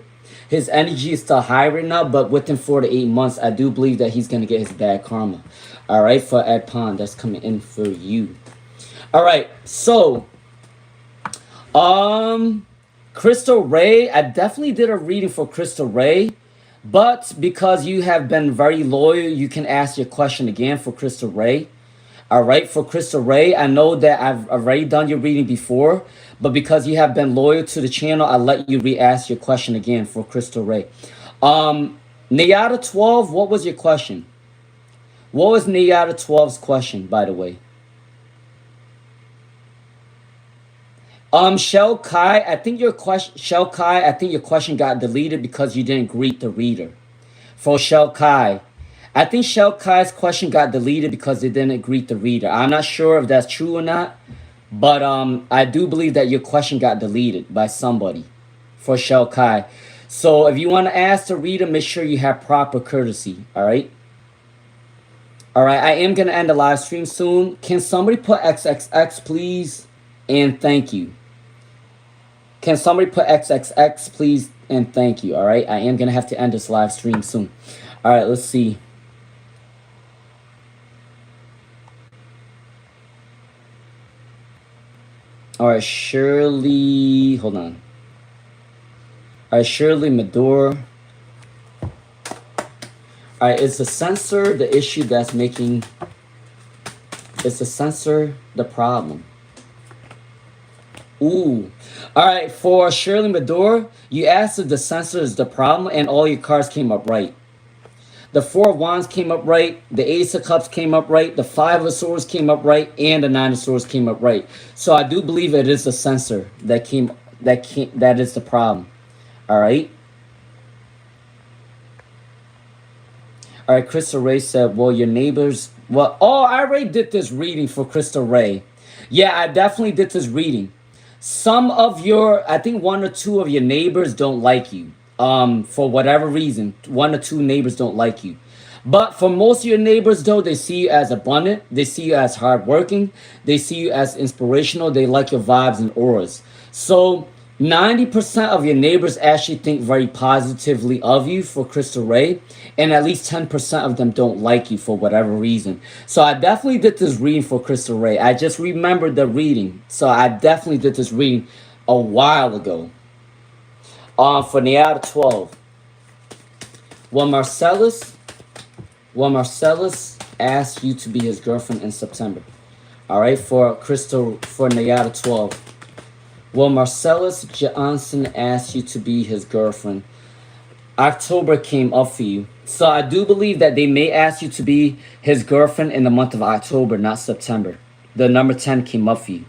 His energy is still high right now, but within 4 to 8 months, I do believe that he's going to get his bad karma. All right, for Ed Pond, that's coming in for you. All right, so, Crystal Ray, I definitely did a reading for Crystal Ray, but because you have been very loyal, you can ask your question again for Crystal Ray. All right, for Crystal Ray, I know that I've already done your reading before, but because you have been loyal to the channel, I'll let you re-ask your question again for Crystal Ray. Nayada 12, what was your question? What was Nayada 12's question, by the way? Shell Kai, I think your question got deleted because you didn't greet the reader. For Shell Kai, I think Shell Kai's question got deleted because they didn't greet the reader. I'm not sure if that's true or not, but I do believe that your question got deleted by somebody for Shell Kai. So if you want to ask the reader, make sure you have proper courtesy, all right? All right, I am going to end the live stream soon. Can somebody put XXX, please? And thank you. Can somebody put XXX, please? And thank you, all right? I am going to have to end this live stream soon. All right, let's see. All right, Shirley, hold on. All right, Shirley Medor. All right, is the sensor the issue that's making, is the sensor the problem? Ooh. All right, for Shirley Medor, you asked if the sensor is the problem and all your cards came up right. The Four of Wands came up right. The Ace of Cups came up right. The Five of Swords came up right. And the Nine of Swords came up right. So I do believe it is the sensor that is the problem. All right. All right. Crystal Ray said, well, your neighbors. Well, oh, I already did this reading for Crystal Ray. Yeah, I definitely did this reading. Some of your, I think 1 or 2 of your neighbors don't like you. For whatever reason, 1 or 2 neighbors don't like you. But for most of your neighbors, though, they see you as abundant. They see you as hardworking. They see you as inspirational. They like your vibes and auras. So 90% of your neighbors actually think very positively of you for Crystal Ray. And at least 10% of them don't like you for whatever reason. So I definitely did this reading for Crystal Ray. I just remembered the reading. So I definitely did this reading a while ago. For Nayada 12. Will Marcellus ask you to be his girlfriend in September? All right, for Nayada 12. Will Marcellus Johnson ask you to be his girlfriend? October came up for you. So I do believe that they may ask you to be his girlfriend in the month of October, not September. The number 10 came up for you.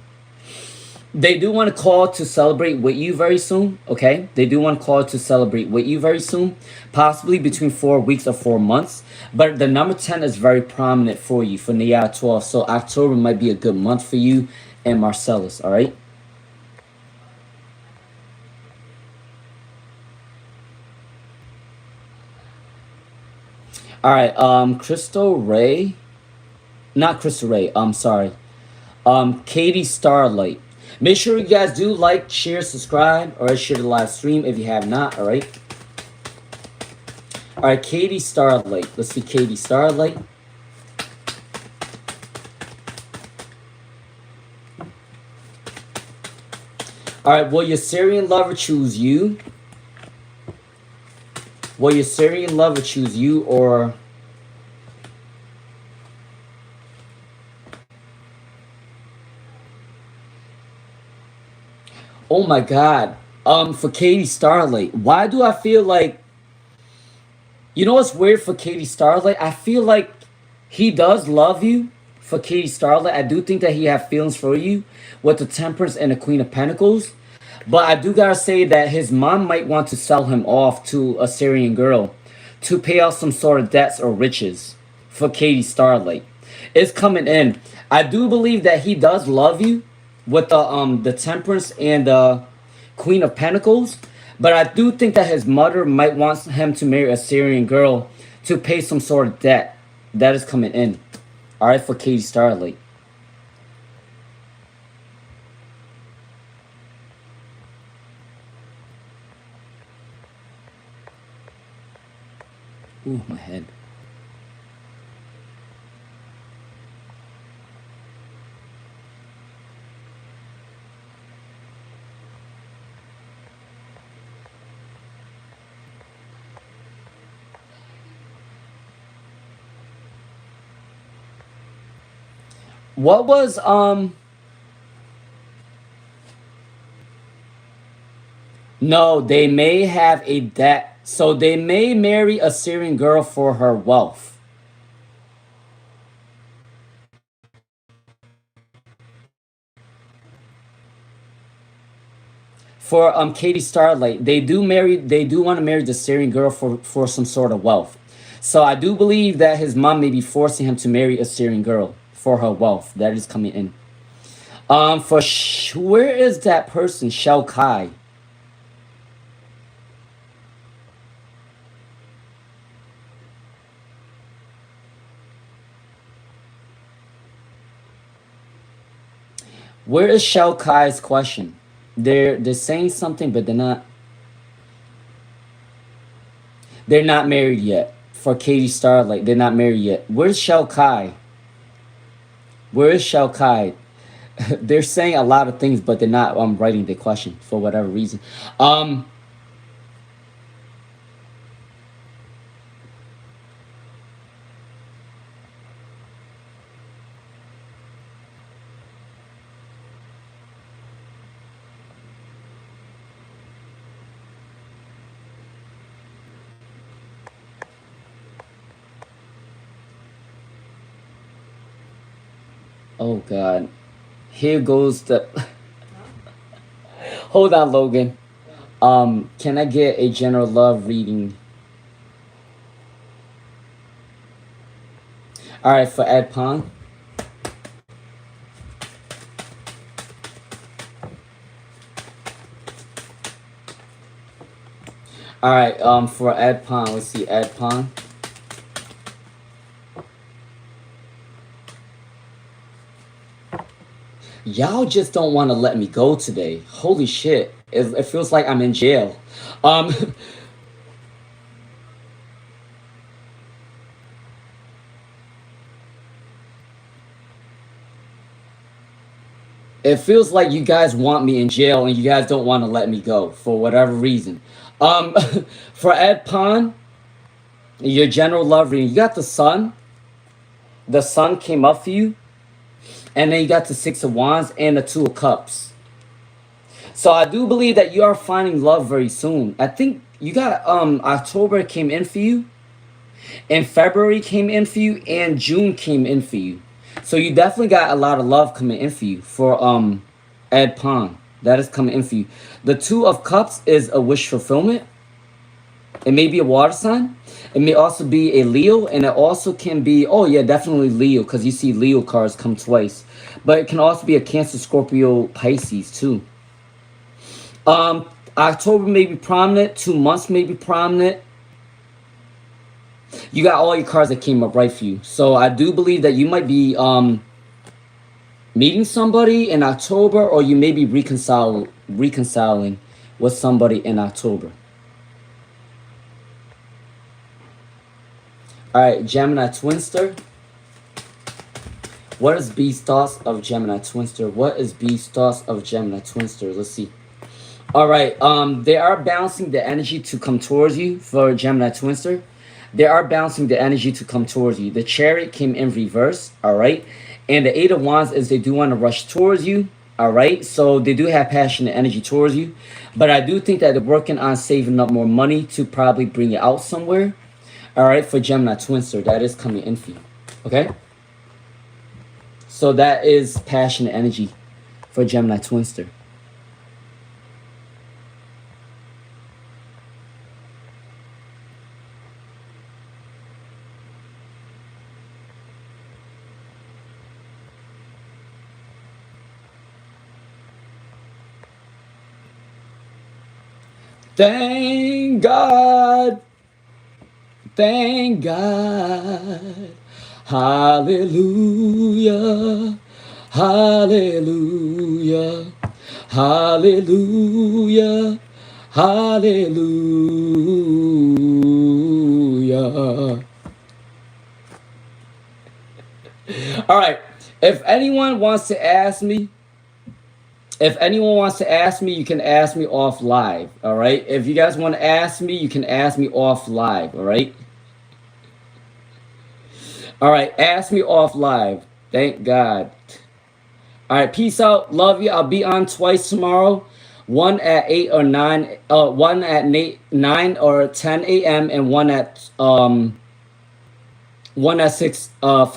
They do want to call to celebrate with you very soon, okay? They do want to call to celebrate with you very soon, possibly between 4 weeks or 4 months. But the number 10 is very prominent for you for Nayada 12. So October might be a good month for you and Marcellus, all right? All right, Crystal Ray. Not Crystal Ray, I'm sorry. Katie Starlight. Make sure you guys do like, share, subscribe, or share the live stream if you have not, all right? All right, Katie Starlight. Let's see Katie Starlight. All right, will your Syrian lover choose you? Will your Syrian lover choose you or... Oh my God. For Katie Starlight, why do I feel like, you know what's weird for Katie Starlight? I feel like he does love you. For Katie Starlight, I do think that he have feelings for you with the Temperance and the Queen of Pentacles. But I do gotta say that his mom might want to sell him off to a Syrian girl to pay off some sort of debts or riches for Katie Starlight. It's coming in. I do believe that he does love you with the Temperance and the Queen of Pentacles. But I do think that his mother might want him to marry a Syrian girl to pay some sort of debt. That is coming in. Alright, for Katie Starlight. Ooh, my head. What was no, they may have a debt. So they may marry a Syrian girl for her wealth. For Katie Starlight, they do want to marry the Syrian girl for some sort of wealth. So I do believe that his mom may be forcing him to marry a Syrian girl for her wealth. That is coming in. Where is that person? Shao Kai. Where is Shao Kai's question? They're saying something, but they're not married yet. For Katie Starlight, they're not married yet. Where's Shao Kai? Where is Shao Kai? They're saying a lot of things, but they're not writing the question for whatever reason. Um oh god. Here goes the hold on, Logan. Can I get a general love reading? Alright, for Ed Pong. Alright, for Ed Pong, let's see, Ed Pong. Y'all just don't want to let me go today. Holy shit. It feels like I'm in jail. Um, it feels like you guys want me in jail and you guys don't want to let me go for whatever reason. Um, for Ed Pond, your general love reading, you got the sun. The sun came up for you. And then you got the Six of Wands and the Two of Cups. So I do believe that you are finding love very soon. I think you got October came in for you, and February came in for you, and June came in for you. So you definitely got a lot of love coming in for you for Ed Pond. That is coming in for you. The Two of Cups is a wish fulfillment. It may be a water sign. It may also be a Leo, and it also can be, oh yeah, definitely Leo, because you see Leo cards come twice. But it can also be a Cancer, Scorpio, Pisces too. October may be prominent. 2 months may be prominent. You got all your cards that came up right for you. So I do believe that you might be meeting somebody in October, or you may be reconciling with somebody in October. All right, Gemini Twinster. What is B's thoughts of Gemini Twinster? What is B's thoughts of Gemini Twinster? Let's see. All right, they are balancing the energy to come towards you for Gemini Twinster. They are balancing the energy to come towards you. The Chariot came in reverse, all right? And the Eight of Wands is they do want to rush towards you, All right, so they do have passion and energy towards you, but I do think that they're working on saving up more money to probably bring you out somewhere. All right, for Gemini Twinster, that is coming in for you. Okay, so that is passion and energy for Gemini Twinster. Thank God. Thank God. Hallelujah. Hallelujah. Hallelujah. Hallelujah. All right. If anyone wants to ask me, if anyone wants to ask me, you can ask me off live. All right. If you guys want to ask me, you can ask me off live. All right. All right. Ask me off live. Thank God. All right. Peace out. Love you. I'll be on twice tomorrow. One at 8 or 9. One at 9 or 10 a.m. and one at 6 5